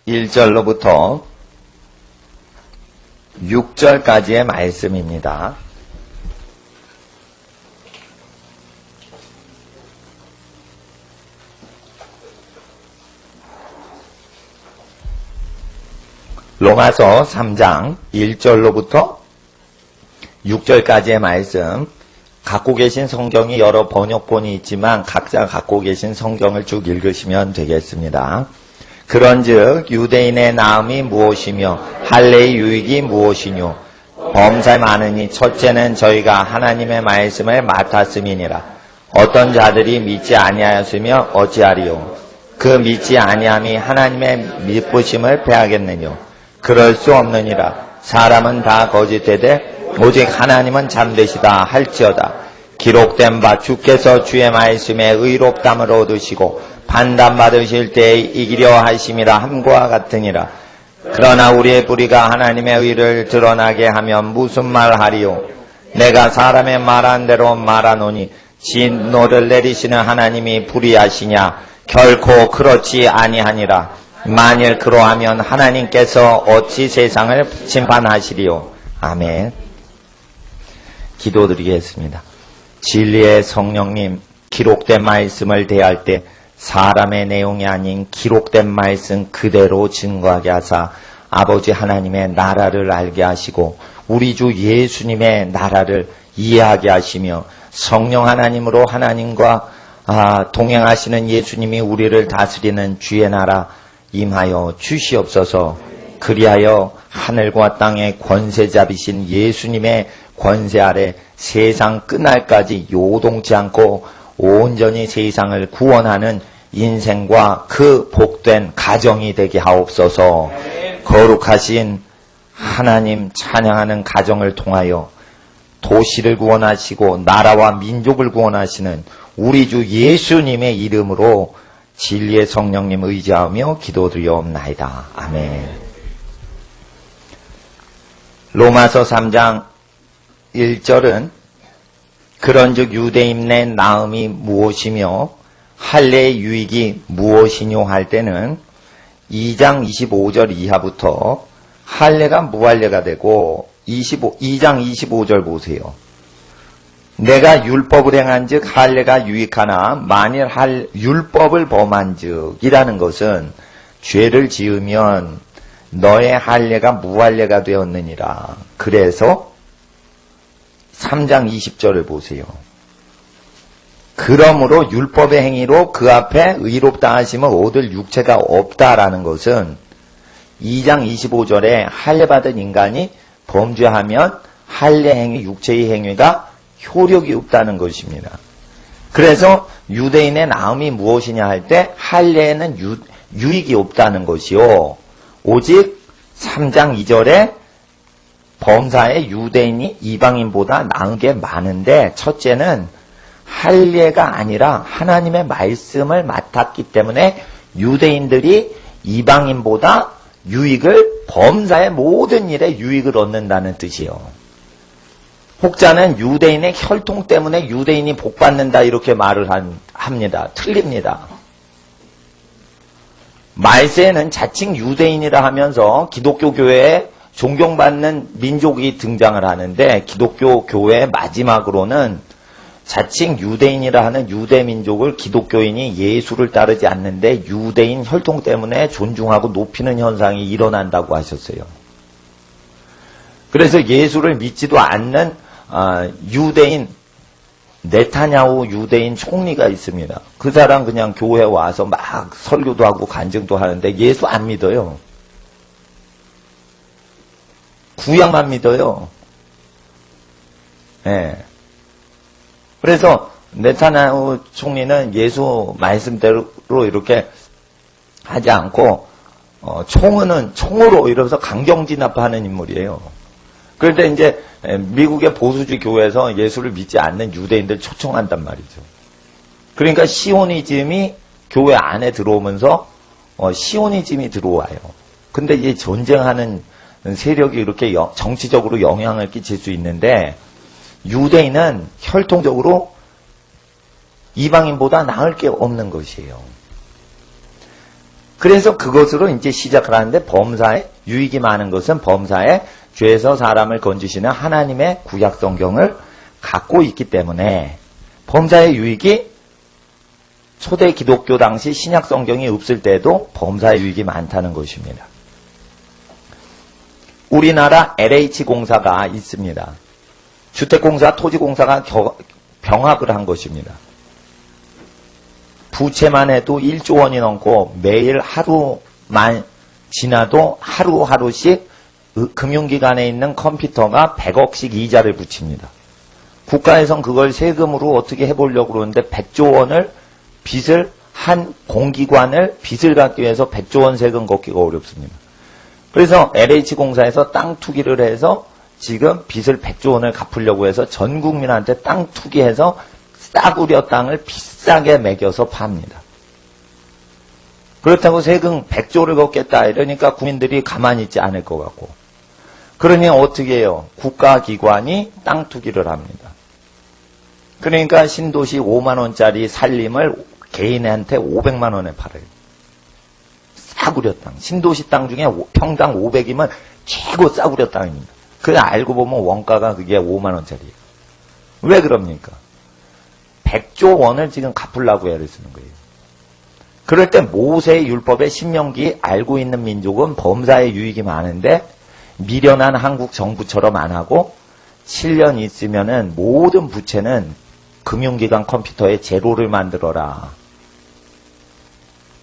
1절로부터 6절까지의 말씀입니다. 로마서 3장 1절로부터 6절까지의 말씀, 갖고 계신 성경이 여러 번역본이 있지만 각자 갖고 계신 성경을 쭉 읽으시면 되겠습니다. 그런즉 유대인의 나음이 무엇이며 할례의 유익이 무엇이뇨? 범사에 많으니 첫째는 저희가 하나님의 말씀을 맡았음이니라. 어떤 자들이 믿지 아니하였으며 어찌하리요? 그 믿지 아니함이 하나님의 미쁘심을 패하겠느뇨? 그럴 수 없느니라. 사람은 다 거짓되되 오직 하나님은 참되시다 할지어다. 기록된 바 주께서 주의 말씀에 의롭담을 얻으시고 판단받으실 때에 이기려 하심이라 함과 같으니라. 그러나 우리의 뿌리가 하나님의 의를 드러나게 하면 무슨 말하리요? 내가 사람의 말한 대로 말하노니 진노를 내리시는 하나님이 불의하시냐? 결코 그렇지 아니하니라. 만일 그러하면 하나님께서 어찌 세상을 심판하시리요? 아멘. 기도드리겠습니다. 진리의 성령님, 기록된 말씀을 대할 때 사람의 내용이 아닌 기록된 말씀 그대로 증거하게 하사 아버지 하나님의 나라를 알게 하시고 우리 주 예수님의 나라를 이해하게 하시며 성령 하나님으로 하나님과 동행하시는 예수님이 우리를 다스리는 주의 나라 임하여 주시옵소서. 그리하여 하늘과 땅의 권세잡이신 예수님의 권세 아래 세상 끝날까지 요동치 않고 온전히 세상을 구원하는 인생과 그 복된 가정이 되게 하옵소서. 거룩하신 하나님 찬양하는 가정을 통하여 도시를 구원하시고 나라와 민족을 구원하시는 우리 주 예수님의 이름으로 진리의 성령님 의지하며 기도드리옵나이다. 아멘. 로마서 3장 1절은 그런즉 유대인의 나음이 무엇이며 할례의 유익이 무엇이뇨 할 때는 2장 25절 이하부터 할례가 무할례가 되고 2장 25절 보세요. 내가 율법을 행한즉 할례가 유익하나 만일 율법을 범한즉 이라는 것은 죄를 지으면 너의 할례가 무할례가 되었느니라. 그래서 3장 20절을 보세요. 그러므로 율법의 행위로 그 앞에 의롭다 하심을 얻을 육체가 없다라는 것은 2장 25절에 할례 받은 인간이 범죄하면 할례 행위, 육체의 행위가 효력이 없다는 것입니다. 그래서 유대인의 나음이 무엇이냐 할 때 할례에는 유익이 없다는 것이요. 오직 3장 2절에 범사에 유대인이 이방인보다 나은 게 많은데 첫째는 할례가 아니라 하나님의 말씀을 맡았기 때문에 유대인들이 이방인보다 범사의 모든 일에 유익을 얻는다는 뜻이요. 혹자는 유대인의 혈통 때문에 유대인이 복받는다 이렇게 말을 합니다. 틀립니다. 말세에는 자칭 유대인이라 하면서 기독교 교회에 존경받는 민족이 등장을 하는데 기독교 교회의 마지막으로는 자칭 유대인이라 하는 유대민족을 기독교인이 예수를 따르지 않는데 유대인 혈통 때문에 존중하고 높이는 현상이 일어난다고 하셨어요. 그래서 예수를 믿지도 않는 유대인 네타냐후 유대인 총리가 있습니다. 그 사람 그냥 교회에 와서 막 설교도 하고 간증도 하는데 예수 안 믿어요. 구약만 믿어요. 네. 그래서 네타냐후 총리는 예수 말씀대로 이렇게 하지 않고 총으로 이러면서 강경 진압하는 인물이에요. 그런데 이제 미국의 보수주의 교회에서 예수를 믿지 않는 유대인들 초청한단 말이죠. 그러니까 시오니즘이 교회 안에 들어오면서 시오니즘이 들어와요. 근데 이 전쟁하는 세력이 이렇게 정치적으로 영향을 끼칠 수 있는데 유대인은 혈통적으로 이방인보다 나을 게 없는 것이에요. 그래서 그것으로 이제 시작을 하는데 범사에 유익이 많은 것은 범사에 죄에서 사람을 건지시는 하나님의 구약 성경을 갖고 있기 때문에 범사의 유익이 초대 기독교 당시 신약 성경이 없을 때도 범사의 유익이 많다는 것입니다. 우리나라 LH공사가 있습니다. 주택공사, 토지공사가 병합을 한 것입니다. 부채만 해도 1조 원이 넘고 매일 하루만 지나도 하루하루씩 금융기관에 있는 컴퓨터가 100억씩 이자를 붙입니다. 국가에선 그걸 세금으로 어떻게 해보려고 그러는데 100조 원을 빚을 한 공기관을 빚을 갚기 위해서 100조 원 세금 걷기가 어렵습니다. 그래서 LH공사에서 땅 투기를 해서 지금 빚을 100조 원을 갚으려고 해서 전 국민한테 땅 투기해서 싸구려 땅을 비싸게 매겨서 팝니다. 그렇다고 세금 100조를 걷겠다 이러니까 국민들이 가만히 있지 않을 것 같고. 그러니 어떻게 해요? 국가기관이 땅 투기를 합니다. 그러니까 신도시 5만 원짜리 살림을 개인한테 500만 원에 팔아요. 싸구려 땅. 신도시 땅 중에 평당 500이면 최고 싸구려 땅입니다. 그래 알고 보면 원가가 그게 5만 원짜리예요. 왜 그럽니까? 100조 원을 지금 갚으려고 애를 쓰는 거예요. 그럴 때 모세의 율법의 신명기 알고 있는 민족은 범사의 유익이 많은데 미련한 한국 정부처럼 안 하고 7년 있으면은 모든 부채는 금융기관 컴퓨터에 제로를 만들어라.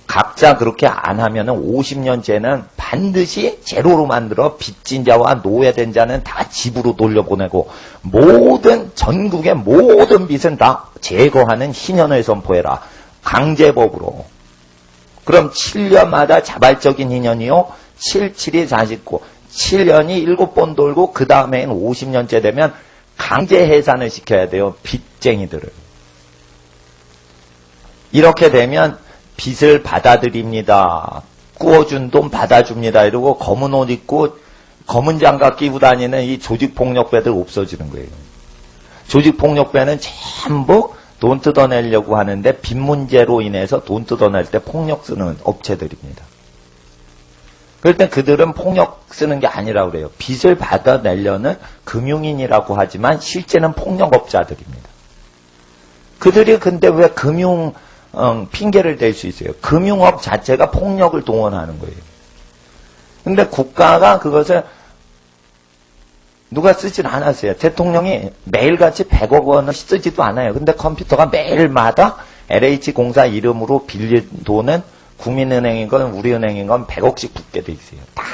각자 그렇게 안 하면은 50년째는 반드시 제로로 만들어 빚진 자와 노예된 자는 다 집으로 돌려보내고 모든 전국의 모든 빚은 다 제거하는 희년을 선포해라. 강제법으로. 그럼 7년마다 자발적인 희년이요. 7, 7이 49. 7년이 7번 돌고 그 다음에는 50년째 되면 강제 해산을 시켜야 돼요. 빚쟁이들을. 이렇게 되면 빚을 받아들입니다. 꾸어준 돈 받아줍니다. 이러고 검은 옷 입고 검은 장갑 끼고 다니는 이 조직폭력배들 없어지는 거예요. 조직폭력배는 전부 돈 뜯어내려고 하는데 빚 문제로 인해서 돈 뜯어낼 때 폭력 쓰는 업체들입니다. 그럴 때 그들은 폭력 쓰는 게 아니라고 그래요. 빚을 받아내려는 금융인이라고 하지만 실제는 폭력업자들입니다. 그들이 근데 왜 금융 핑계를 댈 수 있어요. 금융업 자체가 폭력을 동원하는 거예요. 근데 국가가 그것을 누가 쓰진 않았어요. 대통령이 매일같이 100억 원을 쓰지도 않아요. 근데 컴퓨터가 매일마다 LH공사 이름으로 빌린 돈은 국민은행이건 우리은행이건 100억씩 붙게 돼 있어요. 다.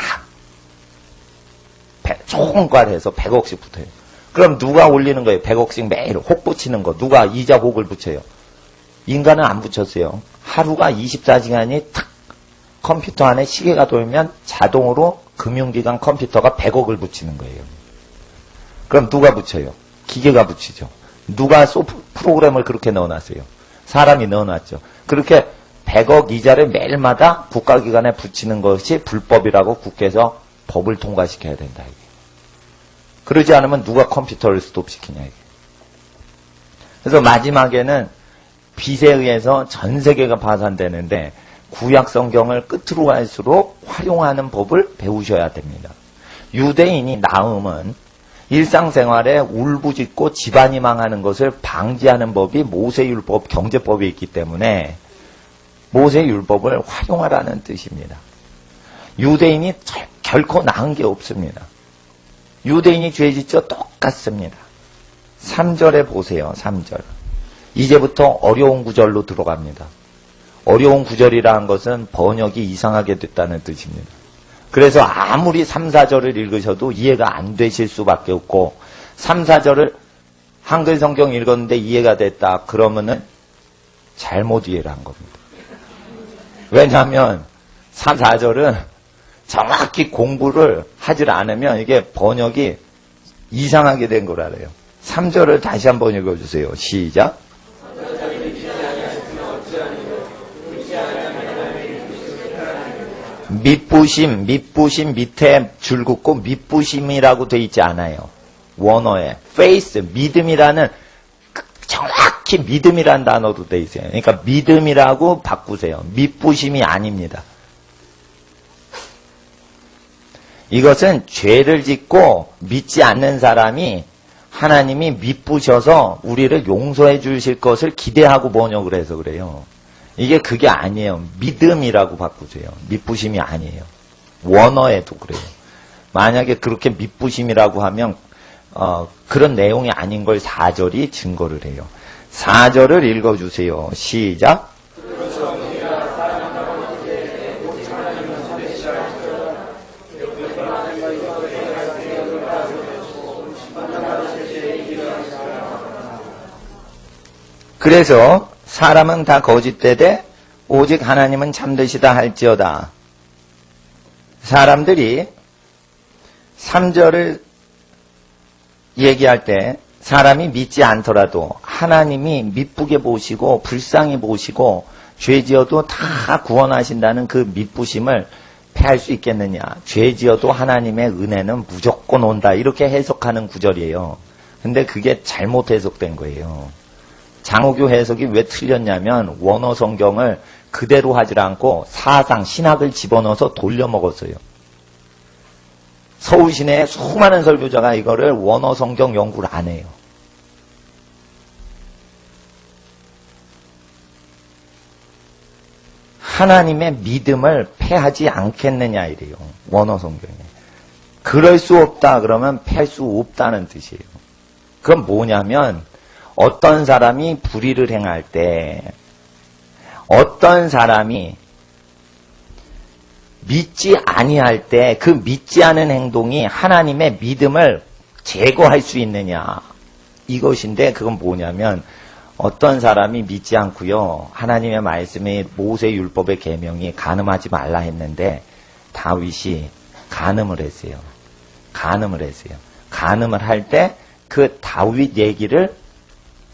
총괄해서 100억씩 붙어요. 그럼 누가 올리는 거예요? 100억씩 매일 혹 붙이는 거. 누가 이자 혹을 붙여요? 인간은 안 붙였어요. 하루가 24시간이 탁 컴퓨터 안에 시계가 돌면 자동으로 금융기관 컴퓨터가 100억을 붙이는 거예요. 그럼 누가 붙여요? 기계가 붙이죠. 누가 프로그램을 그렇게 넣어놨어요? 사람이 넣어놨죠. 그렇게 100억 이자를 매일마다 국가기관에 붙이는 것이 불법이라고 국회에서 법을 통과시켜야 된다. 이게. 그러지 않으면 누가 컴퓨터를 스톱시키냐. 이게. 그래서 마지막에는 빚에 의해서 전 세계가 파산되는데 구약 성경을 끝으로 갈수록 활용하는 법을 배우셔야 됩니다. 유대인이 나음은 일상생활에 울부짖고 집안이 망하는 것을 방지하는 법이 모세율법, 경제법에 있기 때문에 모세율법을 활용하라는 뜻입니다. 유대인이 결코 나은 게 없습니다. 유대인이 죄짓죠? 똑같습니다. 3절에 보세요. 3절. 이제부터 어려운 구절로 들어갑니다. 어려운 구절이라는 것은 번역이 이상하게 됐다는 뜻입니다. 그래서 아무리 3, 4절을 읽으셔도 이해가 안 되실 수밖에 없고 3, 4절을 한글 성경 읽었는데 이해가 됐다. 그러면은 잘못 이해를 한 겁니다. 왜냐하면 3, 4절은 정확히 공부를 하질 않으면 이게 번역이 이상하게 된 걸 알아요. 3절을 다시 한번 읽어주세요. 시작. 밑부심 밑에 줄 긋고 밑부심이라고 돼 있지 않아요. 원어에 faith, 믿음이라는 정확히 믿음이라는 단어로 돼 있어요. 그러니까 믿음이라고 바꾸세요. 밑부심이 아닙니다. 이것은 죄를 짓고 믿지 않는 사람이 하나님이 미쁘셔서 우리를 용서해 주실 것을 기대하고 번역을 해서 그래요. 이게 그게 아니에요. 믿음이라고 바꾸세요. 미쁘심이 아니에요. 원어에도 그래요. 만약에 그렇게 미쁘심이라고 하면 그런 내용이 아닌 걸 4절이 증거를 해요. 4절을 읽어주세요. 시작. 그래서 사람은 다 거짓되되 오직 하나님은 참되시다 할지어다. 사람들이 3절을 얘기할 때 사람이 믿지 않더라도 하나님이 미쁘게 보시고 불쌍히 보시고 죄지어도 다 구원하신다는 그 미쁘심을 패할 수 있겠느냐. 죄지어도 하나님의 은혜는 무조건 온다. 이렇게 해석하는 구절이에요. 근데 그게 잘못 해석된 거예요. 장호교 해석이 왜 틀렸냐면 원어 성경을 그대로 하질 않고 사상, 신학을 집어넣어서 돌려먹었어요. 서울시내에 수많은 설교자가 이거를 원어 성경 연구를 안 해요. 하나님의 믿음을 패하지 않겠느냐 이래요. 원어 성경에. 그럴 수 없다 그러면 패할 수 없다는 뜻이에요. 그건 뭐냐면 어떤 사람이 불의를 행할 때 어떤 사람이 믿지 아니할 때 그 믿지 않은 행동이 하나님의 믿음을 제거할 수 있느냐 이것인데 그건 뭐냐면 어떤 사람이 믿지 않고요. 하나님의 말씀이 모세 율법의 계명이 간음하지 말라 했는데 다윗이 간음을 했어요. 간음을 할 때 그 다윗 얘기를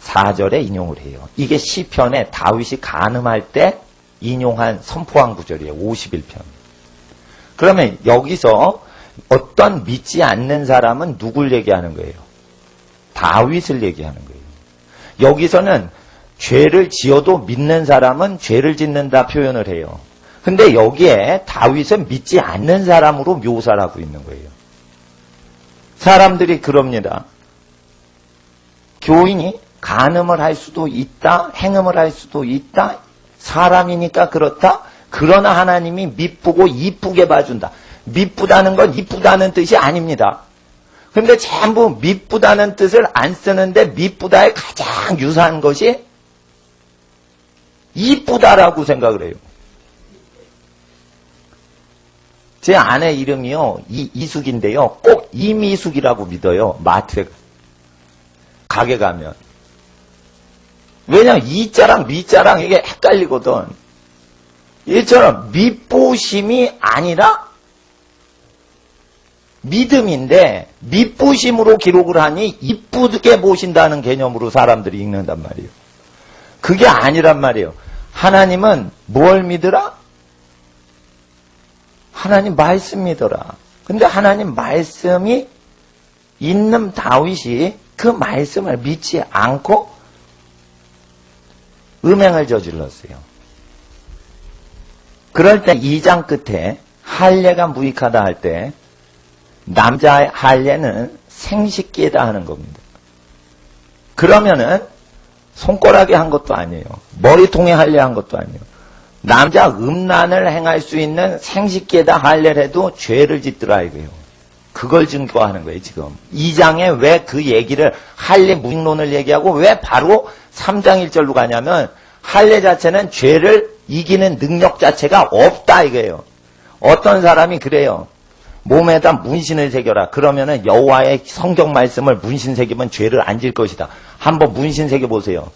4절에 인용을 해요. 이게 시편에 다윗이 간음할 때 인용한 선포한 구절이에요. 51편. 그러면 여기서 어떤 믿지 않는 사람은 누굴 얘기하는 거예요? 다윗을 얘기하는 거예요. 여기서는 죄를 지어도 믿는 사람은 죄를 짓는다 표현을 해요. 근데 여기에 다윗은 믿지 않는 사람으로 묘사를 하고 있는 거예요. 사람들이 그럽니다. 교인이 간음을 할 수도 있다, 행음을 할 수도 있다, 사람이니까 그렇다. 그러나 하나님이 미쁘고 이쁘게 봐준다. 미쁘다는 건 이쁘다는 뜻이 아닙니다. 그런데 전부 미쁘다는 뜻을 안 쓰는데 미쁘다에 가장 유사한 것이 이쁘다라고 생각을 해요. 제 아내 이름이요 이숙인데요. 꼭 이미숙이라고 믿어요. 마트에 가게 가면. 왜냐면 이자랑 미자랑 이게 헷갈리거든. 이처럼 미쁘심이 아니라 믿음인데 미쁘심으로 기록을 하니 이쁘게 보신다는 개념으로 사람들이 읽는단 말이에요. 그게 아니란 말이에요. 하나님은 뭘 믿으라? 하나님 말씀 믿어라. 근데 하나님 말씀이 있는 다윗이 그 말씀을 믿지 않고 음행을 저질렀어요. 그럴 때 2장 끝에 할례가 무익하다 할 때 남자의 할례는 생식기에다 하는 겁니다. 그러면은 손가락에 한 것도 아니에요. 머리통에 할례 한 것도 아니에요. 남자 음란을 행할 수 있는 생식기에다 할례를 해도 죄를 짓더라 이거예요. 그걸 증거하는 거예요 지금. 2장에 왜 그 얘기를 할례 무익론을 얘기하고 왜 바로 3장 1절로 가냐면 할례 자체는 죄를 이기는 능력 자체가 없다 이거예요. 어떤 사람이 그래요. 몸에다 문신을 새겨라. 그러면은 여호와의 성경 말씀을 문신 새기면 죄를 안 질 것이다. 한번 문신 새겨 보세요.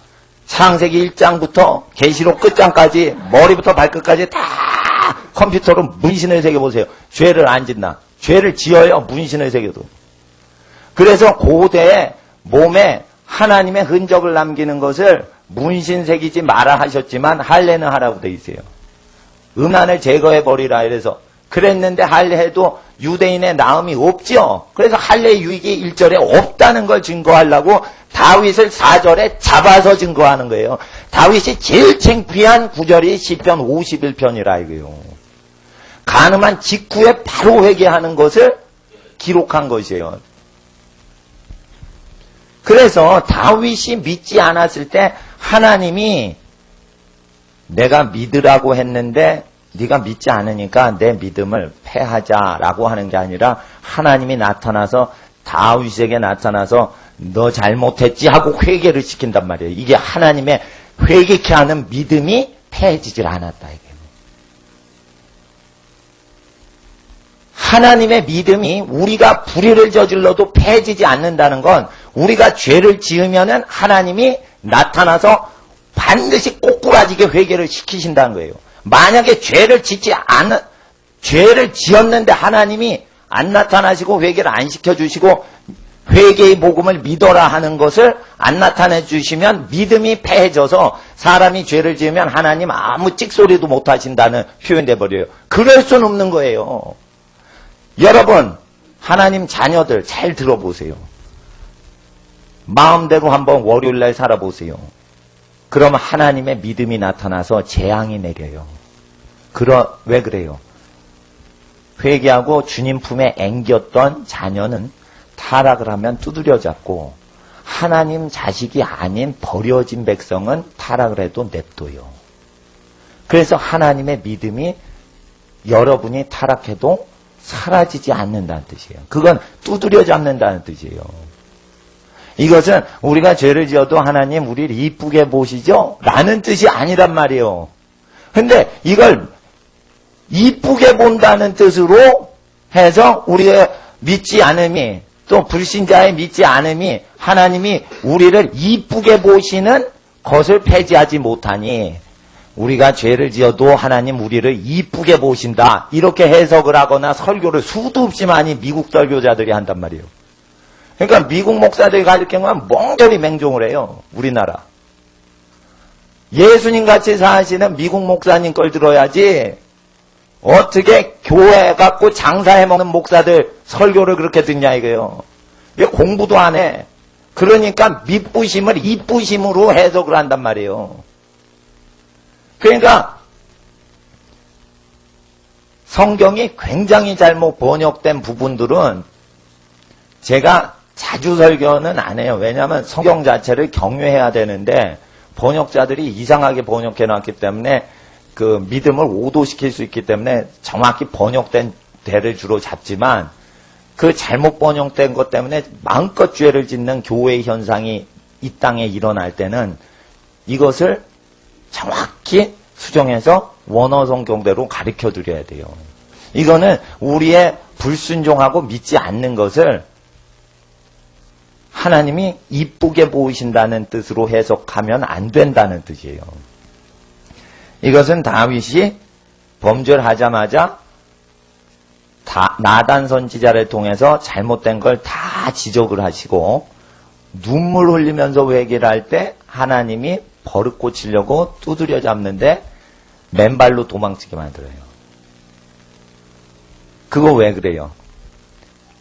창세기 1장부터 계시록 끝장까지 머리부터 발끝까지 다 컴퓨터로 문신을 새겨 보세요. 죄를 안 짓나? 죄를 지어요. 문신을 새겨도. 그래서 고대에 몸에 하나님의 흔적을 남기는 것을 문신 새기지 마라 하셨지만 할례는 하라고 돼 있어요. 음란을 제거해 버리라 이래서 그랬는데 할례해도 유대인의 나음이 없죠. 그래서 할례 유익이 1절에 없다는 걸 증거하려고 다윗을 4절에 잡아서 증거하는 거예요. 다윗이 제일 창피한 구절이 시편 51편이라 이거요. 간음한 직후에 바로 회개하는 것을 기록한 것이에요. 그래서 다윗이 믿지 않았을 때 하나님이 내가 믿으라고 했는데 네가 믿지 않으니까 내 믿음을 패하자라고 하는 게 아니라 하나님이 나타나서 다윗에게 나타나서 너 잘못했지 하고 회개를 시킨단 말이에요. 이게 하나님의 회개케 하는 믿음이 패해지질 않았다. 이게. 하나님의 믿음이 우리가 불의를 저질러도 패해지지 않는다는 건 우리가 죄를 지으면은 하나님이 나타나서 반드시 꼬꾸라지게 회개를 시키신다는 거예요. 만약에 죄를 지었는데 하나님이 안 나타나시고 회개를 안 시켜주시고 회개의 복음을 믿어라 하는 것을 안 나타내 주시면 믿음이 패해져서 사람이 죄를 지으면 하나님 아무 찍소리도 못 하신다는 표현돼 버려요. 그럴 수는 없는 거예요. 여러분, 하나님 자녀들 잘 들어보세요. 마음대로 한번 월요일날 살아보세요. 그러면 하나님의 믿음이 나타나서 재앙이 내려요. 왜 그래요? 회개하고 주님 품에 앵겼던 자녀는 타락을 하면 두드려 잡고 하나님 자식이 아닌 버려진 백성은 타락을 해도 냅둬요. 그래서 하나님의 믿음이 여러분이 타락해도 사라지지 않는다는 뜻이에요. 그건 두드려 잡는다는 뜻이에요. 이것은 우리가 죄를 지어도 하나님 우리를 이쁘게 보시죠? 라는 뜻이 아니란 말이에요. 근데 이걸 이쁘게 본다는 뜻으로 해서 우리의 믿지 않음이 또 불신자의 믿지 않음이 하나님이 우리를 이쁘게 보시는 것을 폐지하지 못하니 우리가 죄를 지어도 하나님 우리를 이쁘게 보신다. 이렇게 해석을 하거나 설교를 수도 없이 많이 미국 설교자들이 한단 말이에요. 그러니까 미국 목사들이 가르치면 멍청이 맹종을 해요. 우리나라. 예수님 같이 사시는 미국 목사님 걸 들어야지 어떻게 교회 갖고 장사해먹는 목사들 설교를 그렇게 듣냐 이거예요. 왜 공부도 안 해. 그러니까 믿부심을 이쁘심으로 해석을 한단 말이에요. 그러니까 성경이 굉장히 잘못 번역된 부분들은 제가 자주 설교는 안 해요. 왜냐하면 성경 자체를 경외해야 되는데 번역자들이 이상하게 번역해 놨기 때문에 그 믿음을 오도시킬 수 있기 때문에 정확히 번역된 대를 주로 잡지만 그 잘못 번역된 것 때문에 마음껏 죄를 짓는 교회의 현상이 이 땅에 일어날 때는 이것을 정확히 수정해서 원어 성경대로 가르쳐 드려야 돼요. 이거는 우리의 불순종하고 믿지 않는 것을 하나님이 이쁘게 보이신다는 뜻으로 해석하면 안 된다는 뜻이에요. 이것은 다윗이 범죄를 하자마자 나단 선지자를 통해서 잘못된 걸 다 지적을 하시고 눈물 흘리면서 회개를 할 때 하나님이 버릇 고치려고 두드려 잡는데 맨발로 도망치게 만들어요. 그거 왜 그래요?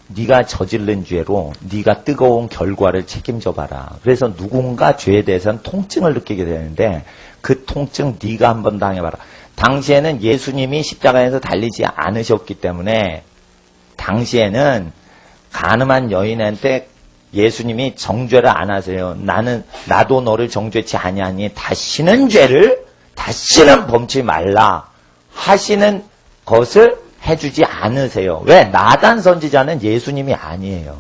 네가 저지른 죄로 네가 뜨거운 결과를 책임져 봐라. 그래서 누군가 죄에 대해서는 통증을 느끼게 되는데 그 통증 네가 한번 당해봐라. 당시에는 예수님이 십자가에서 달리지 않으셨기 때문에 당시에는 간음한 여인한테 예수님이 정죄를 안 하세요. 나도 너를 정죄치 아니하니 다시는 범치 말라 하시는 것을 해주지 않으세요. 왜? 나단 선지자는 예수님이 아니에요.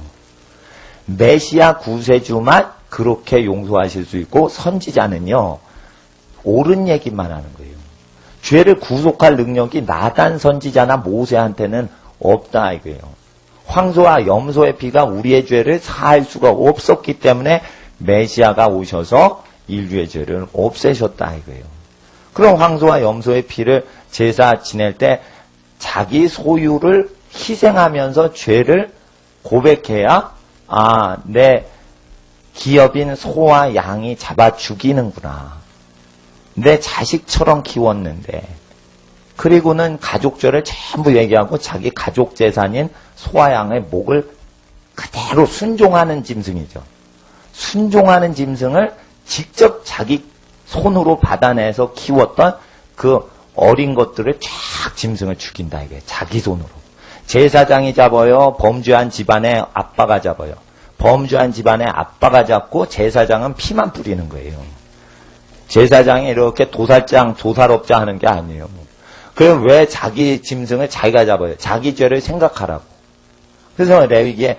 메시아 구세주만 그렇게 용서하실 수 있고 선지자는요. 옳은 얘기만 하는 거예요. 죄를 구속할 능력이 나단 선지자나 모세한테는 없다 이거예요. 황소와 염소의 피가 우리의 죄를 사할 수가 없었기 때문에 메시아가 오셔서 인류의 죄를 없애셨다 이거예요. 그럼 황소와 염소의 피를 제사 지낼 때 자기 소유를 희생하면서 죄를 고백해야 내 기업인 소와 양이 잡아 죽이는구나. 내 자식처럼 키웠는데 그리고는 가족죄를 전부 얘기하고 자기 가족 재산인 소와 양의 목을 그대로 순종하는 짐승이죠. 순종하는 짐승을 직접 자기 손으로 받아내서 키웠던 그 어린 것들을 쫙 짐승을 죽인다 이게 자기 손으로. 제사장이 잡아요. 범죄한 집안의 아빠가 잡아요. 범죄한 집안의 아빠가 잡고 제사장은 피만 뿌리는 거예요. 제사장이 이렇게 도살장, 조살업자 하는 게 아니에요. 그럼 왜 자기 짐승을 자기가 잡아요? 자기 죄를 생각하라고. 그래서 레위기에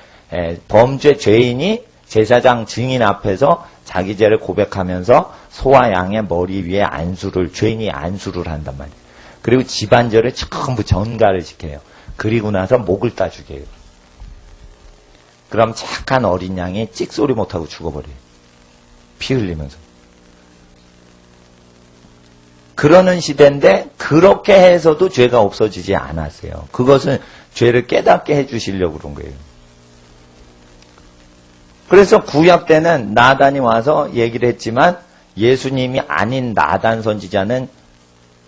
범죄 죄인이 제사장 증인 앞에서 자기 죄를 고백하면서 소와 양의 머리 위에 안수를, 죄인이 안수를 한단 말이에요. 그리고 집안죄를 전부 전가를 시켜요. 그리고 나서 목을 따 죽여요. 그럼 착한 어린 양이 찍소리 못하고 죽어버려요. 피 흘리면서. 그러는 시대인데 그렇게 해서도 죄가 없어지지 않았어요. 그것은 죄를 깨닫게 해주시려고 그런 거예요. 그래서 구약 때는 나단이 와서 얘기를 했지만 예수님이 아닌 나단 선지자는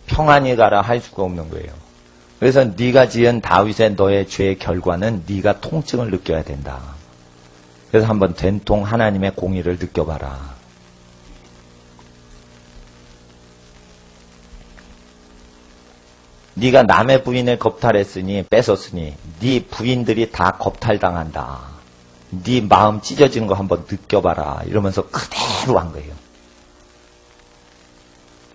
평안히 가라 할 수가 없는 거예요. 그래서 네가 지은 다윗의 너의 죄의 결과는 네가 통증을 느껴야 된다. 그래서 한번 된통 하나님의 공의를 느껴봐라. 네가 남의 부인을 겁탈했으니 뺏었으니 네 부인들이 다 겁탈당한다. 네 마음 찢어진 거 한번 느껴봐라. 이러면서 그대로 한 거예요.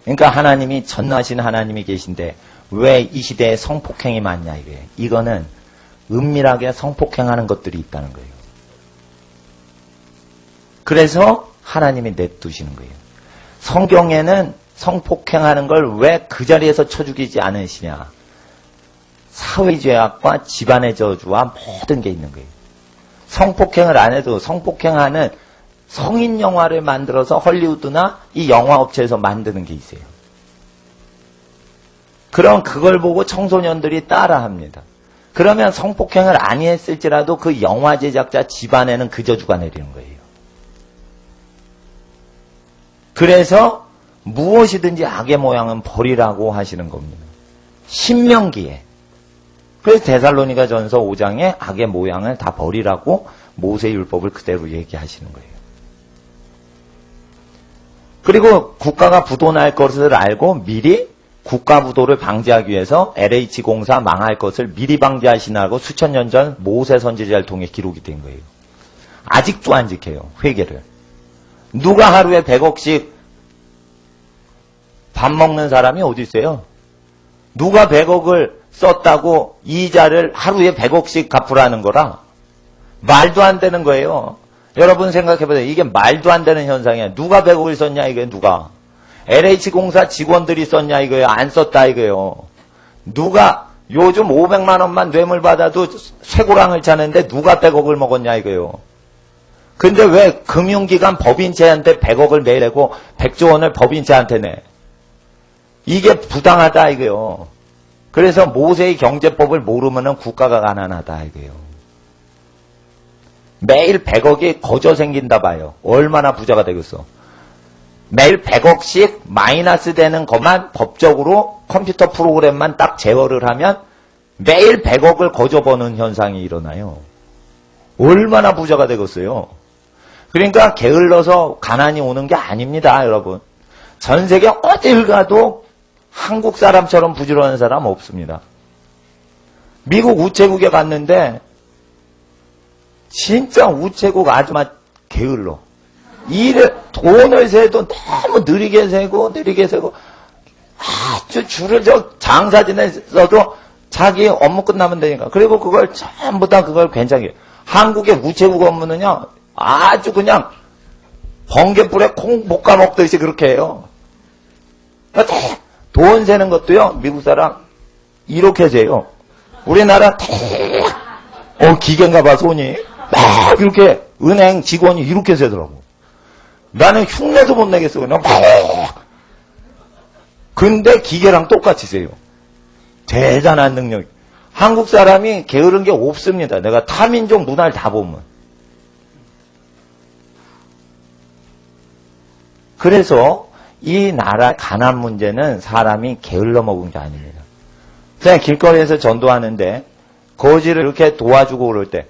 그러니까 하나님이 전능하신 하나님이 계신데 왜 이 시대에 성폭행이 많냐 이거예요. 이거는 은밀하게 성폭행하는 것들이 있다는 거예요. 그래서 하나님이 냅두시는 거예요. 성경에는 성폭행하는 걸 왜 그 자리에서 쳐 죽이지 않으시냐. 사회죄악과 집안의 저주와 모든 게 있는 거예요. 성폭행을 안 해도 성폭행하는 성인 영화를 만들어서 헐리우드나 이 영화업체에서 만드는 게 있어요. 그럼 그걸 보고 청소년들이 따라합니다. 그러면 성폭행을 아니했을지라도 그 영화 제작자 집안에는 그 저주가 내리는 거예요. 그래서 무엇이든지 악의 모양은 버리라고 하시는 겁니다. 신명기에. 그래서 데살로니가 전서 5장에 악의 모양을 다 버리라고 모세의 율법을 그대로 얘기하시는 거예요. 그리고 국가가 부도날 것을 알고 미리 국가 부도를 방지하기 위해서 LH공사 망할 것을 미리 방지하시라고 수천 년 전 모세 선지자를 통해 기록이 된 거예요. 아직도 안 지켜요. 회개를. 누가 하루에 100억씩 밥 먹는 사람이 어디 있어요? 누가 100억을 썼다고 이자를 하루에 100억씩 갚으라는 거라? 말도 안 되는 거예요. 여러분 생각해보세요. 이게 말도 안 되는 현상이야. 누가 100억을 썼냐 이게 누가? LH공사 직원들이 썼냐 이거예요. 안 썼다 이거예요. 누가 요즘 500만 원만 뇌물 받아도 쇠고랑을 차는데 누가 100억을 먹었냐 이거예요. 근데 왜 금융기관 법인체한테 100억을 매일 내고 100조 원을 법인체한테 내? 이게 부당하다 이거예요. 그래서 모세의 경제법을 모르면은 국가가 가난하다 이거예요. 매일 100억이 거저 생긴다 봐요. 얼마나 부자가 되겠어. 매일 100억씩 마이너스 되는 것만 법적으로 컴퓨터 프로그램만 딱 제어를 하면 매일 100억을 거저 버는 현상이 일어나요. 얼마나 부자가 되겠어요. 그러니까 게을러서 가난이 오는 게 아닙니다, 여러분. 전 세계 어딜 가도 한국 사람처럼 부지런한 사람 없습니다. 미국 우체국에 갔는데 진짜 우체국 아줌마 게을러. 돈을 세도 너무 느리게 세고 아주 줄을 장사진에서도 자기 업무 끝나면 되니까. 그리고 그걸 전부 다 그걸 괜찮게. 한국의 우체국 업무는요 아주 그냥 번개불에 콩 볶아 먹듯이 그렇게 해요. 돈 세는 것도요 미국 사람 이렇게 세요. 우리나라 기계인가 봐 손이 막 이렇게 은행 직원이 이렇게 세더라고. 나는 흉내도 못 내겠어. 그냥 근데 기계랑 똑같이 세요. 대단한 능력. 한국 사람이 게으른 게 없습니다. 내가 타민족 문화를 다 보면. 그래서 이 나라 가난 문제는 사람이 게을러 먹은 게 아닙니다. 그냥 길거리에서 전도하는데 거지를 이렇게 도와주고 그럴 때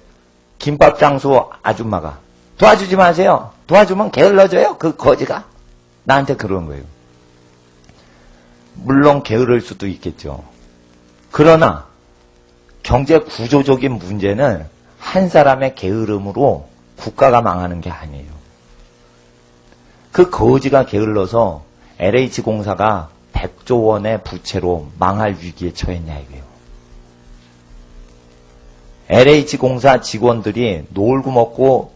김밥 장수 아줌마가 도와주지 마세요. 도와주면 게을러져요. 그 거지가. 나한테 그런 거예요. 물론 게으를 수도 있겠죠. 그러나 경제 구조적인 문제는 한 사람의 게으름으로 국가가 망하는 게 아니에요. 그 거지가 게을러서 LH공사가 100조 원의 부채로 망할 위기에 처했냐 이거예요. LH공사 직원들이 놀고 먹고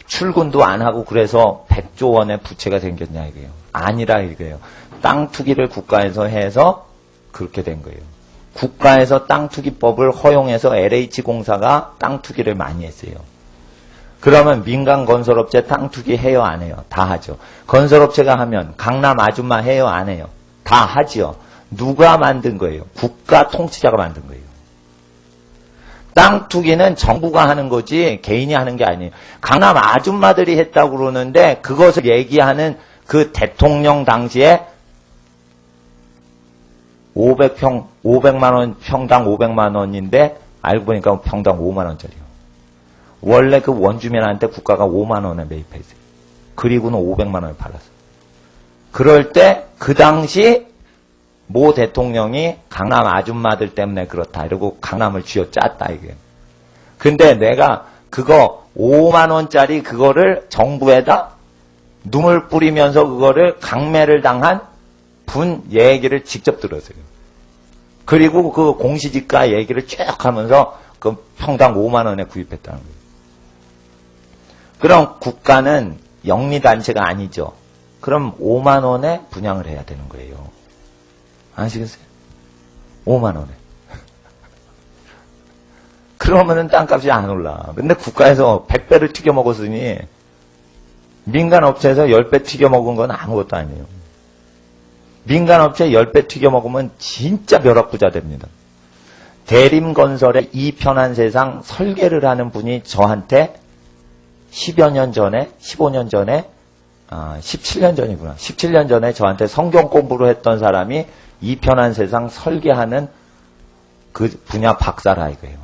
출근도 안 하고 그래서 100조 원의 부채가 생겼냐 이거예요. 아니라 이거예요. 땅 투기를 국가에서 해서 그렇게 된 거예요. 국가에서 땅 투기법을 허용해서 LH공사가 땅 투기를 많이 했어요. 그러면 민간 건설업체 땅 투기 해요 안 해요? 다 하죠. 건설업체가 하면 강남 아줌마 해요 안 해요? 다 하지요. 누가 만든 거예요? 국가 통치자가 만든 거예요. 땅 투기는 정부가 하는 거지 개인이 하는 게 아니에요. 강남 아줌마들이 했다고 그러는데 그것을 얘기하는 그 대통령 당시에 500만 원, 평당 500만 원인데 알고 보니까 평당 5만 원짜리요. 원래 그 원주민한테 국가가 5만 원에 매입했어요. 그리고는 500만 원을 팔았어요. 그럴 때 그 당시 모 대통령이 강남 아줌마들 때문에 그렇다 이러고 강남을 쥐어짰다 이게. 근데 내가 그거 5만 원짜리 그거를 정부에다 눈물 뿌리면서 그거를 강매를 당한 분 얘기를 직접 들었어요. 그리고 그 공시지가 얘기를 쭉 하면서 그 평당 5만 원에 구입했다는 거예요. 그럼 국가는 영리단체가 아니죠. 그럼 5만 원에 분양을 해야 되는 거예요. 아시겠어요? 5만 원에. 그러면은 땅값이 안 올라. 근데 국가에서 100배를 튀겨 먹었으니 민간 업체에서 10배 튀겨 먹은 건 아무것도 아니에요. 민간 업체 10배 튀겨 먹으면 진짜 벼락부자 됩니다. 대림건설의 이 편한 세상 설계를 하는 분이 저한테 10여 년 전에, 15년 전에, 17년 전이구나. 17년 전에 저한테 성경 공부를 했던 사람이 이 편한 세상 설계하는 그 분야 박사라 이거예요.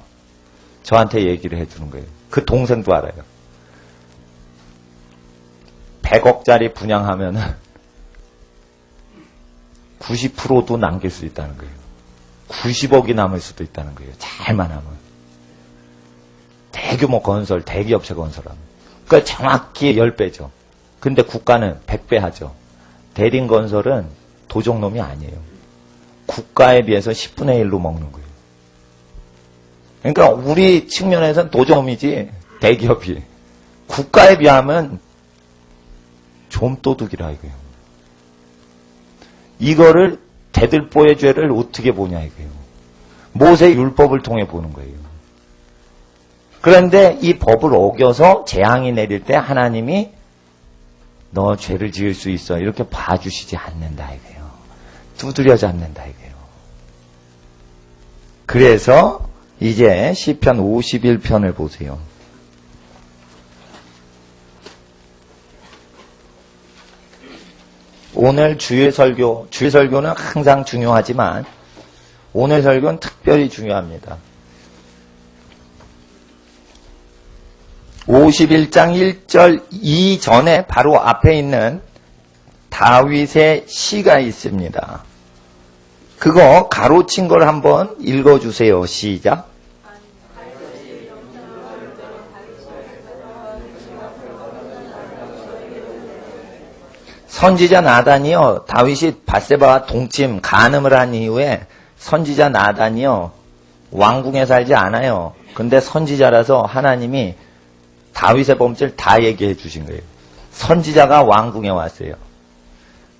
저한테 얘기를 해주는 거예요. 그 동생도 알아요. 100억짜리 분양하면은 90%도 남길 수 있다는 거예요. 90억이 남을 수도 있다는 거예요. 잘만 하면. 대규모 건설, 대기업체 건설하면. 그러니까 정확히 10배죠. 근데 국가는 100배 하죠. 대림건설은 도적놈이 아니에요. 국가에 비해서 10분의 1로 먹는 거예요. 그러니까 우리 측면에서는 도적놈이지 대기업이. 국가에 비하면 좀도둑이라 이거예요. 이거를 대들보의 죄를 어떻게 보냐 이거예요. 모세의 율법을 통해 보는 거예요. 그런데 이 법을 어겨서 재앙이 내릴 때 하나님이 너 죄를 지을 수 있어 이렇게 봐주시지 않는다 이거예요. 두드려 잡는다 이거예요. 그래서 이제 시편 51편을 보세요. 오늘 주일 설교는 항상 중요하지만 오늘 설교는 특별히 중요합니다. 51장 1절 이전에 바로 앞에 있는 다윗의 시가 있습니다. 그거 가로친 걸 한번 읽어주세요. 시작. 선지자 나단이요. 다윗이 밧세바와 동침 간음을 한 이후에 선지자 나단이요. 왕궁에 살지 않아요. 근데 선지자라서 하나님이 다윗의 범죄를 다 얘기해 주신 거예요. 선지자가 왕궁에 왔어요.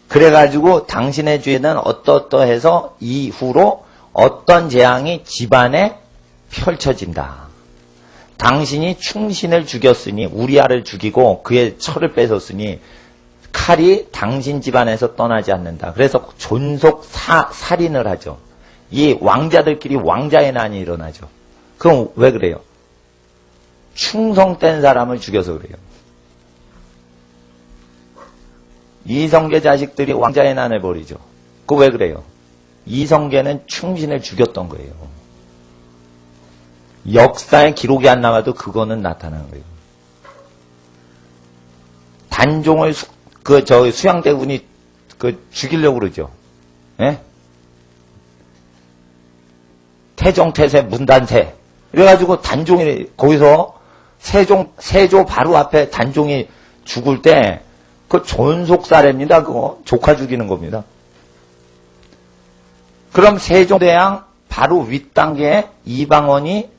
그래가지고 당신의 죄는 어떠어떠해서 이후로 어떤 재앙이 집안에 펼쳐진다. 당신이 충신을 죽였으니 우리아를 죽이고 그의 철을 뺏었으니 칼이 당신 집안에서 떠나지 않는다. 그래서 존속 살인을 하죠. 이 왕자들끼리 왕자의 난이 일어나죠. 그럼 왜 그래요? 충성된 사람을 죽여서 그래요. 이성계 자식들이 왕자의 난을 벌이죠. 그거 왜 그래요? 이성계는 충신을 죽였던 거예요. 역사에 기록이 안 나와도 나타나는 거예요. 단종을 수양대군이 죽이려고 그러죠. 예? 태종태세 문단세 이래가지고 단종이 거기서 세조 바로 앞에 단종이 죽을 때 그 존속사례입니다. 그거 조카 죽이는 겁니다. 그럼 세종대왕 바로 윗단계에 이방원이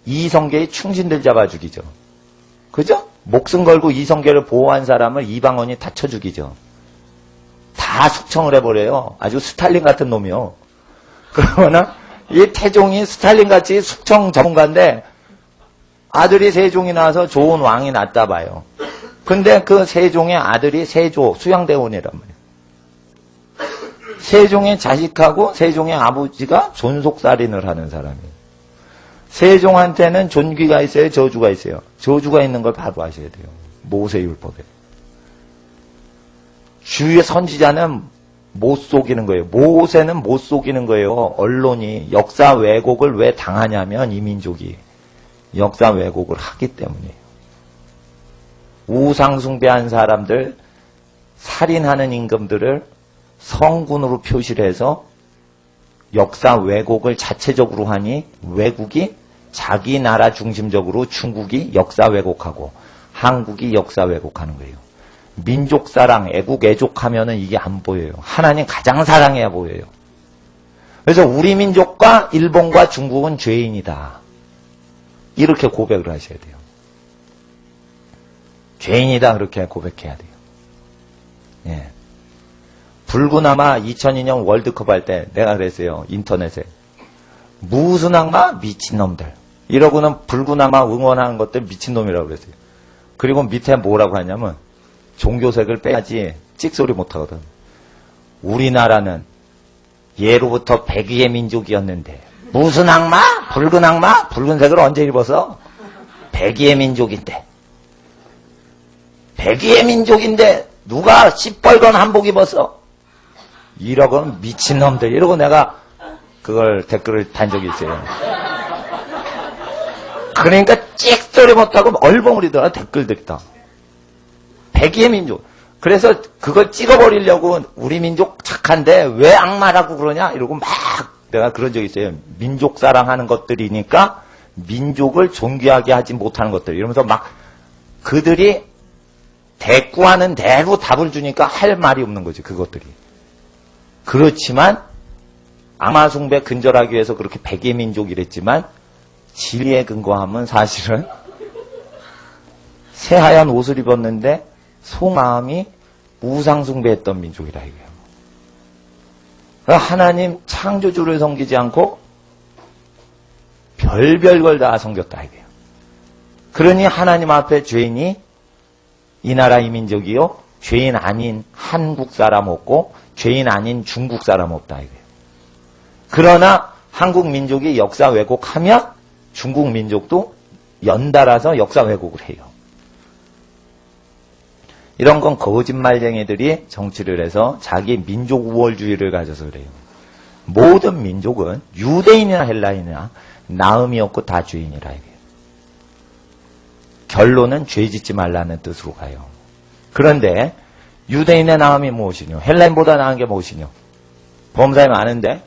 이성계의 충신들 잡아 죽이죠. 그죠? 목숨 걸고 이성계를 보호한 사람을 이방원이 다 쳐 죽이죠. 다 숙청을 해버려요. 아주 스탈린 같은 놈이요. 그러면은 이 태종이 스탈린같이 숙청 전문가인데 아들이 세종이 나와서 좋은 왕이 났다 봐요. 근데 그 세종의 아들이 세조 수양대원이란 말이에요. 세종의 자식하고 세종의 아버지가 존속살인을 하는 사람이에요. 세종한테는 존귀가 있어요? 저주가 있어요? 저주가 있는 걸 바로 아셔야 돼요. 모세율법에. 주의 선지자는 못 속이는 거예요. 모세는 못 속이는 거예요. 언론이 역사 왜곡을 왜 당하냐면 이 민족이 역사 왜곡을 하기 때문이에요. 우상숭배한 사람들, 살인하는 임금들을 성군으로 표시를 해서 역사 왜곡을 자체적으로 하니 외국이 자기 나라 중심적으로 중국이 역사 왜곡하고 한국이 역사 왜곡하는 거예요. 민족 사랑, 애국, 애족하면은 이게 안 보여요. 하나님 가장 사랑해야 보여요. 그래서 우리 민족과 일본과 중국은 죄인이다. 이렇게 고백을 하셔야 돼요. 죄인이다 그렇게 고백해야 돼요. 예. 불구나마 2002년 월드컵 할 때 내가 그랬어요. 인터넷에. 무슨 악마? 미친놈들. 이러고는 불구나마 응원하는 것들 미친놈이라고 그랬어요. 그리고 밑에 뭐라고 하냐면 종교색을 빼야지 찍소리 못하거든. 우리나라는 예로부터 백의의 민족이었는데 무슨 악마? 붉은 악마? 붉은색을 언제 입어서? 백의의 민족인데. 백의의 민족인데 누가 시뻘건 한복 입었어? 이러고는 미친놈들. 이러고 내가 그걸 댓글을 단 적이 있어요. 그러니까 찍소리 못하고 얼버무리더라 댓글들이 다. 백의의 민족. 그래서 그걸 찍어버리려고 우리 민족 착한데 왜 악마라고 그러냐? 이러고 막 내가 그런 적이 있어요. 민족 사랑하는 것들이니까 민족을 존귀하게 하지 못하는 것들. 이러면서 막 그들이 대꾸하는 대로 답을 주니까 할 말이 없는 거지, 그것들이. 그렇지만 악마숭배 근절하기 위해서 그렇게 백의 민족이랬지만 진리에 근거하면 사실은 새하얀 옷을 입었는데 속마음이 우상숭배했던 민족이라 이거예요. 하나님 창조주를 섬기지 않고 별별 걸 다 섬겼다 이거예요. 그러니 하나님 앞에 죄인이 이 나라 이 민족이요 죄인 아닌 한국 사람 없고 죄인 아닌 중국 사람 없다 이거예요. 그러나 한국 민족이 역사 왜곡하면 중국 민족도 연달아서 역사 왜곡을 해요. 이런 건 거짓말쟁이들이 정치를 해서 자기 민족 우월주의를 가져서 그래요. 모든 민족은 유대인이나 헬라인이나 나음이 없고 다 죄인이라 이거예요. 결론은 죄 짓지 말라는 뜻으로 가요. 그런데 유대인의 나음이 무엇이뇨? 헬라인보다 나은 게 무엇이뇨? 범사에 많은데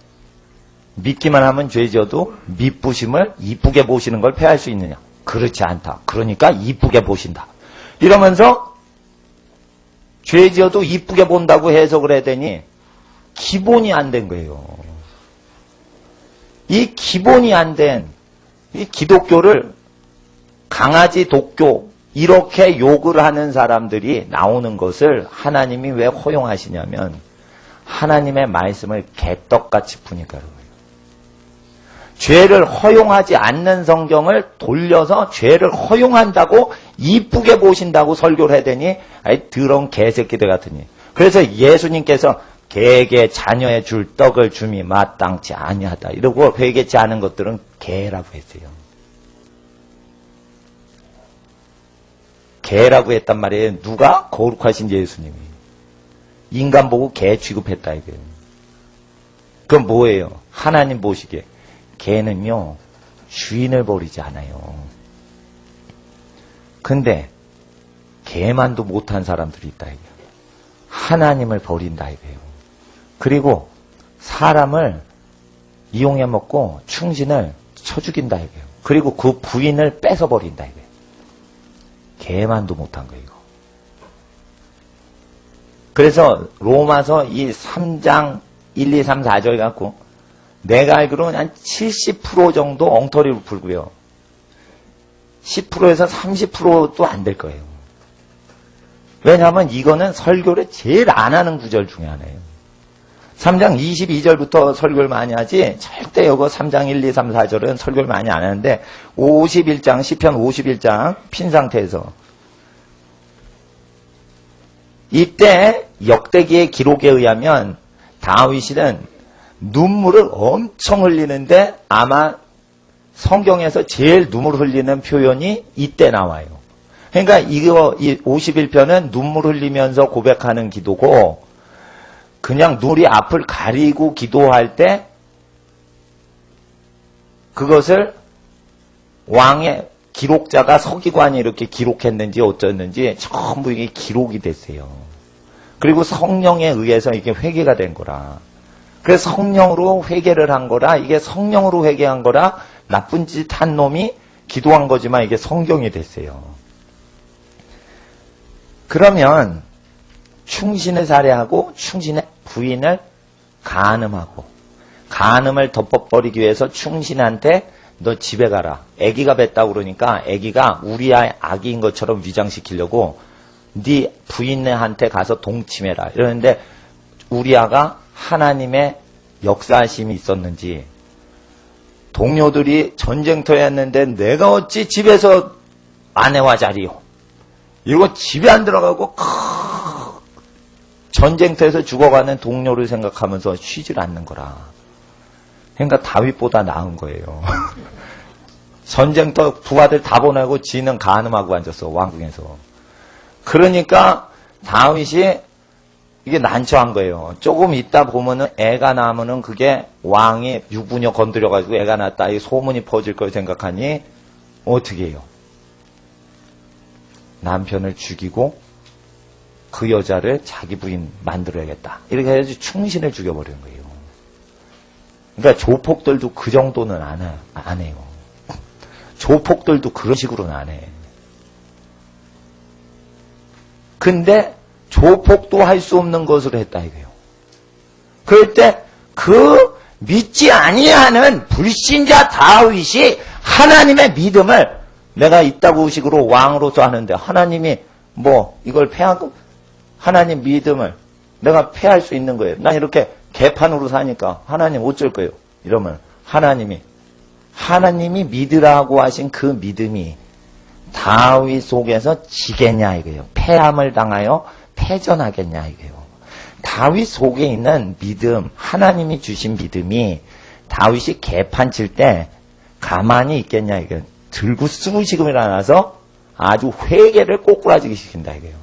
믿기만 하면 죄 지어도 미쁘심을 이쁘게 보시는 걸 패할 수 있느냐? 그렇지 않다. 그러니까 이쁘게 보신다. 이러면서 죄 지어도 이쁘게 본다고 해석을 해야 되니 기본이 안 된 거예요. 이 기본이 안 된 이 기독교를 강아지 독교 이렇게 욕을 하는 사람들이 나오는 것을 하나님이 왜 허용하시냐면 하나님의 말씀을 개떡같이 푸니까 그래요. 죄를 허용하지 않는 성경을 돌려서 죄를 허용한다고 이쁘게 보신다고 설교를 해대니 아이 더러운 개새끼들 같으니. 그래서 예수님께서 개에게 자녀의 줄 떡을 줌이 마땅치 아니하다 이러고 회개치 않은 것들은 개라고 했어요. 개라고 했단 말이에요. 누가? 거룩하신 예수님이. 인간 보고 개 취급했다 이거예요. 그건 뭐예요? 하나님 보시기에 개는요 주인을 버리지 않아요. 근데 개만도 못한 사람들이 있다 이거예요. 하나님을 버린다 이거예요. 그리고 사람을 이용해 먹고 충신을 쳐 죽인다 이거예요. 그리고 그 부인을 뺏어버린다 이거예요. 개만도 못한 거예요. 이거. 그래서 로마서 이 3장 1, 2, 3, 4절 갖고 내가 알기로는 한 70% 정도 엉터리로 풀고요. 10%에서 30%도 안 될 거예요. 왜냐하면 이거는 설교를 제일 안 하는 구절 중에 하나예요. 3장 22절부터 설교를 많이 하지 절대 이거 3장 1, 2, 3, 4절은 설교를 많이 안 하는데 51장, 시편 51장 핀 상태에서 이때 역대기의 기록에 의하면 다윗은 눈물을 엄청 흘리는데 아마 성경에서 제일 눈물 흘리는 표현이 이때 나와요. 그러니까 이거 이 51편은 눈물 흘리면서 고백하는 기도고 그냥 눈이 앞을 가리고 기도할 때 그것을 왕의 기록자가 서기관이 이렇게 기록했는지 어쩌는지 전부 이게 기록이 됐어요. 그리고 성령에 의해서 이게 회개가 된 거라. 그래서 성령으로 회개를 한 거라. 이게 성령으로 회개한 거라 나쁜 짓 한 놈이 기도한 거지만 이게 성경이 됐어요. 그러면 충신을 살해하고 충신의 부인을 간음하고 간음을 덮어버리기 위해서 충신한테 너 집에 가라. 아기가 뱉다고 그러니까 아기가 우리아의 아기인 것처럼 위장시키려고 네 부인한테 가서 동침해라. 이러는데 우리아가 하나님의 역사하심이 있었는지 동료들이 전쟁터였는데 내가 어찌 집에서 아내와 자리요. 이러고 집에 안 들어가고 전쟁터에서 죽어가는 동료를 생각하면서 쉬질 않는 거라. 그러니까 다윗보다 나은 거예요. 전쟁터 부하들 다 보내고 지는 간음하고 앉았어. 왕궁에서. 그러니까 다윗이 이게 난처한 거예요. 조금 있다 보면은 애가 나면은 그게 왕이 유부녀 건드려가지고 애가 났다. 이 소문이 퍼질 걸 생각하니 어떻게 해요? 남편을 죽이고 그 여자를 자기 부인 만들어야겠다. 이렇게 해서 충신을 죽여버리는 거예요. 그러니까 조폭들도 그 정도는 안 해요. 조폭들도 그런 식으로는 안 해. 근데 조폭도 할 수 없는 것을 했다 이거예요. 그럴 때 그 믿지 아니하는 불신자 다윗이 하나님의 믿음을 내가 있다고 식으로 왕으로서 하는데 하나님이 뭐 이걸 패하고 하나님 믿음을 내가 패할 수 있는 거예요. 난 이렇게 개판으로 사니까 하나님 어쩔 거예요. 이러면 하나님이 믿으라고 하신 그 믿음이 다윗 속에서 지겠냐 이거예요. 패함을 당하여 패전하겠냐 이거예요. 다윗 속에 있는 믿음, 하나님이 주신 믿음이 다윗이 개판 칠 때 가만히 있겠냐 이거예요. 들고 쓰시금이 일어나서 아주 회개를 꼬꾸라지게 시킨다 이거예요.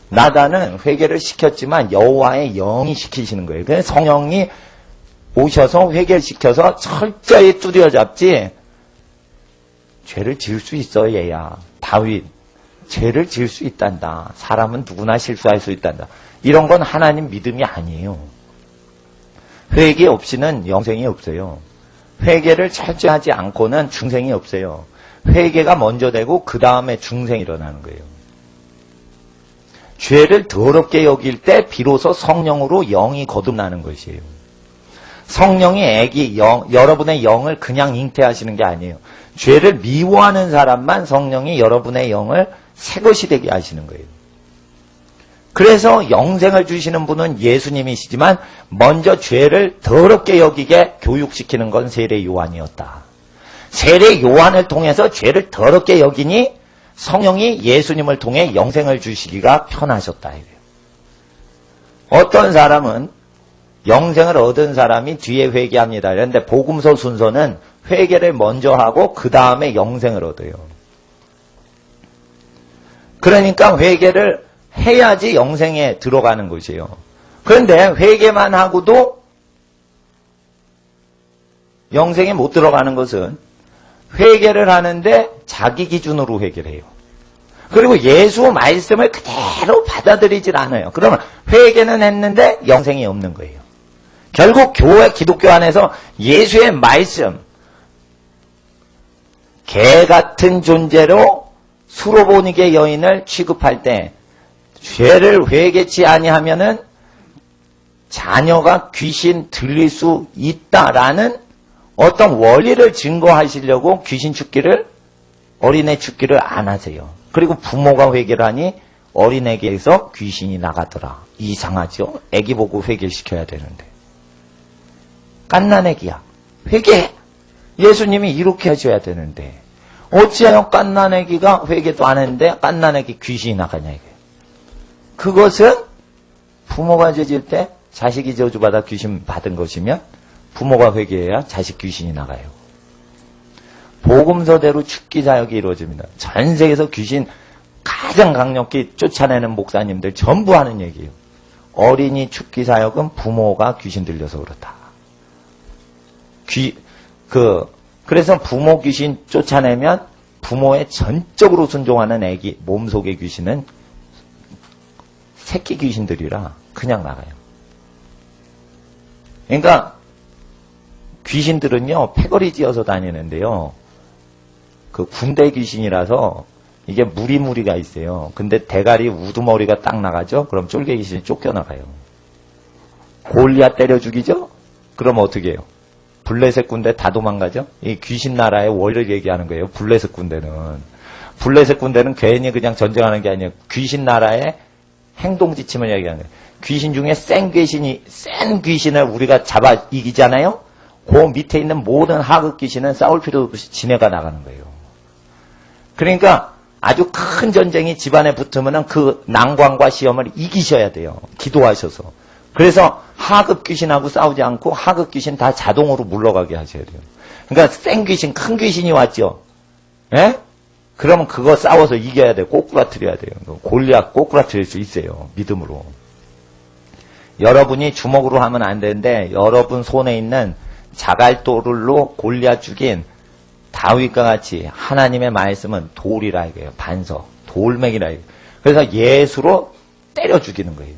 나단은 회개를 시켰지만 여호와의 영이 시키시는 거예요. 그래서 성령이 오셔서 회개를 시켜서 철저히 두드려잡지 죄를 지을 수 있어 얘야. 다윗 죄를 지을 수 있단다. 사람은 누구나 실수할 수 있단다. 이런 건 하나님 믿음이 아니에요. 회개 없이는 영생이 없어요. 회개를 철저히 하지 않고는 중생이 없어요. 회개가 먼저 되고 그 다음에 중생이 일어나는 거예요. 죄를 더럽게 여길 때 비로소 성령으로 영이 거듭나는 것이에요. 성령이 여러분의 영을 그냥 잉태하시는 게 아니에요. 죄를 미워하는 사람만 성령이 여러분의 영을 새것이 되게 하시는 거예요. 그래서 영생을 주시는 분은 예수님이시지만 먼저 죄를 더럽게 여기게 교육시키는 건 세례 요한이었다. 세례 요한을 통해서 죄를 더럽게 여기니 성령이 예수님을 통해 영생을 주시기가 편하셨다. 어떤 사람은 영생을 얻은 사람이 뒤에 회개합니다. 그런데 복음서 순서는 회개를 먼저 하고 그 다음에 영생을 얻어요. 그러니까 회개를 해야지 영생에 들어가는 것이에요. 그런데 회개만 하고도 영생에 못 들어가는 것은 회개를 하는데 자기 기준으로 회개를 해요. 그리고 예수 말씀을 그대로 받아들이질 않아요. 그러면 회개는 했는데 영생이 없는 거예요. 결국 교회, 기독교 안에서 예수의 말씀, 개 같은 존재로 수로보니게 여인을 취급할 때 죄를 회개치 아니하면은 자녀가 귀신 들릴 수 있다라는 어떤 원리를 증거하시려고 귀신 죽기를, 어린애 죽기를 안 하세요. 그리고 부모가 회개를 하니 어린애에게서 귀신이 나가더라. 이상하죠? 애기 보고 회개시켜야 되는데. 갓난애기야. 회개해. 예수님이 이렇게 해줘야 되는데 어찌하여 갓난애기가 회개도 안 했는데 갓난애기 귀신이 나가냐 이게. 그것은 부모가 죄질 때 자식이 저주받아 귀신 받은 것이면 부모가 회개해야 자식 귀신이 나가요. 복음서대로 죽기 사역이 이루어집니다. 전 세계에서 귀신 가장 강력히 쫓아내는 목사님들 전부 하는 얘기예요. 어린이 죽기 사역은 부모가 귀신 들려서 그렇다. 그래서 부모 귀신 쫓아내면 부모의 전적으로 순종하는 애기 몸속의 귀신은 새끼 귀신들이라 그냥 나가요. 그러니까 귀신들은요 패거리 지어서 다니는데요. 그 군대 귀신이라서 이게 무리무리가 있어요. 근데 대가리 우두머리가 딱 나가죠? 그럼 쫄개 귀신이 쫓겨나가요. 골리앗 때려 죽이죠? 그럼 어떻게 해요? 블레셋 군대 다 도망가죠? 이 귀신 나라의 원리를 얘기하는 거예요. 블레셋 군대는 괜히 그냥 전쟁하는 게 아니에요. 귀신 나라의 행동 지침을 얘기하는 거예요. 귀신 중에 센 귀신을 우리가 잡아 이기잖아요? 그 밑에 있는 모든 하급 귀신은 싸울 필요 없이 지네가 나가는 거예요. 그러니까 아주 큰 전쟁이 집안에 붙으면 그 난관과 시험을 이기셔야 돼요. 기도하셔서. 그래서 하급 귀신하고 싸우지 않고 하급 귀신 다 자동으로 물러가게 하셔야 돼요. 그러니까 센 귀신, 큰 귀신이 왔죠. 예? 그러면 그거 싸워서 이겨야 돼요. 꼬꾸라뜨려야 돼요. 골리앗 꼬꾸라뜨릴 수 있어요. 믿음으로. 여러분이 주먹으로 하면 안 되는데 여러분 손에 있는 자갈돌로 골리앗 죽인 다윗과 같이 하나님의 말씀은 돌이라 이거예요. 반석, 돌멩이라 이거예요. 그래서 예수로 때려 죽이는 거예요.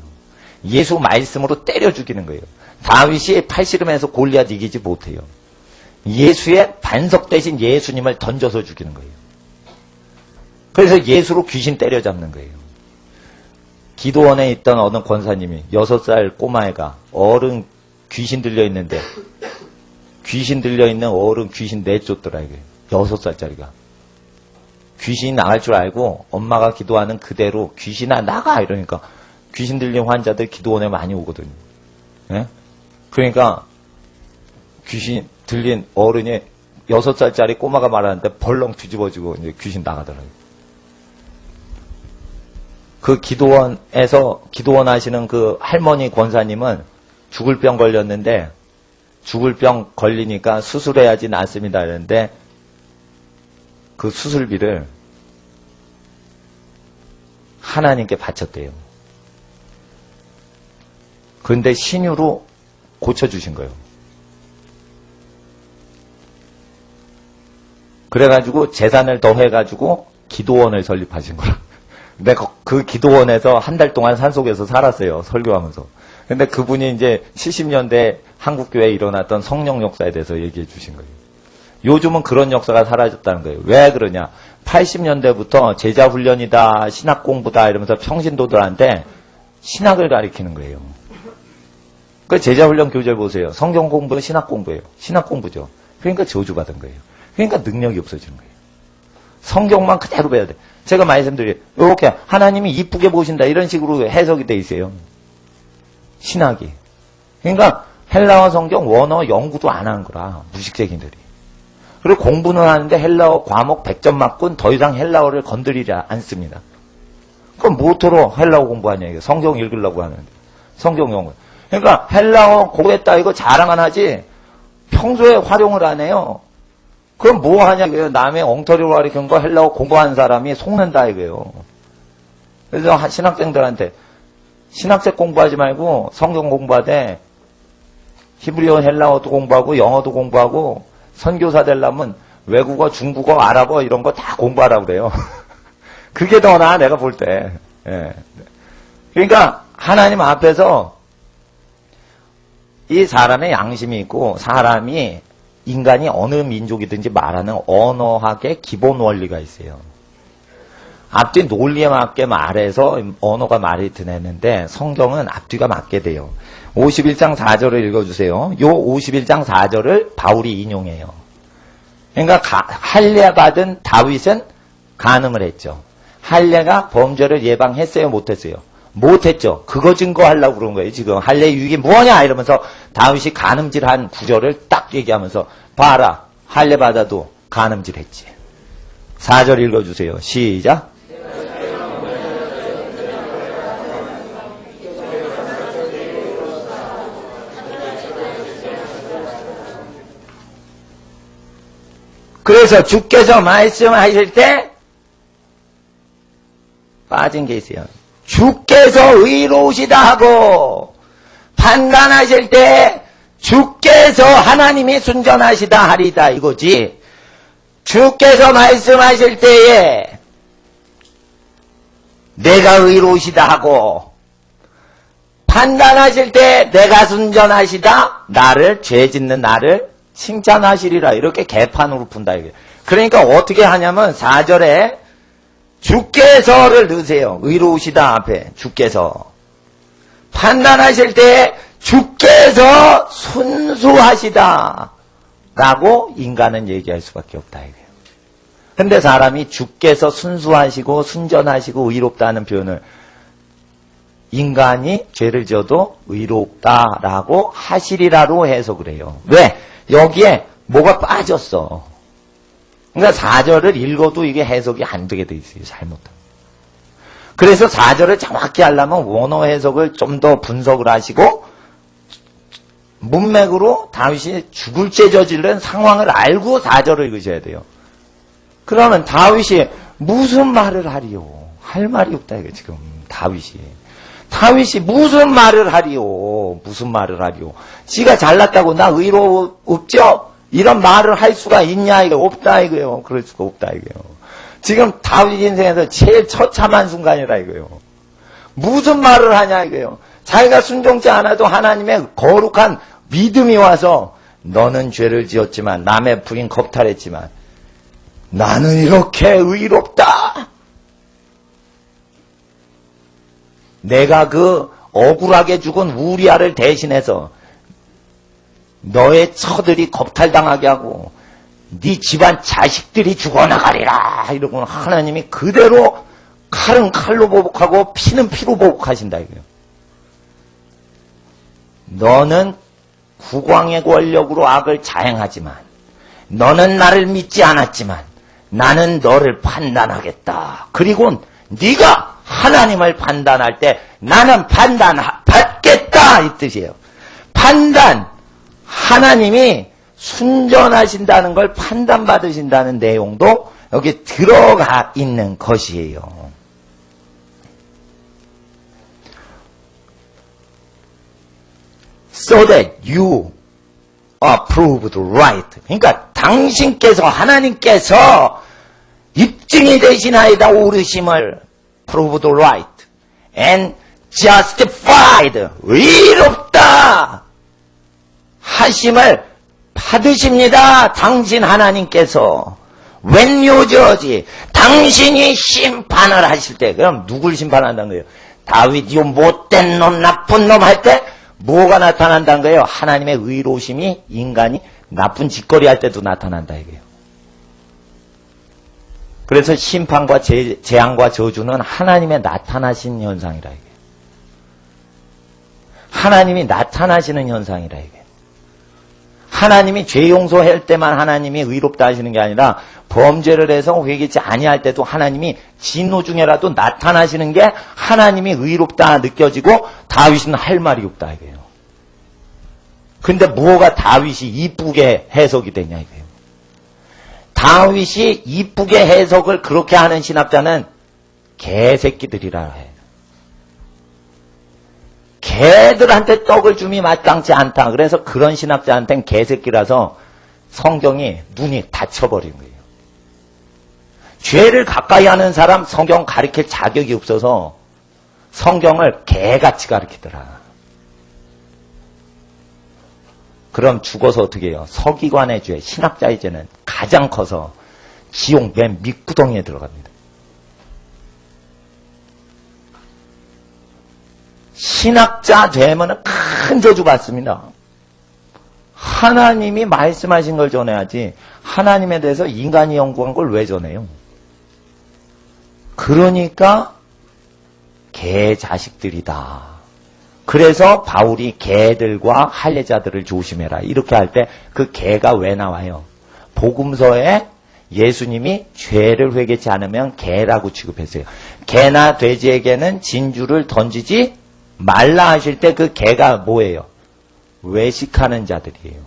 예수 말씀으로 때려 죽이는 거예요. 다윗이 팔씨름해서 골리앗 이기지 못해요. 예수의 반석 대신 예수님을 던져서 죽이는 거예요. 그래서 예수로 귀신 때려잡는 거예요. 기도원에 있던 어느 권사님이 6살 꼬마애가 어른 귀신 들려있는데 귀신 들려있는 어른 귀신 내쫓더라 이게 6살짜리가. 귀신이 나갈 줄 알고 엄마가 기도하는 그대로 귀신아 나가 이러니까 귀신 들린 환자들 기도원에 많이 오거든요. 예? 그러니까 귀신 들린 어른이 6살짜리 꼬마가 말하는데 벌렁 뒤집어지고 이제 귀신 나가더라고요. 그 기도원에서 기도원 하시는 그 할머니 권사님은 죽을 병 걸렸는데 죽을 병 걸리니까 수술해야지 낫습니다. 그런데 그 수술비를 하나님께 바쳤대요. 그런데 신유로 고쳐주신 거예요. 그래가지고 재산을 더해가지고 기도원을 설립하신 거라. 근데 그 기도원에서 한 달 동안 산속에서 살았어요. 설교하면서. 근데 그분이 이제 70년대 한국교회에 일어났던 성령 역사에 대해서 얘기해 주신 거예요. 요즘은 그런 역사가 사라졌다는 거예요. 왜 그러냐. 80년대부터 제자훈련이다, 신학공부다 이러면서 평신도들한테 신학을 가리키는 거예요. 그 제자훈련 교재 보세요. 성경 공부는 신학 공부예요. 신학 공부죠. 그러니까 저주받은 거예요. 그러니까 능력이 없어지는 거예요. 성경만 그대로 배워야 돼. 제가 말씀드려요. 이렇게 하나님이 이쁘게 보신다 이런 식으로 해석이 돼 있어요. 신학이. 그러니까 헬라어 성경 원어 연구도 안 하는 거라. 무식쟁이들이. 그리고 공부는 하는데 헬라어 과목 100점 맞고는 더 이상 헬라어를 건드리지 않습니다. 그럼 뭐토록 헬라어 공부하냐 이게. 성경 읽으려고 하는데. 성경 연구. 그러니까 헬라어 공부했다 이거 자랑만 하지 평소에 활용을 안 해요. 그럼 뭐 하냐 이거예요. 남의 엉터리로 가르친 거 헬라어 공부한 사람이 속는다 이거예요. 그래서 신학생들한테 신학책 공부하지 말고 성경 공부하되 히브리어 헬라어도 공부하고 영어도 공부하고 선교사 되려면 외국어, 중국어, 아랍어 이런 거 다 공부하라고 그래요. 그게 더 나아, 내가 볼 때. 예. 그러니까 하나님 앞에서 이 사람의 양심이 있고 사람이 인간이 어느 민족이든지 말하는 언어학의 기본 원리가 있어요. 앞뒤 논리에 맞게 말해서 언어가 말이 드냈는데 성경은 앞뒤가 맞게 돼요. 51장 4절을 읽어주세요. 요 51장 4절을 바울이 인용해요. 그러니까 할례 받은 다윗은 간음을 했죠. 할례가 범죄를 예방했어요? 못했어요? 못했죠. 그거 증거하려고 그런 거예요. 지금 할례의 유익이 뭐냐 이러면서 다윗이 간음질한 구절을 딱 얘기하면서 봐라. 할례 받아도 간음질했지. 4절 읽어주세요. 시작. 그래서 주께서 말씀하실 때 빠진 게 있어요. 주께서 의로우시다 하고 판단하실 때 주께서 하나님이 순전하시다 하리다 이거지. 주께서 말씀하실 때에 내가 의로우시다 하고 판단하실 때 내가 순전하시다 나를 죄 짓는 나를 칭찬하시리라 이렇게 개판으로 푼다 이게. 그러니까 어떻게 하냐면 4절에 주께서를 넣으세요. 의로우시다 앞에 주께서 판단하실 때 주께서 순수하시다 라고 인간은 얘기할 수밖에 없다 이거예요. 근데 사람이 주께서 순수하시고 순전하시고 의롭다는 표현을 인간이 죄를 지어도 의롭다라고 하시리라로 해석을 해요. 왜? 여기에 뭐가 빠졌어. 그러니까 4절을 읽어도 이게 해석이 안 되게 돼 있어요. 잘못하면. 그래서 4절을 정확히 하려면 원어 해석을 좀 더 분석을 하시고 문맥으로 다윗이 죽을 죄 저지른 상황을 알고 4절을 읽으셔야 돼요. 그러면 다윗이 무슨 말을 하리요? 할 말이 없다 이거 지금 다윗이 무슨 말을 하리요? 무슨 말을 하리요? 지가 잘났다고 나 의롭죠? 이런 말을 할 수가 있냐 이거 없다 이거요. 그럴 수가 없다 이거요. 지금 다윗 인생에서 제일 처참한 순간이라 이거요. 무슨 말을 하냐 이거요. 자기가 순종치 않아도 하나님의 거룩한 믿음이 와서 너는 죄를 지었지만 남의 부인 겁탈했지만 나는 이렇게 의롭다. 내가 그 억울하게 죽은 우리아를 대신해서 너의 처들이 겁탈당하게 하고 네 집안 자식들이 죽어나가리라 이러고 하나님이 그대로 칼은 칼로 보복하고 피는 피로 보복하신다 이거예요. 너는 국왕의 권력으로 악을 자행하지만 너는 나를 믿지 않았지만 나는 너를 판단하겠다. 그리고 네가 하나님을 판단할 때 나는 판단받겠다 이 뜻이에요. 판단 하나님이 순전하신다는 걸 판단받으신다는 내용도 여기 들어가 있는 것이에요. So that you are proved right. 그러니까 당신께서 하나님께서 입증이 되시나이다 오르심을 proved right and justified 의롭다 하심을 받으십니다. 당신 하나님께서 when you judge 당신이 심판을 하실 때 그럼 누굴 심판한다는 거예요? 다윗 이 못된 놈 나쁜 놈 할 때 뭐가 나타난다는 거예요? 하나님의 의로우심이 인간이 나쁜 짓거리 할 때도 나타난다 이거예요. 그래서 심판과 재앙과 저주는 하나님의 나타나신 현상이라 이거예요. 하나님이 나타나시는 현상이라 이거예요. 하나님이 죄 용서할 때만 하나님이 의롭다 하시는 게 아니라 범죄를 해서 회개치 아니할 때도 하나님이 진노 중에라도 나타나시는 게 하나님이 의롭다 느껴지고 다윗은 할 말이 없다 이거예요. 근데 뭐가 다윗이 이쁘게 해석이 되냐 이거예요. 다윗이 이쁘게 해석을 그렇게 하는 신학자는 개새끼들이라 해요. 개들한테 떡을 줌이 마땅치 않다. 그래서 그런 신학자한테는 개새끼라서 성경이 눈이 닫혀버린 거예요. 죄를 가까이 하는 사람 성경 가르칠 자격이 없어서 성경을 개같이 가르치더라. 그럼 죽어서 어떻게 해요? 서기관의 죄, 신학자의 죄는 가장 커서 지옥 맨 밑구덩이에 들어갑니다. 신학자 되면 큰 저주 받습니다. 하나님이 말씀하신 걸 전해야지 하나님에 대해서 인간이 연구한 걸 왜 전해요? 그러니까 개 자식들이다. 그래서 바울이 개들과 할례자들을 조심해라. 이렇게 할 때 그 개가 왜 나와요? 복음서에 예수님이 죄를 회개치 않으면 개라고 취급했어요. 개나 돼지에게는 진주를 던지지 말라 하실 때 그 개가 뭐예요? 외식하는 자들이에요.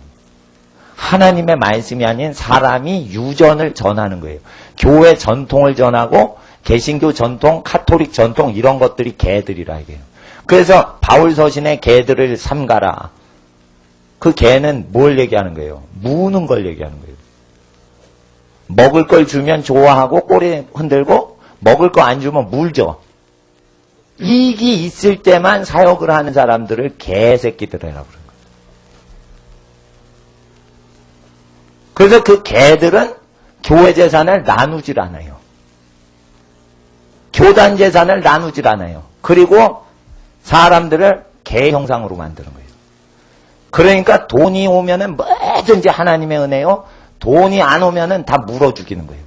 하나님의 말씀이 아닌 사람이 유전을 전하는 거예요. 교회 전통을 전하고 개신교 전통, 카톨릭 전통 이런 것들이 개들이라 이게요. 그래서 바울 서신에 개들을 삼가라. 그 개는 뭘 얘기하는 거예요? 무는 걸 얘기하는 거예요. 먹을 걸 주면 좋아하고 꼬리 흔들고 먹을 거 안 주면 물죠. 이익이 있을 때만 사역을 하는 사람들을 개새끼들이라고 그래요. 그래서 그 개들은 교회 재산을 나누질 않아요. 교단 재산을 나누질 않아요. 그리고 사람들을 개 형상으로 만드는 거예요. 그러니까 돈이 오면은 뭐든지 하나님의 은혜요. 돈이 안 오면은 다 물어 죽이는 거예요.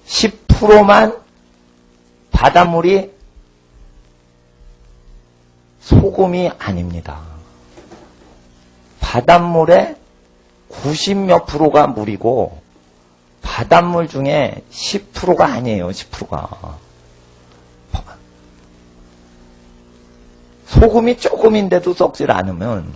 10%만 바닷물이 소금이 아닙니다. 바닷물에 90몇 프로가 물이고 바닷물 중에 10%가 아니에요. 10%가. 소금이 조금인데도 썩질 않으면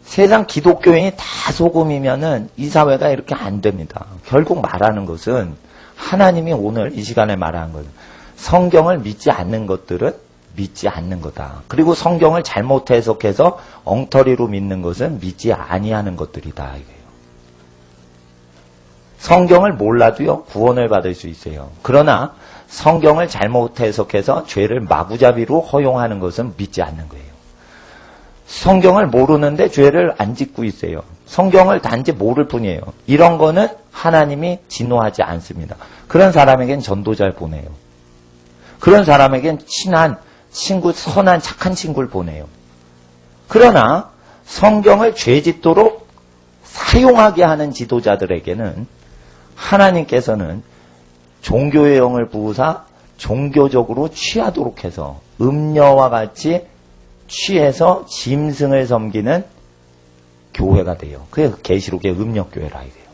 세상 기독교인이 다 소금이면은 이 사회가 이렇게 안 됩니다. 결국 말하는 것은 하나님이 오늘 이 시간에 말하는 것은 성경을 믿지 않는 것들은 믿지 않는 거다. 그리고 성경을 잘못 해석해서 엉터리로 믿는 것은 믿지 아니하는 것들이다. 이거예요. 성경을 몰라도요 구원을 받을 수 있어요. 그러나 성경을 잘못 해석해서 죄를 마구잡이로 허용하는 것은 믿지 않는 거예요. 성경을 모르는데 죄를 안 짓고 있어요. 성경을 단지 모를 뿐이에요. 이런 거는 하나님이 진노하지 않습니다. 그런 사람에겐 전도자를 보내요. 그런 사람에겐 친한 친구, 선한 착한 친구를 보내요. 그러나 성경을 죄짓도록 사용하게 하는 지도자들에게는 하나님께서는 종교의 영을 부으사 종교적으로 취하도록 해서 음녀와 같이 취해서 짐승을 섬기는 교회가 돼요. 그게 계시록의 음녀교회라 이거예요.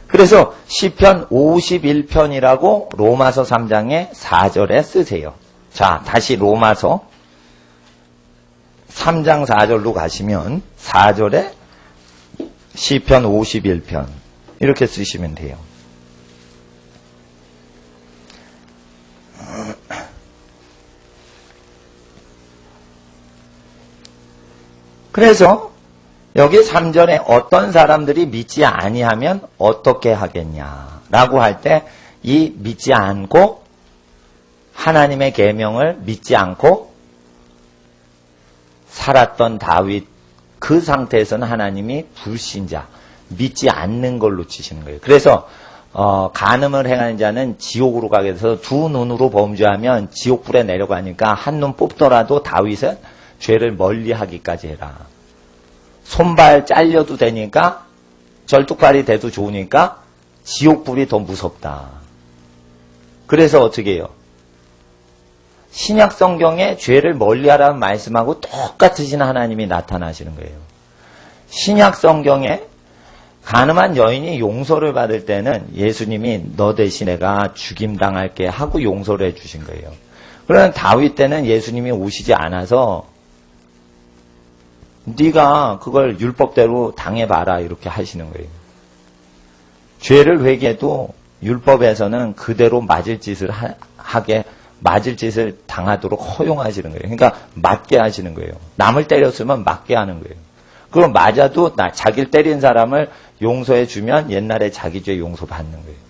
그래서 시편 51편이라고 로마서 3장의 4절에 쓰세요. 자, 다시 로마서 3장 4절로 가시면 4절에 시편 51편 이렇게 쓰시면 돼요. 그래서 여기 3절에 어떤 사람들이 믿지 아니하면 어떻게 하겠냐라고 할 때 이 믿지 않고 하나님의 계명을 믿지 않고 살았던 다윗 그 상태에서는 하나님이 불신자 믿지 않는 걸로 치시는 거예요. 그래서 간음을 행하는 자는 지옥으로 가게 돼서 두 눈으로 범죄하면 지옥불에 내려가니까 한 눈 뽑더라도 다윗은 죄를 멀리하기까지 해라. 손발 잘려도 되니까 절뚝발이 돼도 좋으니까 지옥불이 더 무섭다. 그래서 어떻게 해요? 신약 성경에 죄를 멀리하라는 말씀하고 똑같으신 하나님이 나타나시는 거예요. 신약 성경에 간음한 여인이 용서를 받을 때는 예수님이 너 대신 내가 죽임당할게 하고 용서를 해주신 거예요. 그러나 다윗 때는 예수님이 오시지 않아서 네가 그걸 율법대로 당해봐라 이렇게 하시는 거예요. 죄를 회개해도 율법에서는 그대로 맞을 짓을 맞을 짓을 당하도록 허용하시는 거예요. 그러니까 맞게 하시는 거예요. 남을 때렸으면 맞게 하는 거예요. 그럼 맞아도 자기를 때린 사람을 용서해 주면 옛날에 자기 죄 용서받는 거예요.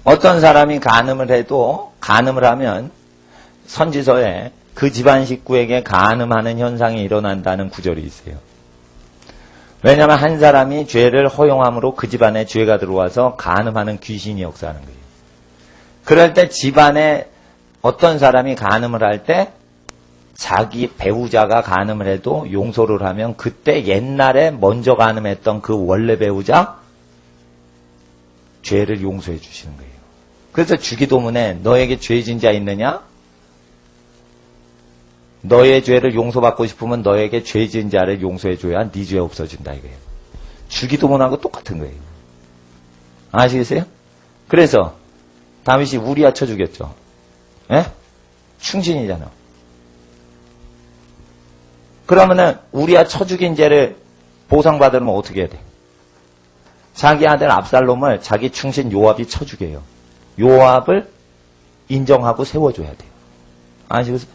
어떤 사람이 간음을 해도 간음을 하면 선지서에 그 집안 식구에게 간음하는 현상이 일어난다는 구절이 있어요. 왜냐하면 한 사람이 죄를 허용함으로 그 집안에 죄가 들어와서 간음하는 귀신이 역사하는 거예요. 그럴 때 집안에 어떤 사람이 간음을 할 때 자기 배우자가 간음을 해도 용서를 하면 그때 옛날에 먼저 간음했던 그 원래 배우자 죄를 용서해 주시는 거예요. 그래서 주기도문에 너에게 죄진 자 있느냐? 너의 죄를 용서받고 싶으면 너에게 죄진 자를 용서해줘야 네 죄 없어진다 이거예요. 주기도문하고 똑같은 거예요. 아시겠어요? 그래서 다윗이 우리야 쳐 죽였죠. 예? 충신이잖아. 그러면은 우리야 쳐 죽인 죄를 보상받으면 어떻게 해야 돼? 자기 아들 압살롬을 자기 충신 요압이 쳐 죽여요. 요압을 인정하고 세워줘야 돼요. 아시겠어요?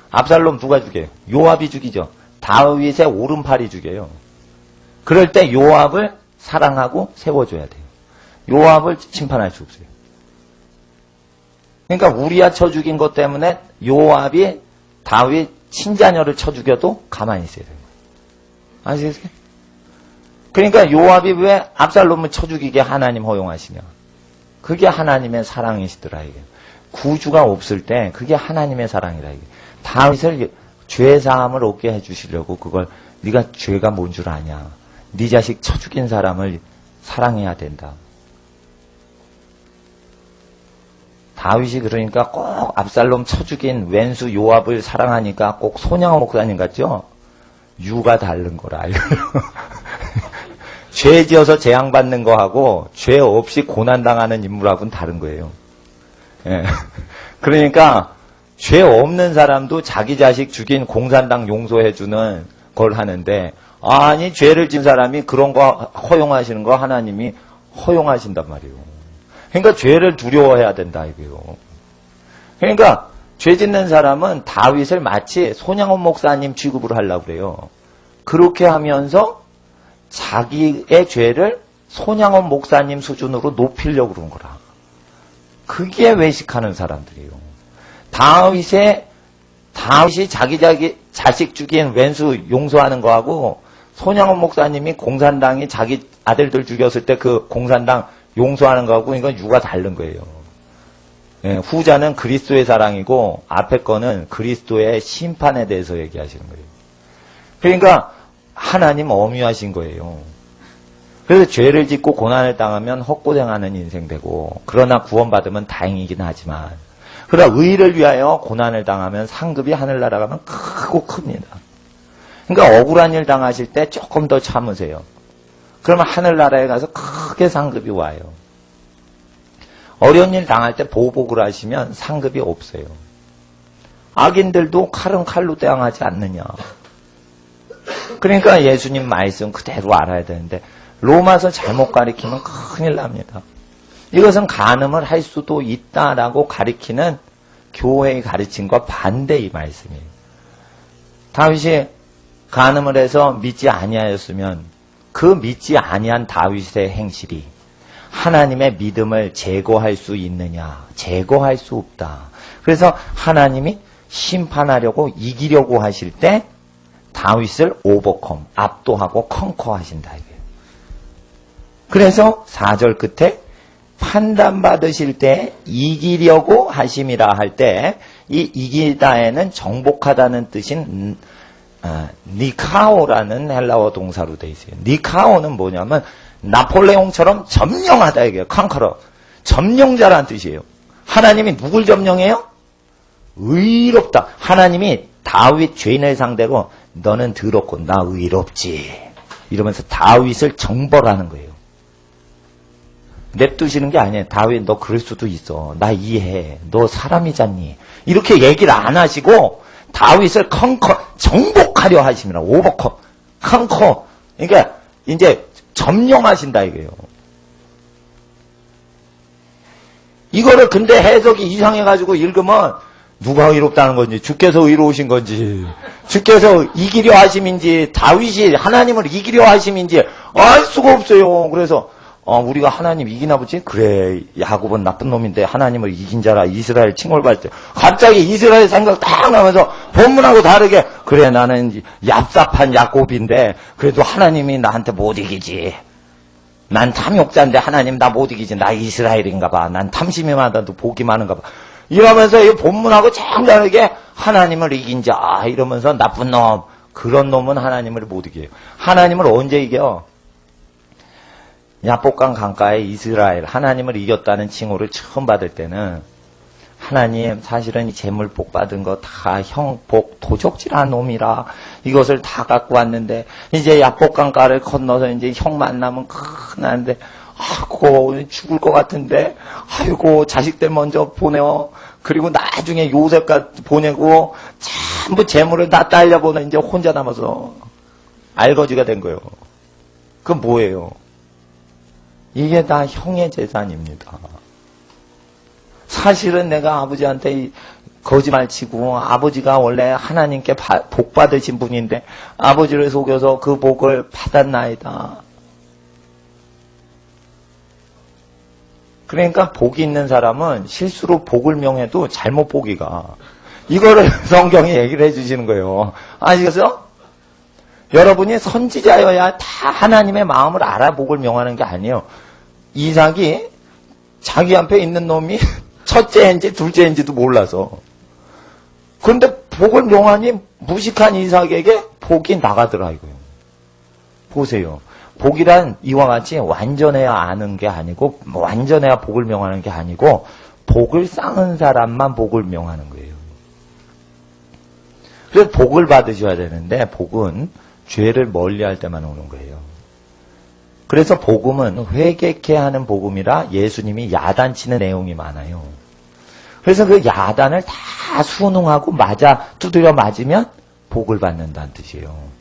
압살롬 누가 죽여요? 요압이 죽이죠. 다윗의 오른팔이 죽여요. 그럴 때 요압을 사랑하고 세워줘야 돼요. 요압을 심판할 수 없어요. 그러니까 우리야 쳐 죽인 것 때문에 요압이 다윗 친자녀를 쳐 죽여도 가만히 있어야 돼요. 아시겠어요? 그러니까 요압이 왜 압살롬을 쳐 죽이게 하나님 허용하시냐? 그게 하나님의 사랑이시더라 이게. 구주가 없을 때 그게 하나님의 사랑이라 이게. 다윗을 죄 사함을 얻게 해주시려고 그걸 네가 죄가 뭔 줄 아냐? 네 자식 쳐 죽인 사람을 사랑해야 된다. 다윗이 그러니까 꼭 압살롬 쳐 죽인 왼수 요압을 사랑하니까 꼭 손양호 목사님 같죠? 유가 다른 거라. 죄 지어서 재앙받는 거하고 죄 없이 고난당하는 인물하고는 다른 거예요. 예. 그러니까 죄 없는 사람도 자기 자식 죽인 공산당 용서해주는 걸 하는데 아니 죄를 진 사람이 그런 거 허용하시는 거 하나님이 허용하신단 말이에요. 그러니까 죄를 두려워해야 된다 이거요. 그러니까 죄 짓는 사람은 다윗을 마치 손양원 목사님 취급을 하려고 그래요. 그렇게 하면서 자기의 죄를 손양원 목사님 수준으로 높이려고 그런 거라. 그게 외식하는 사람들이에요. 다윗이 자기 자식 죽인 왼수 용서하는 거하고 손양원 목사님이 공산당이 자기 아들들 죽였을 때 그 공산당 용서하는 거하고 이건 유가 다른 거예요. 예, 후자는 그리스도의 사랑이고 앞에 거는 그리스도의 심판에 대해서 얘기하시는 거예요. 그러니까 하나님 엄유하신 거예요. 그래서 죄를 짓고 고난을 당하면 헛고생하는 인생 되고 그러나 구원받으면 다행이긴 하지만 그러나 의를 위하여 고난을 당하면 상급이 하늘나라 가면 크고 큽니다. 그러니까 억울한 일 당하실 때 조금 더 참으세요. 그러면 하늘나라에 가서 크게 상급이 와요. 어려운 일 당할 때 보복을 하시면 상급이 없어요. 악인들도 칼은 칼로 대항하지 않느냐. 그러니까 예수님 말씀 그대로 알아야 되는데 로마서 잘못 가리키면 큰일 납니다. 이것은 간음을 할 수도 있다라고 가리키는 교회의 가르침과 반대의 말씀이에요. 다윗이 간음을 해서 믿지 아니하였으면 그 믿지 아니한 다윗의 행실이 하나님의 믿음을 제거할 수 있느냐? 제거할 수 없다. 그래서 하나님이 심판하려고 이기려고 하실 때 다윗을 오버컴, 압도하고 컨커하신다. 이게. 그래서 4절 끝에 판단받으실 때 이기려고 하심이라 할 때 이 이기다에는 정복하다는 뜻인 니카오라는 헬라어 동사로 되어 있어요. 니카오는 뭐냐면 나폴레옹처럼 점령하다 이게요. 컨커러. 점령자라는 뜻이에요. 하나님이 누굴 점령해요? 의롭다. 하나님이 다윗 죄인을 상대로 너는 더럽고 나 의롭지. 이러면서 다윗을 정벌하는 거예요. 냅두시는 게 아니에요. 다윗 너 그럴 수도 있어. 나 이해해. 너 사람이잖니. 이렇게 얘기를 안 하시고 다윗을 정복하려 하십니다. 오버커, 컨커. 그러니까 이제 점령하신다 이거예요. 이거를 근데 해석이 이상해가지고 읽으면 누가 의롭다는 건지, 주께서 의로우신 건지, 주께서 이기려 하심인지, 다윗이 하나님을 이기려 하심인지 알 수가 없어요. 그래서 우리가 하나님 이기나 보지? 그래, 야곱은 나쁜 놈인데 하나님을 이긴 자라. 이스라엘 칭홀받을 때 갑자기 이스라엘 생각 딱 나면서 본문하고 다르게, 그래, 나는 얍삽한 야곱인데 그래도 하나님이 나한테 못 이기지. 난 탐욕자인데 하나님 나 못 이기지. 나 이스라엘인가 봐. 난 탐심이 많아도 복이 많은가 봐. 이러면서 이 본문하고 참 다르게 하나님을 이긴 자 이러면서 나쁜 놈, 그런 놈은 하나님을 못 이겨요. 하나님을 언제 이겨? 야복강 강가의 이스라엘, 하나님을 이겼다는 칭호를 처음 받을 때는, 하나님 사실은 이 재물 복 받은 거 다 형 복 도적질한 놈이라 이것을 다 갖고 왔는데 이제 야복강가를 건너서 이제 형 만나면 큰한데, 아이고 죽을 것 같은데, 아이고 자식들 먼저 보내요. 그리고 나중에 요셉까지 보내고 전부 재물을 다 딸려보내 이제 혼자 남아서 알거지가 된 거예요. 그건 뭐예요? 이게 다 형의 재산입니다. 사실은 내가 아버지한테 거짓말 치고, 아버지가 원래 하나님께 복 받으신 분인데 아버지를 속여서 그 복을 받았나이다. 그러니까 복이 있는 사람은 실수로 복을 명해도 잘못 보기가, 이거를 성경이 얘기를 해주시는 거예요. 아시겠어요? 여러분이 선지자여야 다 하나님의 마음을 알아 복을 명하는 게 아니에요. 이삭이 자기 앞에 있는 놈이 첫째인지 둘째인지도 몰라서. 그런데 복을 명하니 무식한 이삭에게 복이 나가더라 이거예요. 보세요. 복이란 이와 같이 완전해야 아는 게 아니고, 완전해야 복을 명하는 게 아니고, 복을 쌓은 사람만 복을 명하는 거예요. 그래서 복을 받으셔야 되는데, 복은 죄를 멀리할 때만 오는 거예요. 그래서 복음은 회개케 하는 복음이라 예수님이 야단치는 내용이 많아요. 그래서 그 야단을 다 순응하고 두드려 맞으면 복을 받는다는 뜻이에요.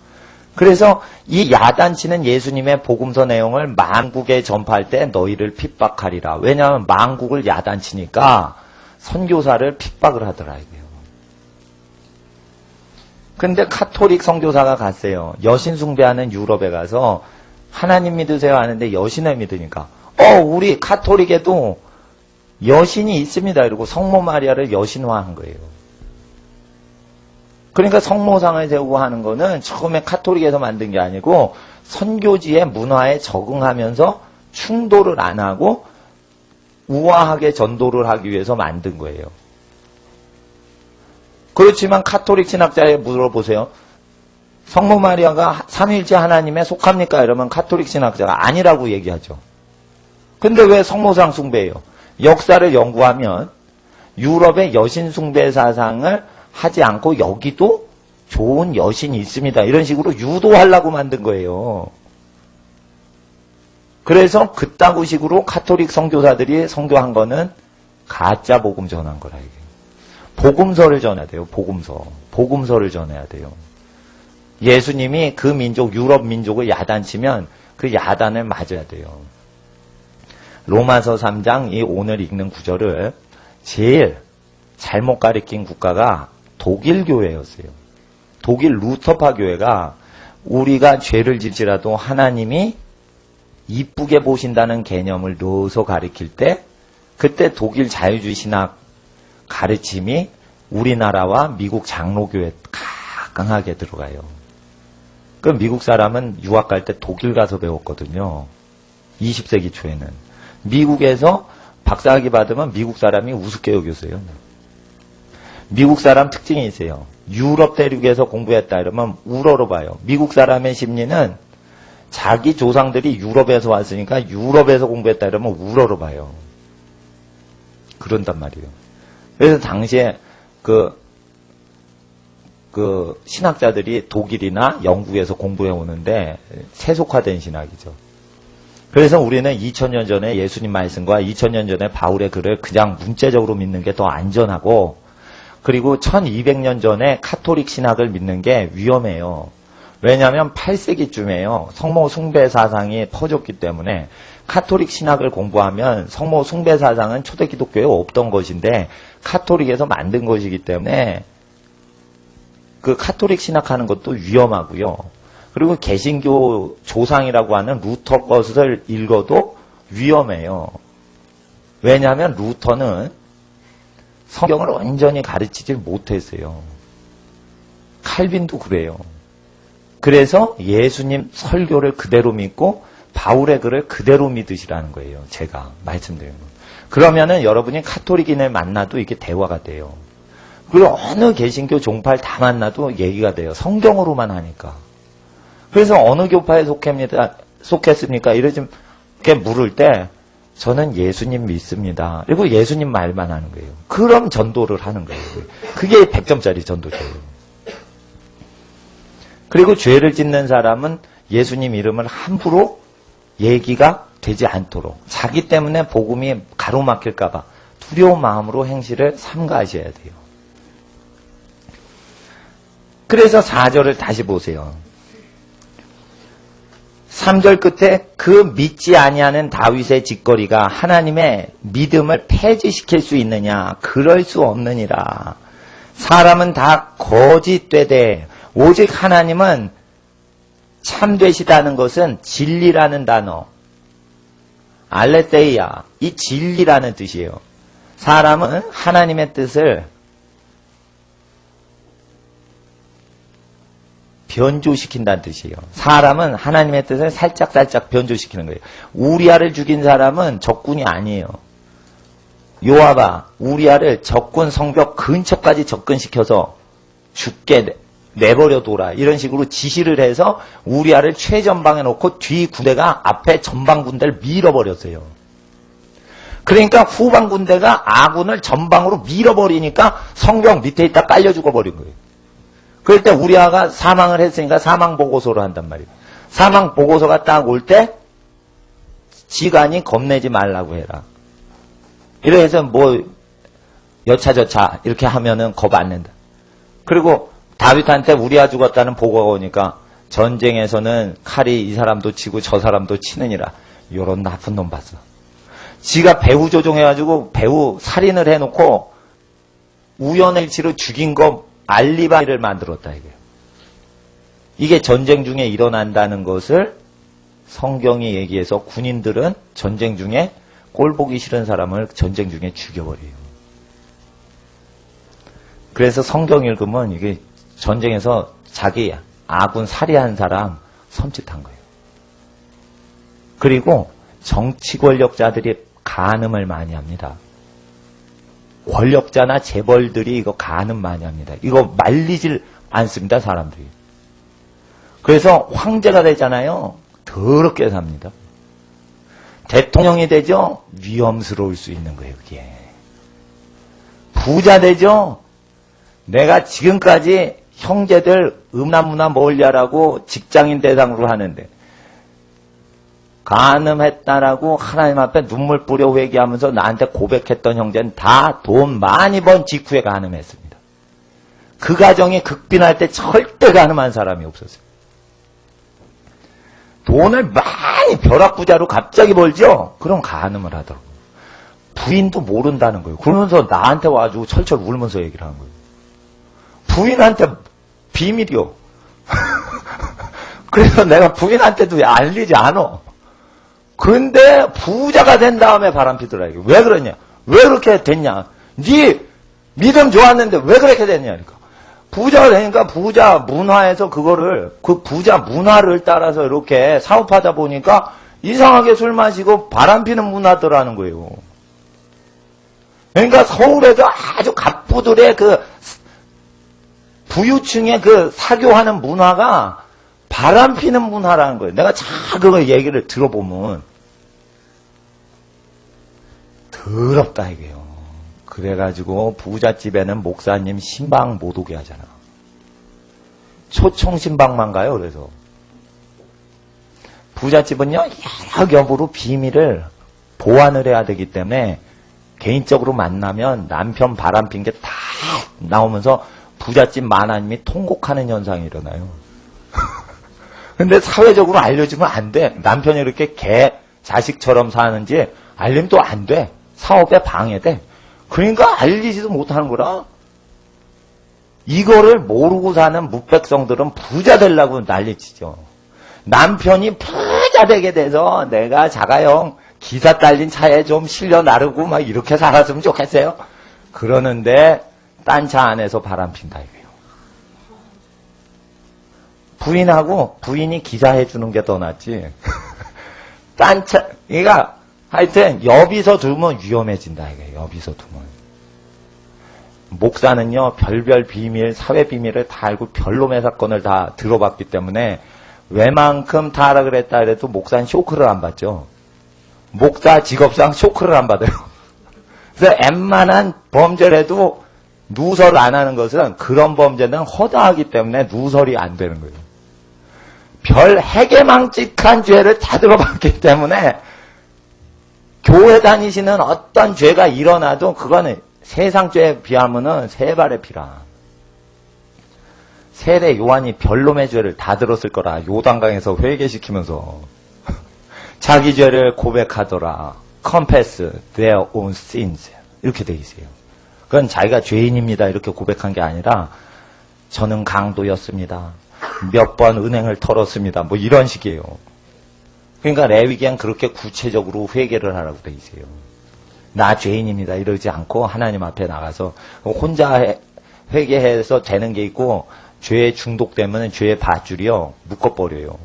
그래서 이 야단치는 예수님의 복음서 내용을 만국에 전파할 때 너희를 핍박하리라. 왜냐하면 만국을 야단치니까 선교사를 핍박을 하더라 이거예요. 근데 카톨릭 선교사가 갔어요. 여신 숭배하는 유럽에 가서 하나님 믿으세요 하는데 여신을 믿으니까 우리 카톨릭에도 여신이 있습니다 이러고 성모 마리아를 여신화한 거예요. 그러니까 성모상을 세우고 하는 거는 처음에 카톨릭에서 만든 게 아니고 선교지의 문화에 적응하면서 충돌을 안 하고 우아하게 전도를 하기 위해서 만든 거예요. 그렇지만 카톨릭 신학자에 물어보세요. 성모 마리아가 삼위일체 하나님에 속합니까? 이러면 카톨릭 신학자가 아니라고 얘기하죠. 근데 왜 성모상 숭배해요? 역사를 연구하면 유럽의 여신 숭배 사상을 하지 않고 여기도 좋은 여신이 있습니다. 이런 식으로 유도하려고 만든 거예요. 그래서 그따구 식으로 카톨릭 선교사들이 선교한 거는 가짜 복음 전한 거라 이게. 복음서를 전해야 돼요. 복음서를 전해야 돼요. 예수님이 그 민족, 유럽 민족을 야단치면 그 야단을 맞아야 돼요. 로마서 3장 이 오늘 읽는 구절을 제일 잘못 가리킨 국가가 독일 교회였어요. 독일 루터파 교회가 우리가 죄를 짓지라도 하나님이 이쁘게 보신다는 개념을 넣어서 가리킬 때, 그때 독일 자유주의 신학 가르침이 우리나라와 미국 장로교회에 강하게 들어가요. 그 미국 사람은 유학 갈 때 독일 가서 배웠거든요. 20세기 초에는. 미국에서 박사학위 받으면 미국 사람이 우습게 여겼어요. 미국 사람 특징이 있어요. 유럽 대륙에서 공부했다 이러면 우러러 봐요. 미국 사람의 심리는 자기 조상들이 유럽에서 왔으니까 유럽에서 공부했다 이러면 우러러 봐요. 그런단 말이에요. 그래서 당시에 그 신학자들이 독일이나 영국에서 공부해 오는데 세속화된 신학이죠. 그래서 우리는 2000년 전에 예수님 말씀과 2000년 전에 바울의 글을 그냥 문자적으로 믿는 게 더 안전하고, 그리고 1200년 전에 카톨릭 신학을 믿는 게 위험해요. 왜냐하면 8세기쯤에요. 성모 숭배 사상이 퍼졌기 때문에 카톨릭 신학을 공부하면 성모 숭배 사상은 초대 기독교에 없던 것인데 카톨릭에서 만든 것이기 때문에 그 카톨릭 신학하는 것도 위험하고요. 그리고 개신교 조상이라고 하는 루터 것을 읽어도 위험해요. 왜냐하면 루터는 성경을 온전히 가르치질 못했어요. 칼빈도 그래요. 그래서 예수님 설교를 그대로 믿고 바울의 글을 그대로 믿으시라는 거예요. 제가 말씀드린 거. 그러면은 여러분이 카톨릭인을 만나도 이게 대화가 돼요. 그리고 어느 개신교 종파를 다 만나도 얘기가 돼요. 성경으로만 하니까. 그래서 어느 교파에 속했습니까? 이렇게 물을 때 저는 예수님 믿습니다. 그리고 예수님 말만 하는 거예요. 그럼 전도를 하는 거예요. 그게 100점짜리 전도제예요. 그리고 죄를 짓는 사람은 예수님 이름을 함부로 얘기가 되지 않도록 자기 때문에 복음이 가로막힐까 봐 두려운 마음으로 행실을 삼가하셔야 돼요. 그래서 4절을 다시 보세요. 3절 끝에 그 믿지 아니하는 다윗의 짓거리가 하나님의 믿음을 폐지시킬 수 있느냐? 그럴 수 없느니라. 사람은 다 거짓되되 오직 하나님은 참되시다는 것은 진리라는 단어, 알레테이아, 이 진리라는 뜻이에요. 사람은 하나님의 뜻을 변조시킨다는 뜻이에요. 사람은 하나님의 뜻을 살짝살짝 변조시키는 거예요. 우리아를 죽인 사람은 적군이 아니에요. 요압아, 우리아를 적군 성벽 근처까지 접근시켜서 죽게 내버려 둬라. 이런 식으로 지시를 해서 우리아를 최전방에 놓고 뒤 군대가 앞에 전방 군대를 밀어버렸어요. 그러니까 후방 군대가 아군을 전방으로 밀어버리니까 성벽 밑에 있다 깔려 죽어버린 거예요. 그럴 때 우리아가 사망을 했으니까 사망 보고서를 한단 말이에요. 사망 보고서가 딱 올 때 지간이 겁내지 말라고 해라. 이래서 뭐 여차저차 이렇게 하면은 겁 안 낸다. 그리고 다윗한테 우리아 죽었다는 보고가 오니까 전쟁에서는 칼이 이 사람도 치고 저 사람도 치느니라. 요런 나쁜 놈 봤어. 지가 배후 조종해가지고 배후 살인을 해놓고 우연일치로 죽인 거 알리바이를 만들었다 이거예요. 이게 전쟁 중에 일어난다는 것을 성경이 얘기해서 군인들은 전쟁 중에 꼴 보기 싫은 사람을 전쟁 중에 죽여버려요. 그래서 성경 읽으면 이게 전쟁에서 자기 아군 살해한 사람 섬찟한 거예요. 그리고 정치 권력자들이 간음을 많이 합니다. 권력자나 재벌들이 이거 간음 많이 합니다. 이거 말리질 않습니다, 사람들이. 그래서 황제가 되잖아요. 더럽게 삽니다. 대통령이 되죠? 위험스러울 수 있는 거예요, 그게. 부자 되죠? 내가 지금까지 형제들 음란문화 멀리하라고 직장인 대상으로 하는데 간음했다라고 하나님 앞에 눈물 뿌려 회개하면서 나한테 고백했던 형제는 다 돈 많이 번 직후에 간음했습니다. 그 가정이 극빈할 때 절대 간음한 사람이 없었어요. 돈을 많이 벼락부자로 갑자기 벌죠? 그럼 간음을 하더라고요. 부인도 모른다는 거예요. 그러면서 나한테 와가지고 철철 울면서 얘기를 하는 거예요. 부인한테 비밀이요. 그래서 내가 부인한테도 알리지 않아. 근데 부자가 된 다음에 바람피더라. 이게 왜 그러냐? 왜 그렇게 됐냐? 네 믿음 좋았는데 왜 그렇게 됐냐니까. 부자가 되니까 부자 문화에서 그거를 그 부자 문화를 따라서 이렇게 사업하다 보니까 이상하게 술 마시고 바람피는 문화더라는 거예요. 그러니까 서울에서 아주 갑부들의 그 부유층의 그 사교하는 문화가 바람피는 문화라는 거예요. 내가 잘 그거 얘기를 들어보면 더럽다 이게요. 그래가지고 부잣집에는 목사님 신방 못 오게 하잖아. 초청 신방만 가요. 그래서 부잣집은요 여러 겹으로 비밀을 보완을 해야 되기 때문에 개인적으로 만나면 남편 바람핀 게 다 나오면서 부잣집 마나님이 통곡하는 현상이 일어나요. 근데 사회적으로 알려주면 안 돼. 남편이 이렇게 개 자식처럼 사는지 알리면 또 안 돼. 사업에 방해돼. 그러니까 알리지도 못하는 거라. 이거를 모르고 사는 묵백성들은 부자 되려고 난리치죠. 남편이 부자 되게 돼서 내가 자가용 기사 딸린 차에 좀 실려 나르고 막 이렇게 살았으면 좋겠어요. 그러는데 딴 차 안에서 바람 핀다 이거예요. 부인하고 부인이 기사해 주는 게 더 낫지. 딴 차, 그러니까 하여튼 여비서 두면 위험해진다 이거예요. 여비서 두면. 목사는요 별별 비밀, 사회 비밀을 다 알고 별놈의 사건을 다 들어봤기 때문에 웬만큼 다 알아 그랬다 그래도 목사는 쇼크를 안 받죠. 목사 직업상 쇼크를 안 받아요. 그래서 웬만한 범죄를 해도 누설 안 하는 것은 그런 범죄는 허다하기 때문에 누설이 안 되는 거예요. 별 해괴망측한 죄를 다 들어봤기 때문에 교회 다니시는 어떤 죄가 일어나도 그거는 세상 죄에 비하면은 세 발의 피라. 세례 요한이 별놈의 죄를 다 들었을 거라. 요단강에서 회개시키면서 자기 죄를 고백하더라. confess their own sins 이렇게 돼 있어요. 그건 자기가 죄인입니다 이렇게 고백한 게 아니라 저는 강도였습니다. 몇 번 은행을 털었습니다. 뭐 이런 식이에요. 그러니까 레위기엔 그렇게 구체적으로 회개를 하라고 돼 있어요. 나 죄인입니다 이러지 않고 하나님 앞에 나가서 혼자 회개해서 되는 게 있고 죄에 중독되면 죄의 밧줄이요 묶어버려요.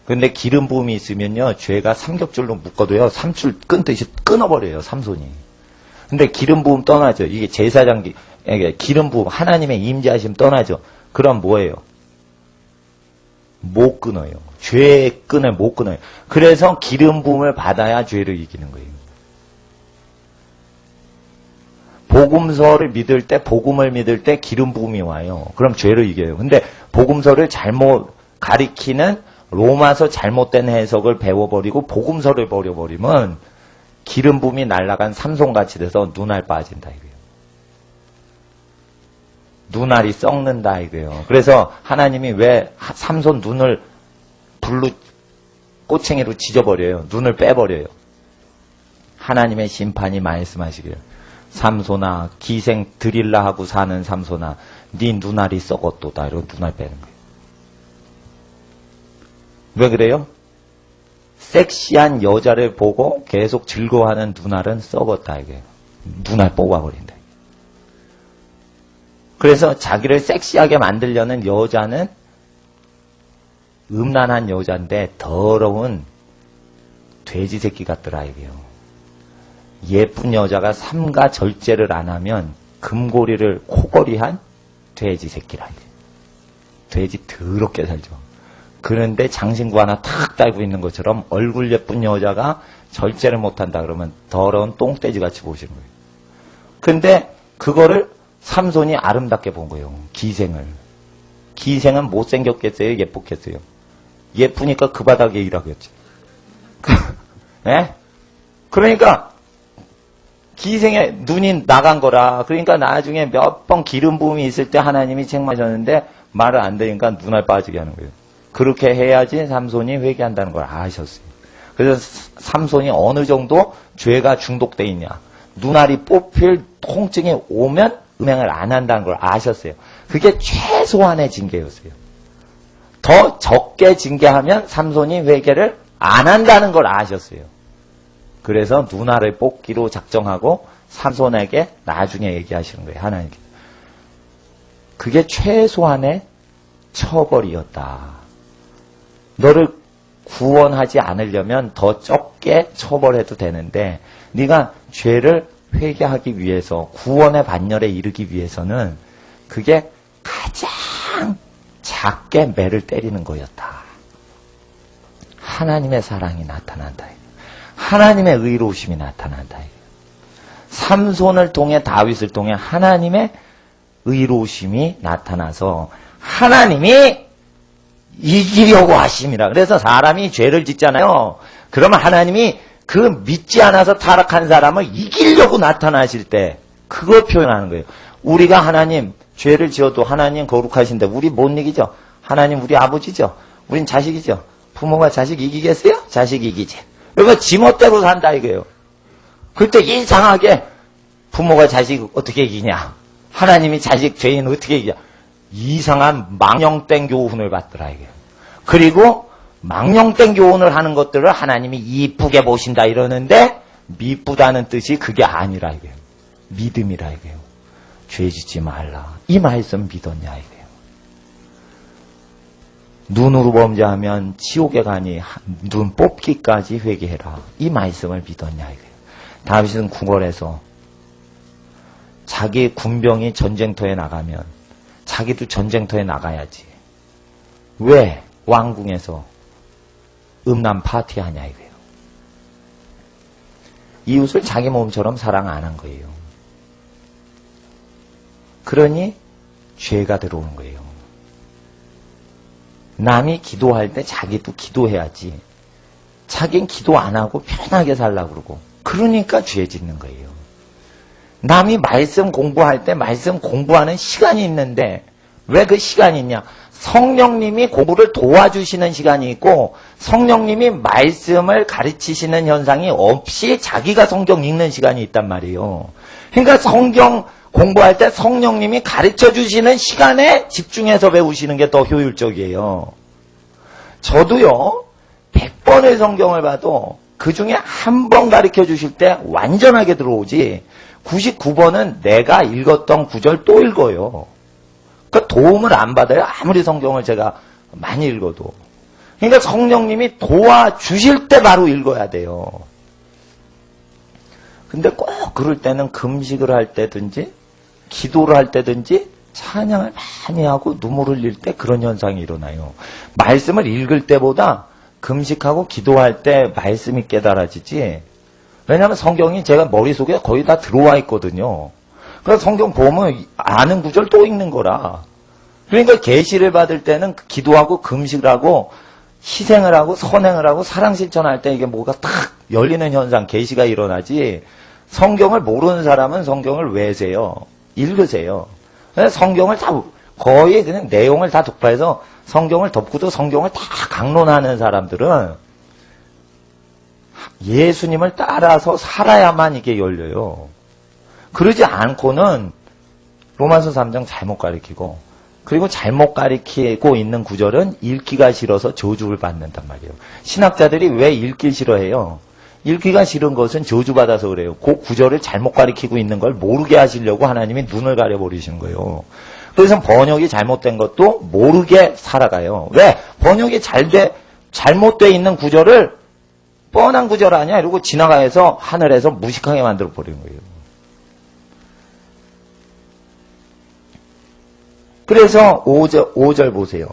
근데 기름 부음이 있으면요 죄가 삼겹줄로 묶어도요 삼줄 끊듯이 끊어버려요 삼손이. 근데 기름 부음 떠나죠. 이게 제사장 기름 부음 하나님의 임재하심 떠나죠. 그럼 뭐예요? 못 끊어요. 죄의 끈을 못 끊어요. 그래서 기름 부음을 받아야 죄를 이기는 거예요. 복음서를 믿을 때, 복음을 믿을 때 기름 부음이 와요. 그럼 죄를 이겨요. 근데 복음서를 잘못 가리키는 로마서 잘못된 해석을 배워버리고 복음서를 버려버리면 기름 부음이 날아간 삼손같이 돼서 눈알 빠진다 이거예요. 눈알이 썩는다 이거예요. 그래서 하나님이 왜 삼손 눈을 불로 꼬챙이로 지져버려요. 눈을 빼버려요. 하나님의 심판이 말씀하시길 삼손아 기생 드릴라 하고 사는 삼손아 네 눈알이 썩었도다 이러고 눈알 빼는 거예요. 왜 그래요? 섹시한 여자를 보고 계속 즐거워하는 눈알은 썩었다 이거예요. 눈알 뽑아버린다. 그래서 자기를 섹시하게 만들려는 여자는 음란한 여자인데 더러운 돼지 새끼 같더라 이게요. 예쁜 여자가 삼가 절제를 안 하면 금고리를 코걸이한 돼지 새끼라 이게. 돼지 더럽게 살죠. 그런데 장신구 하나 탁 달고 있는 것처럼 얼굴 예쁜 여자가 절제를 못한다 그러면 더러운 똥돼지 같이 보시는 거예요. 근데 그거를 삼손이 아름답게 본 거예요. 기생을. 기생은 못생겼겠어요? 예뻤겠어요? 예쁘니까 그 바닥에 일하겠지. 네? 그러니까 기생의 눈이 나간 거라. 그러니까 나중에 몇 번 기름 부음이 있을 때 하나님이 책망하셨는데 말을 안 들으니까 눈알 빠지게 하는 거예요. 그렇게 해야지 삼손이 회개한다는 걸 아셨어요. 그래서 삼손이 어느 정도 죄가 중독돼 있냐. 눈알이 뽑힐 통증이 오면 음행을 안 한다는 걸 아셨어요. 그게 최소한의 징계였어요. 더 적게 징계하면 삼손이 회개를 안 한다는 걸 아셨어요. 그래서 눈알을 뽑기로 작정하고 삼손에게 나중에 얘기하시는 거예요. 하나님께. 그게 최소한의 처벌이었다. 너를 구원하지 않으려면 더 적게 처벌해도 되는데 네가 죄를 회개하기 위해서 구원의 반열에 이르기 위해서는 그게 가장 작게 매를 때리는 거였다. 하나님의 사랑이 나타난다. 하나님의 의로우심이 나타난다. 삼손을 통해 다윗을 통해 하나님의 의로우심이 나타나서 하나님이 이기려고 하심이라. 그래서 사람이 죄를 짓잖아요. 그러면 하나님이 그 믿지 않아서 타락한 사람을 이기려고 나타나실 때 그걸 표현하는 거예요. 우리가 하나님 죄를 지어도 하나님 거룩하신데 우리 못 이기죠. 하나님 우리 아버지죠. 우린 자식이죠. 부모가 자식 이기겠어요? 자식 이기지. 그러니까 지멋대로 산다 이거예요. 그때 이상하게 부모가 자식 어떻게 이기냐? 하나님이 자식 죄인 어떻게 이기냐? 이상한 망령된 교훈을 받더라 이게. 그리고 망령된 교훈을 하는 것들을 하나님이 이쁘게 보신다 이러는데 미쁘다는 뜻이 그게 아니라 이게. 믿음이라 이게요. 죄 짓지 말라. 이 말씀 믿었냐 이게요. 눈으로 범죄하면 지옥에 가니 눈 뽑기까지 회개해라. 이 말씀을 믿었냐 이게요. 다윗은 9월에서 자기 군병이 전쟁터에 나가면 자기도 전쟁터에 나가야지. 왜 왕궁에서 음란 파티하냐 이거예요. 이웃을 자기 몸처럼 사랑 안 한 거예요. 그러니 죄가 들어오는 거예요. 남이 기도할 때 자기도 기도해야지. 자긴 기도 안 하고 편하게 살려고 그러고. 그러니까 죄 짓는 거예요. 남이 말씀 공부할 때 말씀 공부하는 시간이 있는데 왜 그 시간이 있냐? 성령님이 공부를 도와주시는 시간이 있고 성령님이 말씀을 가르치시는 현상이 없이 자기가 성경 읽는 시간이 있단 말이에요. 그러니까 성경 공부할 때 성령님이 가르쳐 주시는 시간에 집중해서 배우시는 게 더 효율적이에요. 저도요, 100번의 성경을 봐도 그 중에 한 번 가르쳐 주실 때 완전하게 들어오지 99번은 내가 읽었던 구절 또 읽어요. 그러니까 도움을 안 받아요. 아무리 성경을 제가 많이 읽어도. 그러니까 성령님이 도와주실 때 바로 읽어야 돼요. 근데 꼭 그럴 때는 금식을 할 때든지 기도를 할 때든지 찬양을 많이 하고 눈물을 흘릴 때 그런 현상이 일어나요. 말씀을 읽을 때보다 금식하고 기도할 때 말씀이 깨달아지지. 왜냐하면 성경이 제가 머릿속에 거의 다 들어와 있거든요. 그래서 성경 보면 아는 구절 또 읽는 거라. 그러니까 계시를 받을 때는 기도하고 금식을 하고 희생을 하고 선행을 하고 사랑 실천할 때 이게 뭐가 탁 열리는 현상, 계시가 일어나지. 성경을 모르는 사람은 성경을 외세요. 읽으세요. 성경을 다 거의 그냥 내용을 다 독파해서 성경을 덮고도 성경을 다 강론하는 사람들은 예수님을 따라서 살아야만 이게 열려요. 그러지 않고는 로마서 3장 잘못 가리키고 그리고 잘못 가리키고 있는 구절은 읽기가 싫어서 저주를 받는단 말이에요. 신학자들이 왜 읽기 싫어해요? 읽기가 싫은 것은 저주받아서 그래요. 그 구절을 잘못 가리키고 있는 걸 모르게 하시려고 하나님이 눈을 가려버리시는 거예요. 그래서 번역이 잘못된 것도 모르게 살아가요. 왜? 번역이 잘못되어 있는 구절을 뻔한 구절 아니야? 이러고 지나가서 하늘에서 무식하게 만들어 버리는 거예요. 그래서 5절 보세요.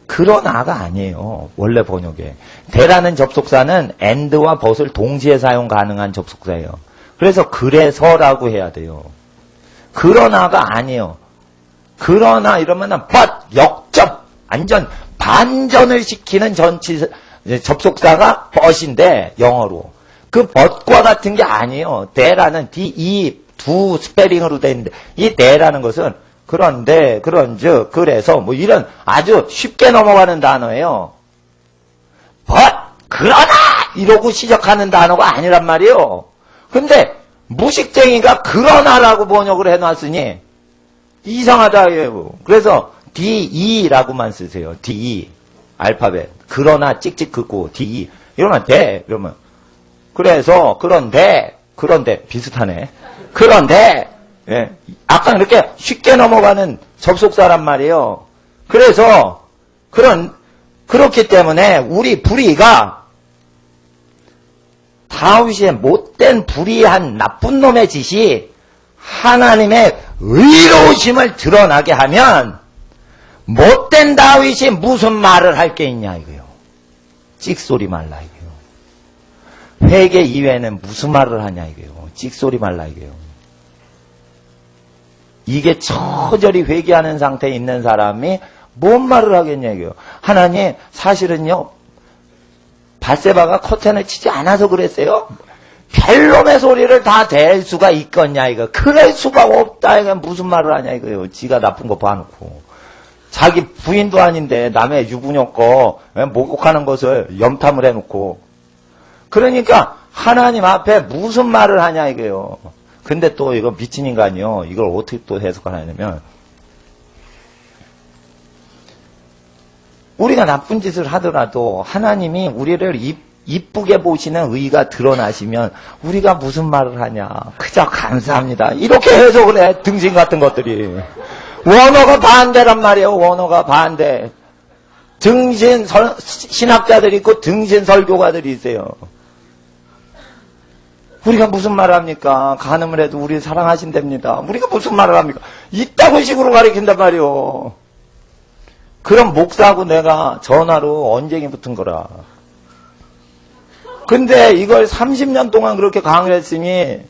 그러나가 아니에요. 원래 번역에. 대라는 접속사는 and와 but을 동시에 사용 가능한 접속사예요. 그래서 그래서라고 해야 돼요. 그러나가 아니에요. 그러나 이러면은 but, 역접, 반전을 시키는 접속사가 but인데 영어로. 그 but과 같은 게 아니에요. 대라는 두 스페링으로 돼 있는데 이 대라는 것은 그런데, 그런즉, 그래서, 뭐 이런 아주 쉽게 넘어가는 단어예요. but, 그러나! 이러고 시작하는 단어가 아니란 말이에요. 근데, 무식쟁이가 그러나라고 번역을 해놨으니, 이상하다, 이거. 그래서, DE라고만 쓰세요. DE. 알파벳. 그러나 찍찍 긋고, DE. 이러면 돼. 이러면. 그래서, 그런데, 비슷하네. 그런데, 예. 아까 이렇게 쉽게 넘어가는 접속사란 말이에요. 그래서, 그렇기 때문에 우리 불의가 다윗의 못된 불의한 나쁜 놈의 짓이 하나님의 의로우심을 드러나게 하면 못된 다윗이 무슨 말을 할 게 있냐 이거요. 찍소리 말라 이거요. 회개 이외에는 무슨 말을 하냐 이거요. 찍소리 말라 이거요. 이게 처절히 회개하는 상태에 있는 사람이 뭔 말을 하겠냐 이거요. 하나님 사실은요 밧세바가 커튼을 치지 않아서 그랬어요. 별놈의 소리를 다 댈 수가 있겠냐 이거. 그럴 수가 없다 이거. 무슨 말을 하냐 이거요. 지가 나쁜 거 봐놓고 자기 부인도 아닌데 남의 유부녀 거 목욕하는 것을 염탐을 해놓고. 그러니까 하나님 앞에 무슨 말을 하냐 이거요. 근데 또 이거 미친 인간이요. 이걸 어떻게 또 해석을 하냐면, 우리가 나쁜 짓을 하더라도 하나님이 우리를 이쁘게 보시는 의가 드러나시면 우리가 무슨 말을 하냐. 그저 감사합니다. 이렇게 해석을 해. 등신 같은 것들이. 원어가 반대란 말이에요. 원어가 반대. 신학자들이 있고 등신 설교가들이 있어요. 우리가 무슨 말을 합니까? 간음을 해도 우리 사랑하신답니다. 우리가 무슨 말을 합니까? 이따구 식으로 가르친단 말이에요. 그럼 목사하고 내가 전화로 언쟁이 붙은 거라. 근데 이걸 30년 동안 그렇게 강의를 했으니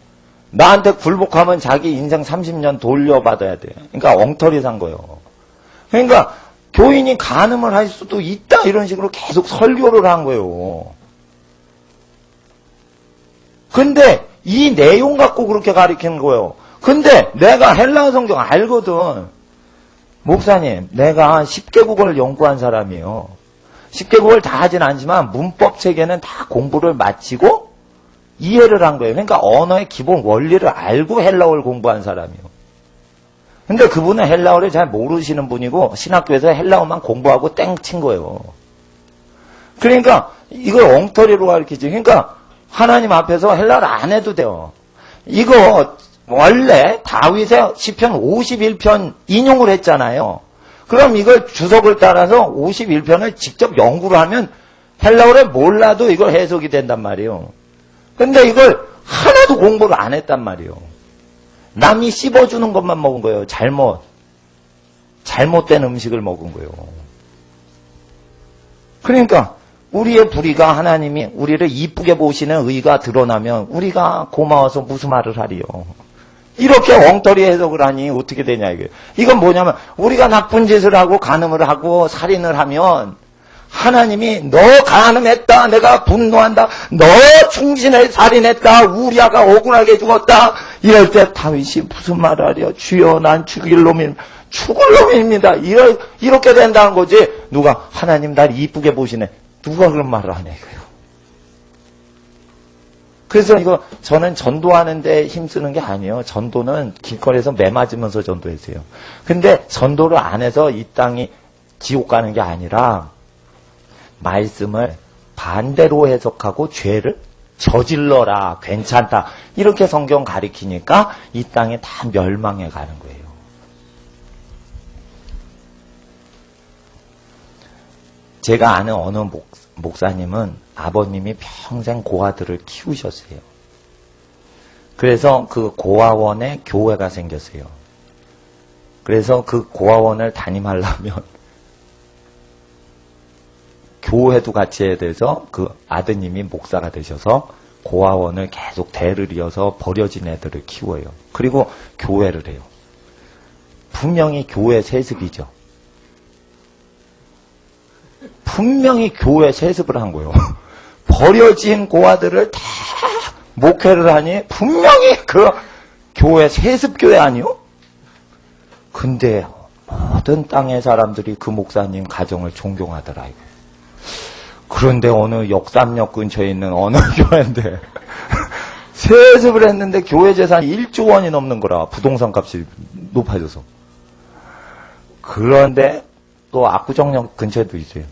나한테 굴복하면 자기 인생 30년 돌려받아야 돼. 그러니까 엉터리 산 거예요. 그러니까 교인이 간음을 할 수도 있다 이런 식으로 계속 설교를 한 거예요. 근데 이 내용 갖고 그렇게 가르치는 거예요. 근데 내가 헬라어 성경 알거든. 목사님, 내가 10개국어를 연구한 사람이에요. 10개국어를 다 하진 않지만 문법 체계는 다 공부를 마치고 이해를 한 거예요. 그러니까 언어의 기본 원리를 알고 헬라어를 공부한 사람이에요. 근데 그분은 헬라어를 잘 모르시는 분이고 신학교에서 헬라어만 공부하고 땡 친 거예요. 그러니까 이걸 엉터리로 가르치지. 그러니까 하나님 앞에서 헬라어를 안 해도 돼요. 이거 원래 다윗의 시편 51편 인용을 했잖아요. 그럼 이걸 주석을 따라서 51편을 직접 연구를 하면 헬라어를 몰라도 이걸 해석이 된단 말이에요. 근데 이걸 하나도 공부를 안 했단 말이에요. 남이 씹어주는 것만 먹은 거예요. 잘못된 음식을 먹은 거예요. 그러니까 우리의 불의가 하나님이 우리를 이쁘게 보시는 의가 드러나면 우리가 고마워서 무슨 말을 하리요. 이렇게 엉터리 해석을 하니 어떻게 되냐 이게. 이건 뭐냐면 우리가 나쁜 짓을 하고 간음을 하고 살인을 하면 하나님이 너 간음했다 내가 분노한다 너 충신을 살인했다 우리아가 억울하게 죽었다 이럴 때 다윗이 무슨 말을 하려. 주여 난 죽을 놈입니다. 이렇게 된다는 거지. 누가 하나님 날 이쁘게 보시네. 누가 그런 말을 하냐 이거예요. 그래서 이거 저는 전도하는데 힘쓰는 게 아니에요. 전도는 길거리에서 매 맞으면서 전도했어요. 근데 전도를 안 해서 이 땅이 지옥 가는 게 아니라 말씀을 반대로 해석하고 죄를 저질러라 괜찮다 이렇게 성경 가리키니까 이 땅에 다 멸망해 가는 거예요. 제가 아는 어느 목사님은 아버님이 평생 고아들을 키우셨어요. 그래서 그 고아원에 교회가 생겼어요. 그래서 그 고아원을 담임하려면 교회도 같이 해야 돼서 그 아드님이 목사가 되셔서 고아원을 계속 대를 이어서 버려진 애들을 키워요. 그리고 교회를 해요. 분명히 교회 세습이죠. 분명히 교회 세습을 한 거예요. 버려진 고아들을 다 목회를 하니 분명히 그 교회 세습교회 아니요? 근데 모든 땅의 사람들이 그 목사님 가정을 존경하더라 이거. 그런데 어느 역삼역 근처에 있는 어느 교회인데 세습을 했는데 교회 재산이 1조 원이 넘는 거라. 부동산 값이 높아져서. 그런데 또 압구정역 근처에도 있어요.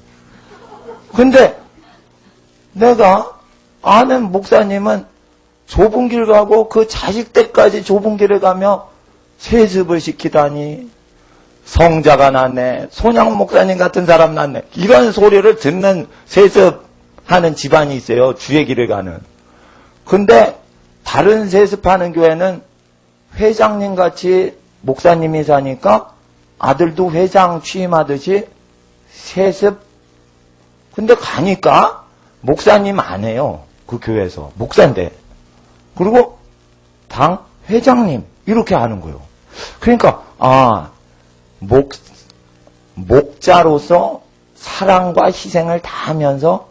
근데 내가 아는 목사님은 좁은 길 가고 그 자식 때까지 좁은 길을 가며 세습을 시키다니 성자가 났네. 손양 목사님 같은 사람 났네. 이런 소리를 듣는 세습하는 집안이 있어요. 주의 길을 가는. 근데 다른 세습하는 교회는 회장님 같이 목사님이 사니까 아들도 회장 취임하듯이 세습. 근데 가니까 목사님 안 해요. 그 교회에서. 목사인데. 그리고 당 회장님 이렇게 하는 거예요. 그러니까 목자로서 사랑과 희생을 다하면서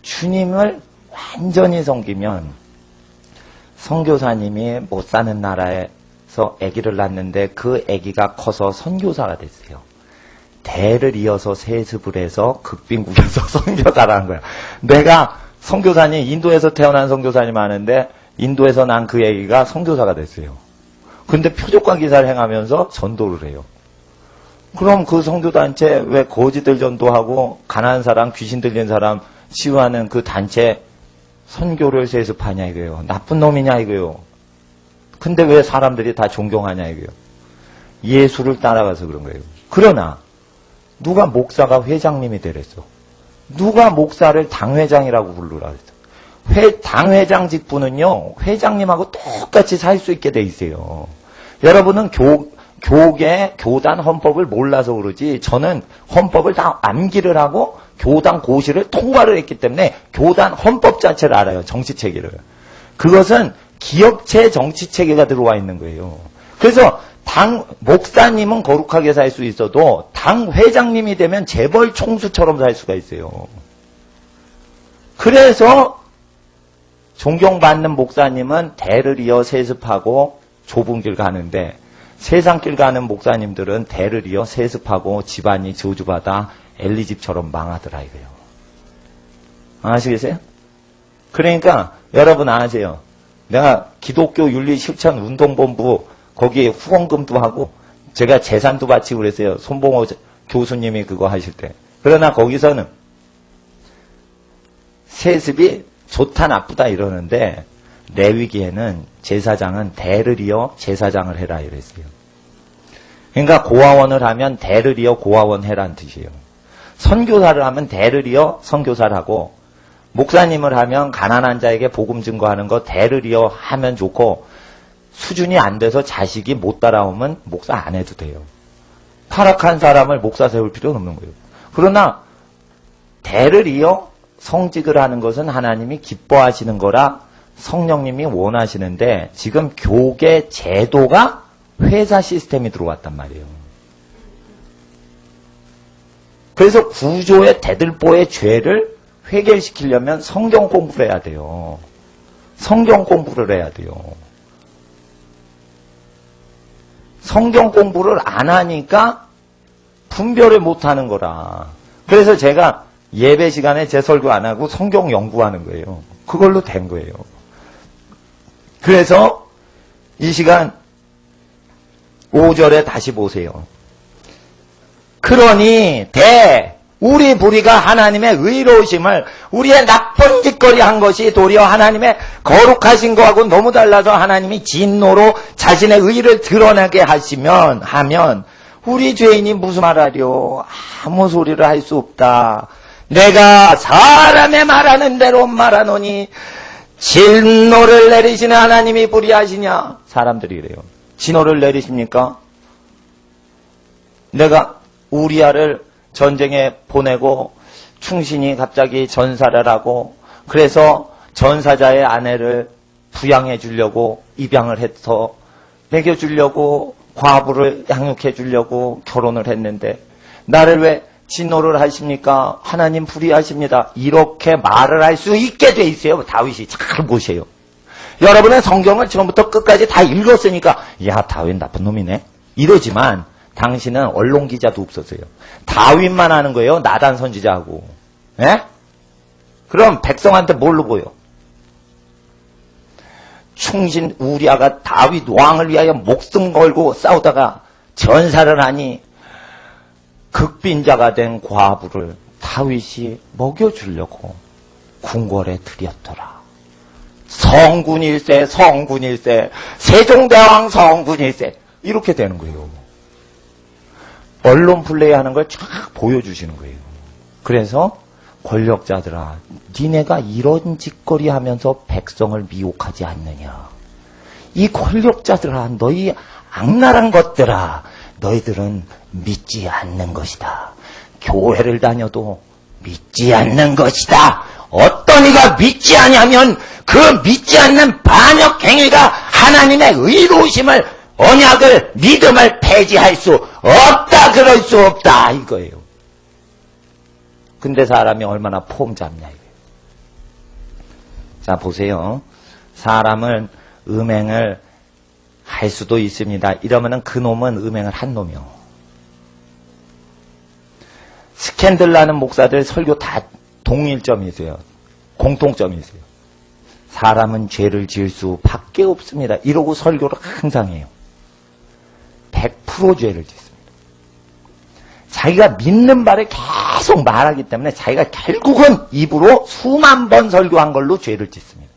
주님을 완전히 섬기면 선교사님이 못 사는 나라에서 아기를 낳는데 그 아기가 커서 선교사가 됐어요. 대를 이어서 세습을 해서 극빈국에서 선교사라는 거야. 내가 선교사님 인도에서 태어난 선교사님 하는데 인도에서 난 그 애기가 선교사가 됐어요. 근데 표적과 기사를 행하면서 전도를 해요. 그럼 그 선교단체 왜 거지들 전도하고 가난한 사람, 귀신 들린 사람 치유하는 그 단체 선교를 세습하냐 이거예요. 나쁜 놈이냐 이거예요. 근데 왜 사람들이 다 존경하냐 이거예요. 예수를 따라가서 그런 거예요. 그러나 누가 목사가 회장님이 되랬어. 누가 목사를 당회장이라고 부르라 그랬어. 당회장 직분은요, 회장님하고 똑같이 살 수 있게 돼 있어요. 여러분은 교단 헌법을 몰라서 그러지, 저는 헌법을 다 암기를 하고 교단 고시를 통과를 했기 때문에 교단 헌법 자체를 알아요. 정치 체계를. 그것은 기업체 정치 체계가 들어와 있는 거예요. 그래서 당 목사님은 거룩하게 살 수 있어도 당 회장님이 되면 재벌 총수처럼 살 수가 있어요. 그래서 존경받는 목사님은 대를 이어 세습하고 좁은 길 가는데, 세상길 가는 목사님들은 대를 이어 세습하고 집안이 저주받아 엘리집처럼 망하더라 이거예요. 아시겠어요? 그러니까 여러분 아세요? 내가 기독교 윤리 실천 운동본부 거기에 후원금도 하고 제가 재산도 바치고 그랬어요. 손봉호 교수님이 그거 하실 때. 그러나 거기서는 세습이 좋다 나쁘다 이러는데 레위기에는 제사장은 대를 이어 제사장을 해라 이랬어요. 그러니까 고아원을 하면 대를 이어 고아원 해라는 뜻이에요. 선교사를 하면 대를 이어 선교사를 하고, 목사님을 하면 가난한 자에게 복음 증거하는 거 대를 이어 하면 좋고, 수준이 안 돼서 자식이 못 따라오면 목사 안 해도 돼요. 타락한 사람을 목사 세울 필요는 없는 거예요. 그러나 대를 이어 성직을 하는 것은 하나님이 기뻐하시는 거라 성령님이 원하시는데, 지금 교계 제도가 회사 시스템이 들어왔단 말이에요. 그래서 구조의 대들보의 죄를 해결시키려면 성경 공부를 해야 돼요. 성경 공부를 해야 돼요. 성경 공부를 안 하니까 분별을 못 하는 거라. 그래서 제가 예배 시간에 제 설교 안 하고 성경 연구하는 거예요. 그걸로 된 거예요. 그래서 이 시간 5절에 다시 보세요. 그러니 우리 불의가 하나님의 의로우심을 우리의 나쁜 짓거리 한 것이 도리어 하나님의 거룩하신 거하고 너무 달라서 하나님이 진노로 자신의 의를 드러나게 하면 우리 죄인이 무슨 말하려. 아무 소리를 할 수 없다. 내가 사람의 말하는 대로 말하노니 진노를 내리시는 하나님이 불의하시냐. 사람들이 그래요. 진노를 내리십니까? 내가 우리아를 전쟁에 보내고 충신이 갑자기 전사를 하고, 그래서 전사자의 아내를 부양해 주려고 입양을 해서 먹여주려고 과부를 양육해 주려고 결혼을 했는데 나를 왜 진노를 하십니까? 하나님 불의하십니다. 이렇게 말을 할 수 있게 돼 있어요. 다윗이. 잘 보세요. 여러분은 성경을 처음부터 끝까지 다 읽었으니까 야, 다윗 나쁜 놈이네 이러지만 당신은 언론 기자도 없었어요. 다윗만 하는 거예요. 나단 선지자하고. 예? 그럼 백성한테 뭘로 보여? 충신 우리아가 다윗 왕을 위하여 목숨 걸고 싸우다가 전사를 하니 극빈자가 된 과부를 다윗이 먹여주려고 궁궐에 들였더라. 성군일세, 성군일세, 세종대왕 성군일세. 이렇게 되는 거예요. 언론 플레이하는 걸 쫙 보여주시는 거예요. 그래서 권력자들아, 니네가 이런 짓거리 하면서 백성을 미혹하지 않느냐. 이 권력자들아, 너희 악랄한 것들아, 너희들은 믿지 않는 것이다. 교회를 다녀도 믿지 않는 것이다. 어떤 이가 믿지 않냐면 그 믿지 않는 반역 행위가 하나님의 의로우심을, 언약을, 믿음을 폐지할 수 없다. 그럴 수 없다. 이거예요. 근데 사람이 얼마나 폼 잡냐 이거예요. 자, 보세요. 사람은 음행을 할 수도 있습니다. 이러면은 그 놈은 음행을 한 놈이요. 스캔들 나는 목사들 설교 다 동일점이 있어요. 공통점이 있어요. 사람은 죄를 지을 수밖에 없습니다. 이러고 설교를 항상 해요. 100% 죄를 짓습니다. 자기가 믿는 바를 계속 말하기 때문에 자기가 결국은 입으로 수만 번 설교한 걸로 죄를 짓습니다.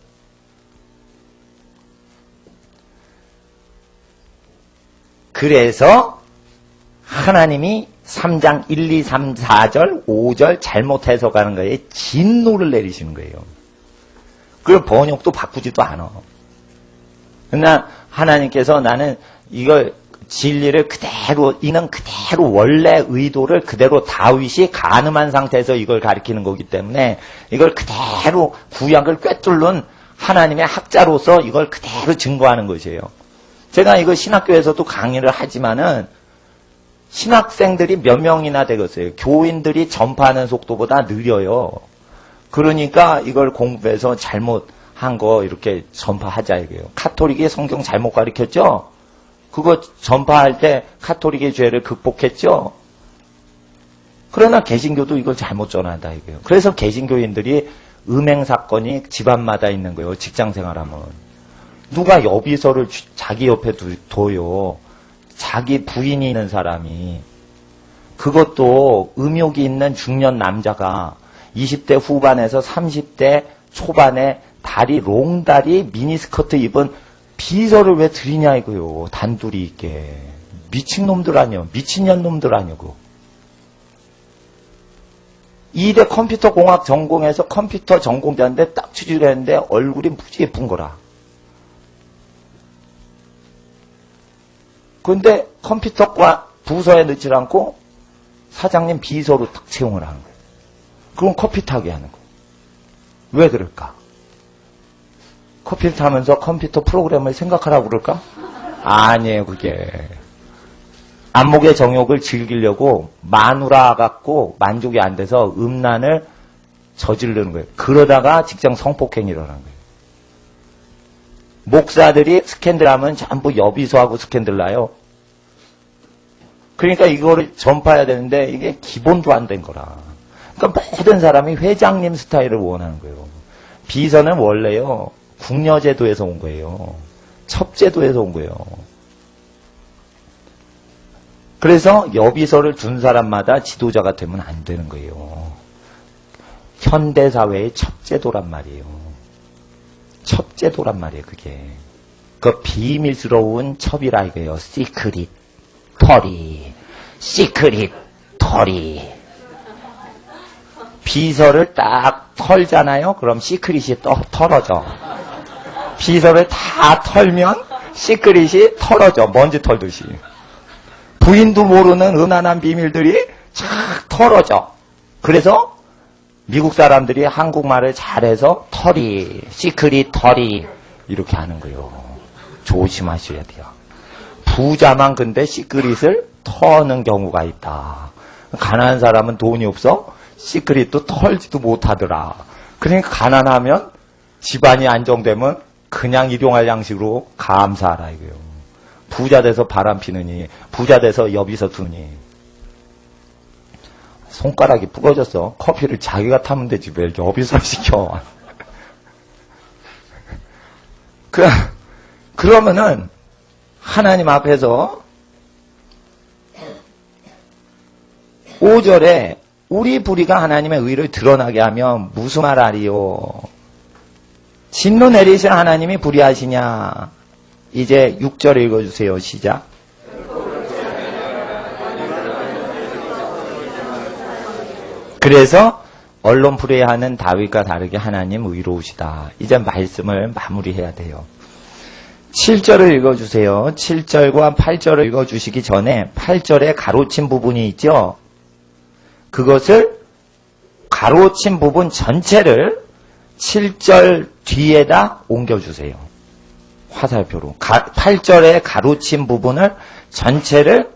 그래서 하나님이 3장 1, 2, 3, 4절, 5절 잘못 해석하는 거에 진노를 내리시는 거예요. 그리고 번역도 바꾸지도 않아. 그러나 하나님께서 나는 이걸 진리를 그대로, 이는 그대로 원래 의도를 그대로 다윗이 간음한 상태에서 이걸 가리키는 거기 때문에 이걸 그대로 구약을 꿰뚫는 하나님의 학자로서 이걸 그대로 증거하는 것이에요. 제가 이거 신학교에서도 강의를 하지만은 신학생들이 몇 명이나 되겠어요. 교인들이 전파하는 속도보다 느려요. 그러니까 이걸 공부해서 잘못한 거 이렇게 전파하자 이거예요. 카톨릭이 성경 잘못 가르쳤죠? 그거 전파할 때 카톨릭의 죄를 극복했죠? 그러나 개신교도 이걸 잘못 전한다 이거예요. 그래서 개신교인들이 음행 사건이 집안마다 있는 거예요. 직장 생활하면. 누가 여비서를 자기 옆에 둬요. 자기 부인이 있는 사람이. 그것도 음욕이 있는 중년 남자가 20대 후반에서 30대 초반에 다리, 롱다리, 미니스커트 입은 비서를 왜 드리냐 이거요. 단둘이 있게. 미친놈들 아니요. 미친년놈들 아니고. 이대 컴퓨터공학 전공해서 컴퓨터 전공자인데 딱 취직을 했는데 얼굴이 무지 예쁜 거라. 그런데 컴퓨터과 부서에 넣지 않고 사장님 비서로 딱 채용을 하는 거예요. 그럼 커피 타게 하는 거예요. 왜 그럴까? 커피를 타면서 컴퓨터 프로그램을 생각하라고 그럴까? 아니에요, 그게. 안목의 정욕을 즐기려고 마누라 갖고 만족이 안 돼서 음란을 저지르는 거예요. 그러다가 직장 성폭행이 일어난 거예요. 목사들이 스캔들하면 전부 여비서하고 스캔들 나요. 그러니까 이거를 전파해야 되는데 이게 기본도 안 된 거라. 그러니까 모든 사람이 회장님 스타일을 원하는 거예요. 비서는 원래요. 궁녀제도에서 온 거예요. 첩제도에서 온 거예요. 그래서 여비서를 둔 사람마다 지도자가 되면 안 되는 거예요. 현대사회의 첩제도란 말이에요. 첩제도란 말이에요, 그게. 그 비밀스러운 첩이라 이거예요. 시크릿, 털이. 시크릿, 털이. 비서를 딱 털잖아요? 그럼 시크릿이 털어져. 비서를 다 털면 시크릿이 털어져. 먼지 털듯이. 부인도 모르는 음란한 비밀들이 착 털어져. 그래서 미국 사람들이 한국말을 잘해서 털이, 시크릿 털이 이렇게 하는 거예요. 조심하셔야 돼요. 부자만 근데 시크릿을 터는 경우가 있다. 가난한 사람은 돈이 없어 시크릿도 털지도 못하더라. 그러니까 가난하면 집안이 안정되면 그냥 일용할 양식으로 감사하라 이거예요. 부자 돼서 바람 피느니, 부자 돼서 여비서 두니. 손가락이 부러졌어. 커피를 자기가 타면 되지 왜 여비서 시켜. 그러면은 하나님 앞에서 5절에 우리 불의가 하나님의 의를 드러나게 하면 무슨 말 하리요. 진노 내리신 하나님이 불의하시냐. 이제 6절 읽어주세요. 시작. 그래서 언론 불의하는 다윗과 다르게 하나님 의로우시다. 이제 말씀을 마무리해야 돼요. 7절을 읽어주세요. 7절과 8절을 읽어주시기 전에 8절에 가로친 부분이 있죠. 그것을 가로친 부분 전체를 7절 뒤에다 옮겨주세요. 화살표로. 8절에 가로친 부분을 전체를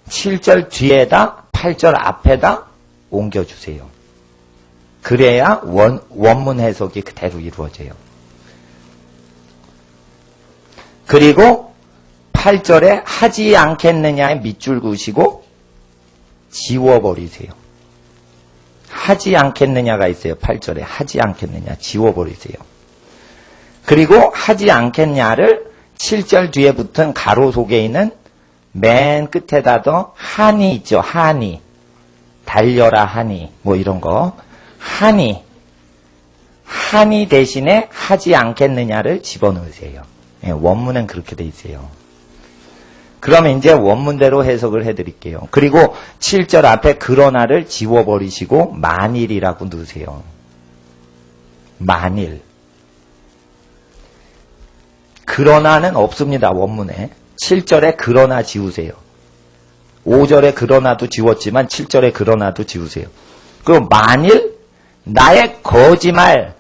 7절 뒤에다 8절 앞에다 옮겨주세요. 그래야 원문 해석이 그대로 이루어져요. 그리고 8절에 하지 않겠느냐에 밑줄 그으시고 지워버리세요. 하지 않겠느냐가 있어요. 8절에 하지 않겠느냐 지워버리세요. 그리고 하지 않겠냐를 7절 뒤에 붙은 가로 속에 있는 맨 끝에다도 하니 있죠. 하니. 달려라 하니. 뭐 이런 거. 하니. 하니 대신에 하지 않겠느냐를 집어넣으세요. 예, 원문은 그렇게 돼 있어요. 그러면 이제 원문대로 해석을 해드릴게요. 그리고 7절 앞에 그러나를 지워버리시고 만일이라고 넣으세요. 만일. 그러나는 없습니다. 원문에. 7절에 그러나 지우세요. 5절에 그러나도 지웠지만 7절에 그러나도 지우세요. 그럼 만일 나의 거짓말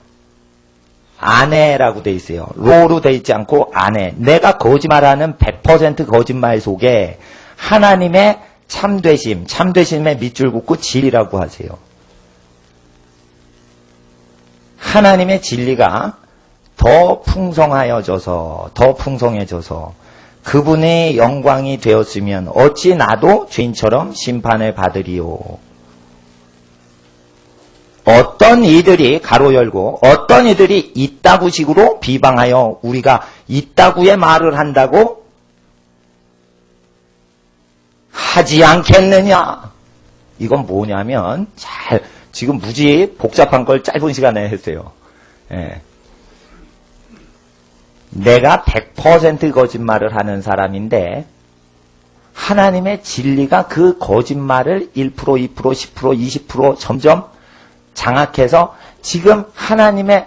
아내라고 돼 있어요. 로로 돼 있지 않고 아내. 내가 거짓말하는 100% 거짓말 속에 하나님의 참되심, 참되심에 밑줄 긋고 진리라고 하세요. 하나님의 진리가 더 풍성하여져서, 더 풍성해져서 그분의 영광이 되었으면 어찌 나도 죄인처럼 심판을 받으리요. 어떤 이들이 가로 열고 어떤 이들이 이따구 식으로 비방하여 우리가 이따구의 말을 한다고 하지 않겠느냐. 이건 뭐냐면 지금 무지 복잡한 걸 짧은 시간에 했어요. 예. 내가 100% 거짓말을 하는 사람인데 하나님의 진리가 그 거짓말을 1%, 2%, 10%, 20% 점점 장악해서 지금 하나님의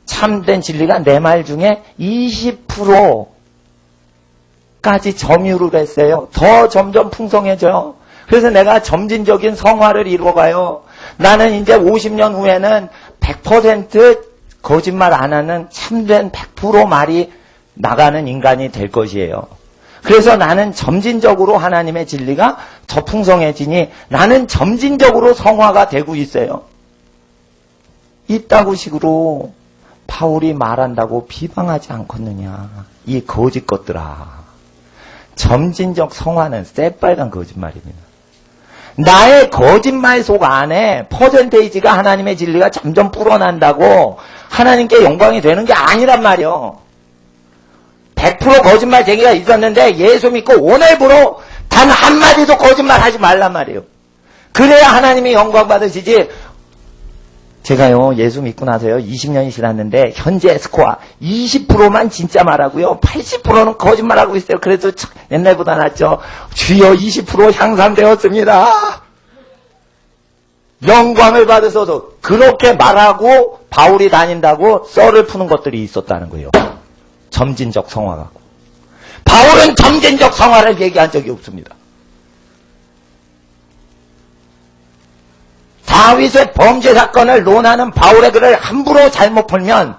참된 진리가 내 말 중에 20%까지 점유를 했어요. 더 점점 풍성해져요. 그래서 내가 점진적인 성화를 이루어가요. 나는 이제 50년 후에는 100% 거짓말 안 하는 참된 100% 말이 나가는 인간이 될 것이에요. 그래서 나는 점진적으로 하나님의 진리가 더 풍성해지니 나는 점진적으로 성화가 되고 있어요. 이따구 식으로 바울이 말한다고 비방하지 않겠느냐. 이 거짓 것들아. 점진적 성화는 새빨간 거짓말입니다. 나의 거짓말 속 안에 퍼센테이지가 하나님의 진리가 점점 불어난다고 하나님께 영광이 되는 게 아니란 말이요. 100% 거짓말쟁이가 있었는데 예수 믿고 오늘부로 단 한마디도 거짓말 하지 말란 말이에요. 그래야 하나님이 영광 받으시지. 제가요 예수 믿고 나서요 20년이 지났는데 현재 스코어 20%만 진짜 말하고요 80%는 거짓말하고 있어요. 그래도 옛날보다 낫죠. 주여 20% 향상되었습니다. 영광을 받으셔도 그렇게 말하고 바울이 다닌다고 썰을 푸는 것들이 있었다는 거예요. 점진적 성화 갖고. 바울은 점진적 성화를 얘기한 적이 없습니다. 다윗의 범죄 사건을 논하는 바울의 글을 함부로 잘못 풀면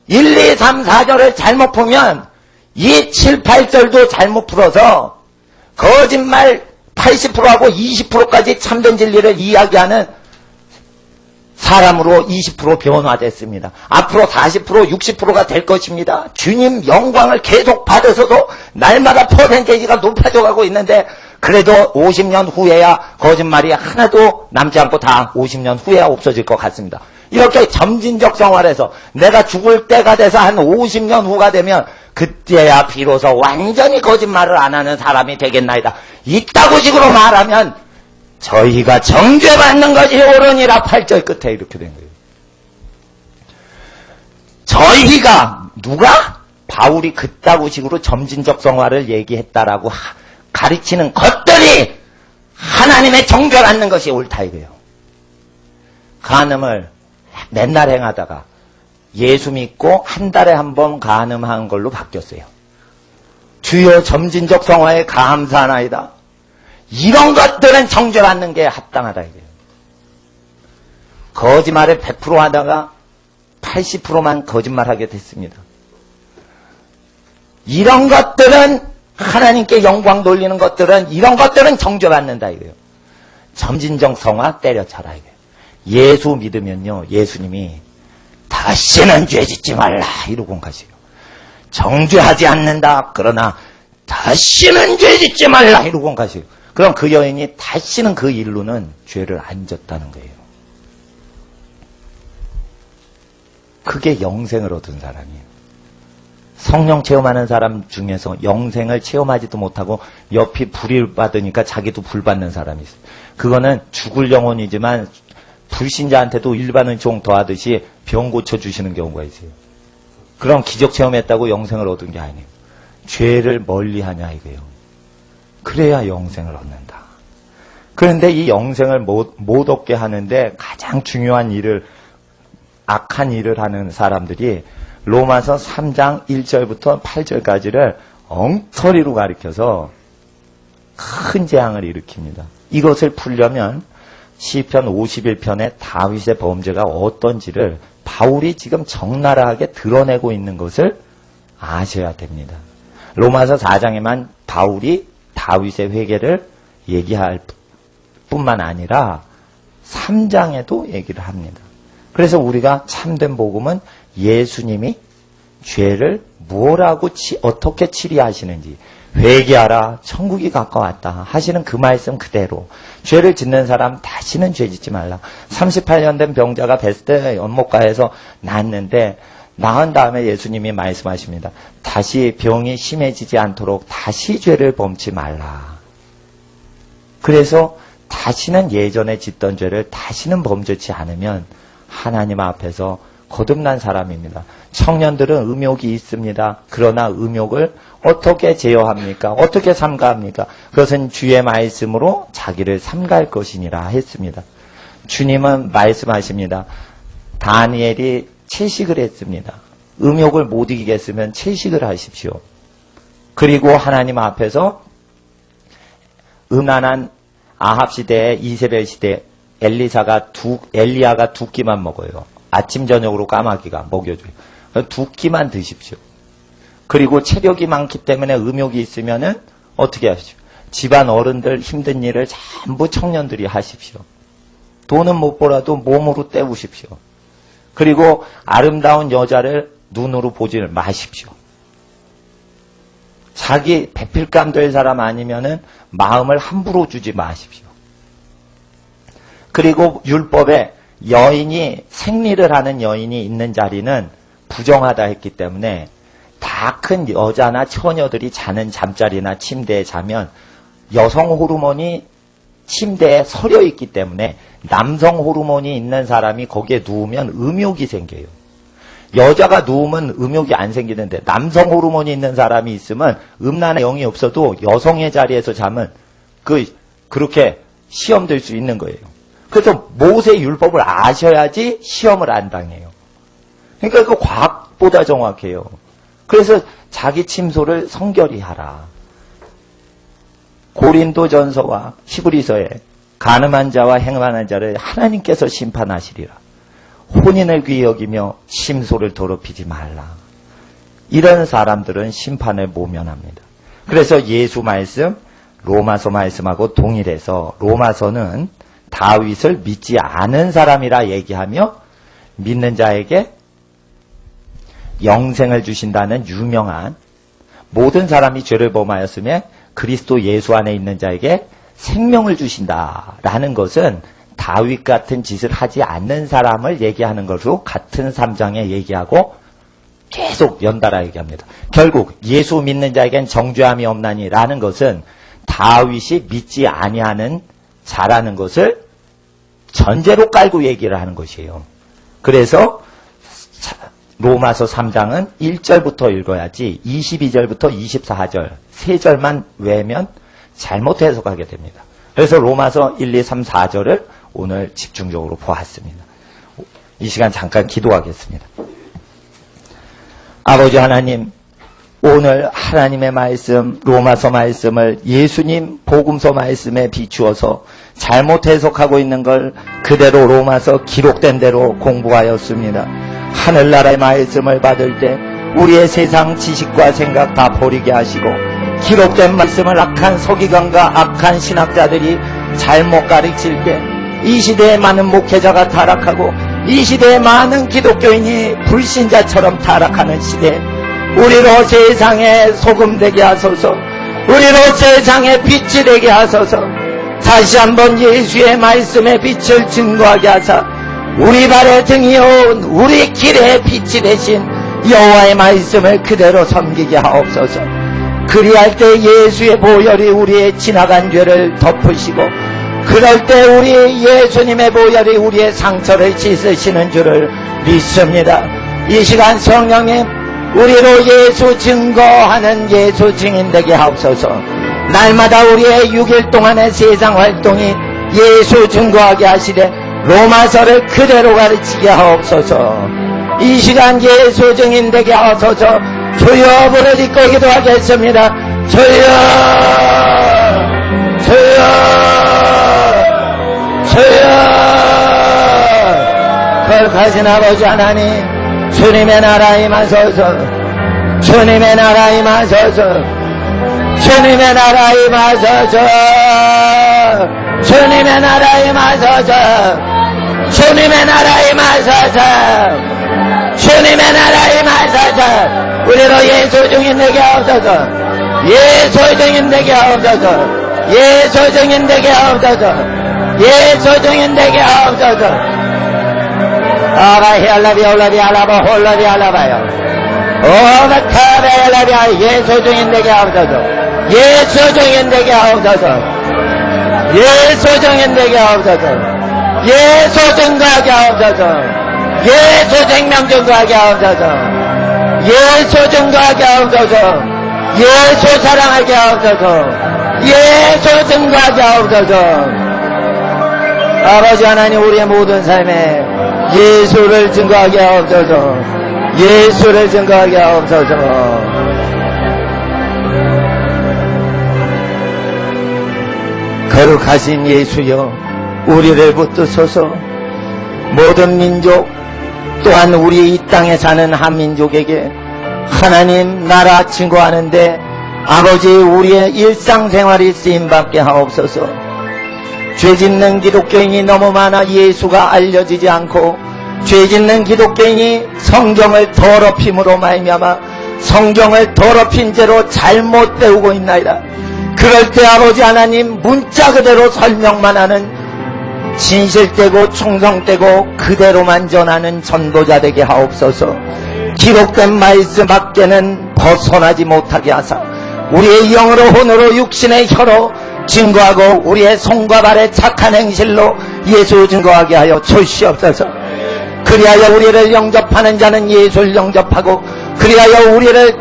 1, 2, 3, 4절을 잘못 풀면 이 7, 8절도 잘못 풀어서 거짓말 80%하고 20%까지 참된 진리를 이야기하는 사람으로 20% 변화됐습니다. 앞으로 40%, 60%가 될 것입니다. 주님 영광을 계속 받으셔도 날마다 퍼센테이지가 높아져 가고 있는데 그래도 50년 후에야 거짓말이 하나도 남지 않고 다 50년 후에야 없어질 것 같습니다. 이렇게 점진적 성화해서 내가 죽을 때가 돼서 한 50년 후가 되면 그때야 비로소 완전히 거짓말을 안 하는 사람이 되겠나이다. 이따구 식으로 말하면 저희가 정죄받는 것이 옳으니라 8절 끝에 이렇게 된 거예요. 저희가 누가? 바울이 그따구 식으로 점진적 성화를 얘기했다라고 가르치는 것들이 하나님의 정죄받는 것이 옳다 이거예요. 간음을 맨날 행하다가 예수 믿고 한 달에 한 번 간음한 걸로 바뀌었어요. 주여 점진적 성화에 감사하나이다. 이런 것들은 정죄받는 게 합당하다 이거예요. 거짓말을 100% 하다가 80%만 거짓말하게 됐습니다. 이런 것들은 하나님께 영광 돌리는 것들은 이런 것들은 정죄받는다 이거예요. 점진적 성화 때려쳐라 이거예요. 예수 믿으면요 예수님이 다시는 죄 짓지 말라 이러고 가시요. 정죄하지 않는다. 그러나 다시는 죄 짓지 말라 이러고 가시요. 그럼 그 여인이 다시는 그 일로는 죄를 안 졌다는 거예요. 그게 영생을 얻은 사람이에요. 성령 체험하는 사람 중에서 영생을 체험하지도 못하고 옆이 불을 받으니까 자기도 불 받는 사람이 있어요. 그거는 죽을 영혼이지만 불신자한테도 일반 은총 더하듯이 병 고쳐주시는 경우가 있어요. 그럼 기적 체험했다고 영생을 얻은 게 아니에요. 죄를 멀리하냐 이거예요. 그래야 영생을 얻는다. 그런데 이 영생을 못 얻게 하는데 가장 중요한 일을, 악한 일을 하는 사람들이 로마서 3장 1절부터 8절까지를 엉터리로 가리켜서 큰 재앙을 일으킵니다. 이것을 풀려면 시편 51편의 다윗의 범죄가 어떤지를 바울이 지금 적나라하게 드러내고 있는 것을 아셔야 됩니다. 로마서 4장에만 바울이 다윗의 회개를 얘기할 뿐만 아니라 3장에도 얘기를 합니다. 그래서 우리가 참된 복음은 예수님이 죄를 뭐라고 어떻게 치리하시는지, 회개하라 천국이 가까웠다 하시는 그 말씀 그대로, 죄를 짓는 사람 다시는 죄 짓지 말라. 38년 된 병자가 베스데 연못가에서 낫는데 나은 다음에 예수님이 말씀하십니다. 다시 병이 심해지지 않도록 다시 죄를 범치 말라. 그래서 다시는 예전에 짓던 죄를 다시는 범죄치 않으면 하나님 앞에서 거듭난 사람입니다. 청년들은 음욕이 있습니다. 그러나 음욕을 어떻게 제어합니까? 어떻게 삼가합니까? 그것은 주의 말씀으로 자기를 삼갈 것이니라 했습니다. 주님은 말씀하십니다. 다니엘이 채식을 했습니다. 음욕을 못 이기겠으면 채식을 하십시오. 그리고 하나님 앞에서 음란한 아합 시대에, 이세벨 시대에 엘리야가 두 끼만 먹어요. 아침 저녁으로 까마귀가 먹여줘요. 두 끼만 드십시오. 그리고 체력이 많기 때문에 음욕이 있으면은 어떻게 하십시오? 집안 어른들 힘든 일을 전부 청년들이 하십시오. 돈은 못 벌어도 몸으로 때우십시오. 그리고 아름다운 여자를 눈으로 보지 마십시오. 자기 배필감 될 사람 아니면은 마음을 함부로 주지 마십시오. 그리고 율법에 여인이 생리를 하는 여인이 있는 자리는 부정하다 했기 때문에 다 큰 여자나 처녀들이 자는 잠자리나 침대에 자면 여성 호르몬이 침대에 서려 있기 때문에 남성 호르몬이 있는 사람이 거기에 누우면 음욕이 생겨요. 여자가 누우면 음욕이 안 생기는데 남성 호르몬이 있는 사람이 있으면 음란의 영이 없어도 여성의 자리에서 자면 그렇게 시험될 수 있는 거예요. 그래서 모세 율법을 아셔야지 시험을 안 당해요. 그러니까 그 과학보다 정확해요. 그래서 자기 침소를 성결히 하라. 고린도전서와 히브리서에 간음한 자와 행만한 자를 하나님께서 심판하시리라. 혼인을 귀히 여기며 침소를 더럽히지 말라. 이런 사람들은 심판을 모면합니다. 그래서 예수 말씀, 로마서 말씀하고 동일해서 로마서는 다윗을 믿지 않은 사람이라 얘기하며 믿는 자에게 영생을 주신다는 유명한, 모든 사람이 죄를 범하였으며 그리스도 예수 안에 있는 자에게 생명을 주신다라는 것은 다윗 같은 짓을 하지 않는 사람을 얘기하는 것으로 같은 3장에 얘기하고 계속 연달아 얘기합니다. 결국 예수 믿는 자에겐 정죄함이 없나니라는 것은 다윗이 믿지 아니하는 자라는 것을 전제로 깔고 얘기를 하는 것이에요. 그래서 로마서 3장은 1절부터 읽어야지 22절부터 24절 3절만 외면 잘못 해석하게 됩니다. 그래서 로마서 1, 2, 3, 4절을 오늘 집중적으로 보았습니다. 이 시간 잠깐 기도하겠습니다. 아버지 하나님, 오늘 하나님의 말씀, 로마서 말씀을 예수님 복음서 말씀에 비추어서 잘못 해석하고 있는 걸 그대로 로마서 기록된 대로 공부하였습니다. 하늘나라의 말씀을 받을 때 우리의 세상 지식과 생각 다 버리게 하시고 기록된 말씀을 악한 서기관과 악한 신학자들이 잘못 가르칠 때 이 시대에 많은 목회자가 타락하고 이 시대에 많은 기독교인이 불신자처럼 타락하는 시대, 우리로 세상에 소금 되게 하소서, 우리로 세상에 빛이 되게 하소서, 다시 한번 예수의 말씀의 빛을 증거하게 하사 우리 발의 등이온 우리 길의 빛이 되신 여호와의 말씀을 그대로 섬기게 하옵소서. 그리할 때 예수의 보혈이 우리의 지나간 죄를 덮으시고, 그럴 때 우리 예수님의 보혈이 우리의 상처를 씻으시는 줄을 믿습니다. 이 시간 성령님, 우리로 예수 증거하는 예수 증인 되게 하옵소서. 날마다 우리의 6일 동안의 세상 활동이 예수 증거하게 하시되 로마서를 그대로 가르치게 하옵소서. 이 시간 예수 증인 되게 하옵소서. 주여 부르짖고 기도하겠습니다. 주여, 주여, 주여. 거룩하신 아버지 하나님, 주님의 나라 임하소서. 주님의 나라 임하소서. 주님의 나라 임하소서. 주님의 나라 임하소서. 주님의 나라 임하소서. 주님의 나라 임하소서. 우리로 예수 증인 되게 하옵소서. 예수 증인 되게 하옵소서. 예수 증인 되게 하옵소서. 예수 증인 되게 하옵소서. 아바히 알라비 올라비 알라바 홀라비 알라바요. 오바카베 알라비 예수 증인 되게 하옵소서. 예수 증인 되게 하옵소서. 예수 증인 되게 하옵소서. 예수 증거하게 하옵소서. 예수 생명 증거하게 하옵소서. 예수 증거하게 하옵소서. 예수 사랑하게 하옵소서. 예수 증거하게 하옵소서. 아버지 하나님, 우리의 모든 삶에 예수를 증거하게 하옵소서. 예수를 증거하게 하옵소서. 거룩하신 예수여, 우리를 붙드소서. 모든 민족 또한 우리 이 땅에 사는 한민족에게 하나님 나라 증거하는데 아버지 우리의 일상생활이 쓰임받게 하옵소서. 죄짓는 기독교인이 너무 많아 예수가 알려지지 않고, 죄짓는 기독교인이 성경을 더럽힘으로 말미암아 성경을 더럽힌 채로 잘못 배우고 있나이다. 그럴 때 아버지 하나님, 문자 그대로 설명만 하는 진실되고 충성되고 그대로만 전하는 전도자 되게 하옵소서. 기록된 말씀 밖에는 벗어나지 못하게 하사 우리의 영으로 혼으로 육신의 혀로 증거하고 우리의 손과 발의 착한 행실로 예수 증거하게 하여 주시옵소서. 그리하여 우리를 영접하는 자는 예수를 영접하고, 그리하여 우리를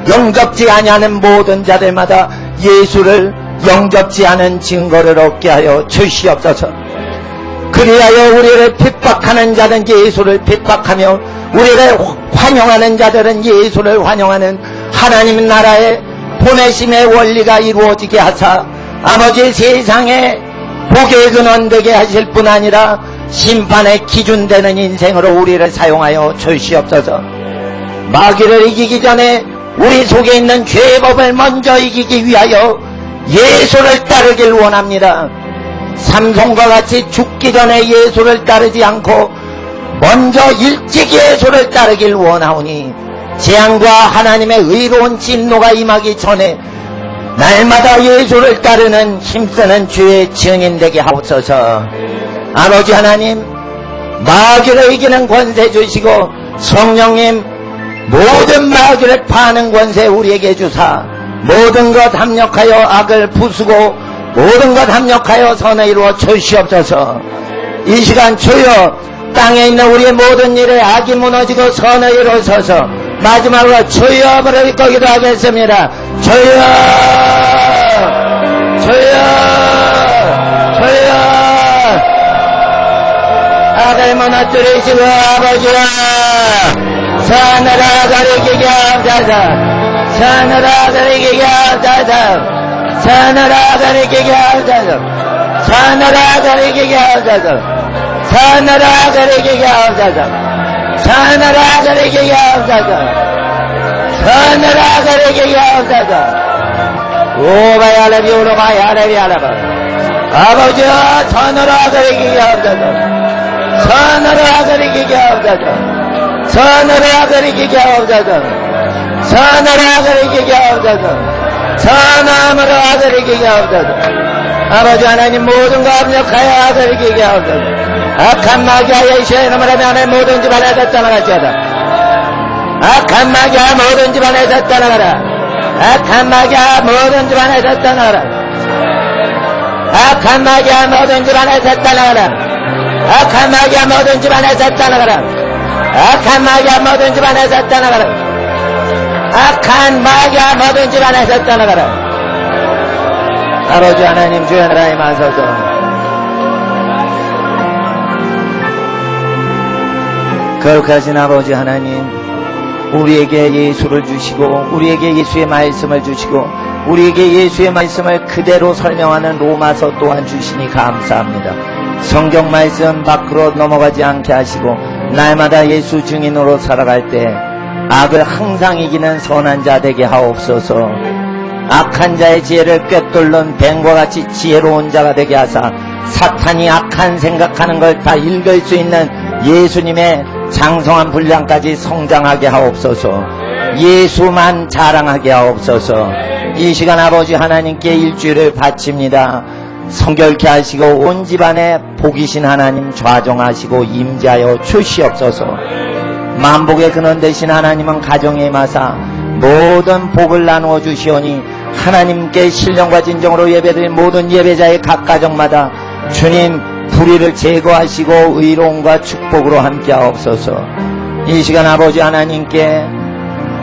영접지 아니하는 모든 자들마다 예수를 영접지 않은 증거를 얻게 하여 주시옵소서. 그리하여 우리를 핍박하는 자는 예수를 핍박하며 우리를 환영하는 자들은 예수를 환영하는 하나님 나라의 보내심의 원리가 이루어지게 하사 아버지 세상에 복의 근원 되게 하실 뿐 아니라 심판의 기준 되는 인생으로 우리를 사용하여 주시옵소서. 마귀를 이기기 전에 우리 속에 있는 죄의 법을 먼저 이기기 위하여 예수를 따르길 원합니다. 삼손과 같이 죽기 전에 예수를 따르지 않고 먼저 일찍 예수를 따르길 원하오니, 재앙과 하나님의 의로운 진노가 임하기 전에 날마다 예수를 따르는 힘쓰는 주의 증인 되게 하옵소서. 아버지 하나님, 마귀를 이기는 권세 주시고 성령님, 모든 마귀를 파는 권세 우리에게 주사 모든 것 합력하여 악을 부수고 모든 것 합력하여 선을 이루어 주시옵소서. 이 시간 주여, 땅에 있는 우리의 모든 일에 악이 무너지고 선을 이루어서서 마지막으로 주여 부르짖고 기도하겠습니다. 주여, 주여, 주여. 악을 무너뜨리시고 아버지여, 선을 가리키게 하옵소서. 선을 가리키게 하옵소서. 선을 가리키게 하옵소서. 선을 가리키게 하옵소서. 선을 가리키게 하옵소서. 선을 가리키게 하옵소서. 선을 가리키게 하옵소서. 오바야라비 오로바야라비야라바. 아버지여, 선을 가리키게 하옵소서. 선을 가리키게 하옵소서. 선을 가리키게 하옵소서. 선을 가리키게 하옵소서. 선함으로 아들이기게 하옵소서. 아버지 하나님, 모든 거 합력하여 아들이기게 하옵소서. 악한 마귀야 예수의 이름으로 하나님 모든 집안에서 떠나갈지어다. 악한 마귀야 모든 집안에서 떠나가라. 악한 마귀야 모든 집안에서 떠나가라. 악한 마귀야 모든 집안에서 떠나가라. 악한 마귀야 모든 집안에서 떠나가라. 악한 마귀야 모든 집안에서 떠나가라. 악한 마귀야 모든 집안에서 떠나가라. 아버지 하나님 주여 나라에 마소서. 거룩하신 아버지 하나님, 우리에게 예수를 주시고 우리에게 예수의 말씀을 주시고 우리에게 예수의 말씀을 그대로 설명하는 로마서 또한 주시니 감사합니다. 성경 말씀 밖으로 넘어가지 않게 하시고 날마다 예수 증인으로 살아갈 때 악을 항상 이기는 선한 자 되게 하옵소서. 악한 자의 지혜를 꿰뚫는 뱀과 같이 지혜로운 자가 되게 하사 사탄이 악한 생각하는 걸 다 읽을 수 있는 예수님의 장성한 분량까지 성장하게 하옵소서. 예수만 자랑하게 하옵소서. 이 시간 아버지 하나님께 일주일을 바칩니다. 성결케 하시고 온 집안에 복이신 하나님 좌정하시고 임재하여 주시옵소서. 만복의 근원 되신 하나님은 가정에 임하사 모든 복을 나누어 주시오니 하나님께 신령과 진정으로 예배드린 모든 예배자의 각 가정마다 주님 불의를 제거하시고 의로움과 축복으로 함께하옵소서. 이 시간 아버지 하나님께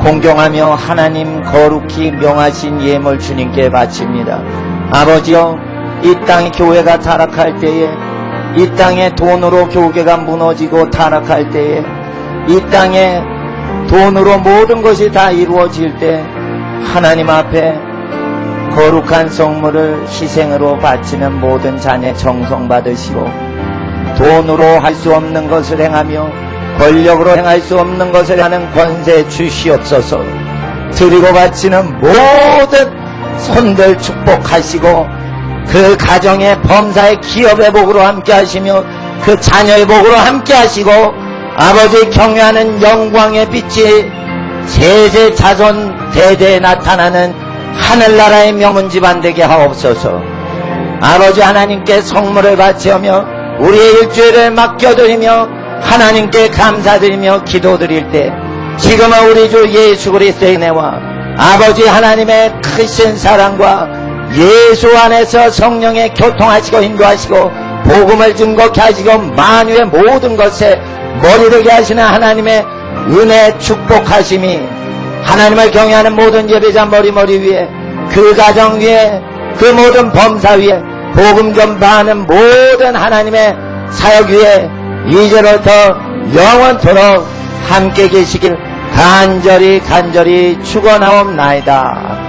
공경하며 하나님 거룩히 명하신 예물 주님께 바칩니다. 아버지여, 이 땅의 교회가 타락할 때에, 이 땅의 돈으로 교회가 무너지고 타락할 때에, 이 땅에 돈으로 모든 것이 다 이루어질 때 하나님 앞에 거룩한 성물을 희생으로 바치는 모든 자녀 정성받으시고 돈으로 할 수 없는 것을 행하며 권력으로 행할 수 없는 것을 하는 권세 주시옵소서. 드리고 바치는 모든 손들 축복하시고 그 가정의 범사의 기업의 복으로 함께 하시며 그 자녀의 복으로 함께 하시고 아버지 경외하는 영광의 빛이 세세 자손 대대에 나타나는 하늘나라의 명문 집안 되게 하옵소서. 아버지 하나님께 성물을 바치며 우리의 일주일을 맡겨드리며 하나님께 감사드리며 기도드릴 때 지금은 우리 주 예수 그리스도의 은혜와 아버지 하나님의 크신 사랑과 예수 안에서 성령의 교통하시고 인도하시고 복음을 증거케 하시고 만유의 모든 것에 머리 되게 하시는 하나님의 은혜 축복하심이 하나님을 경외하는 모든 예배자 머리 위에 그 가정 위에 그 모든 범사 위에 복음 전파하는 모든 하나님의 사역 위에 이제로부터 영원토록 함께 계시길 간절히 축원하옵나이다.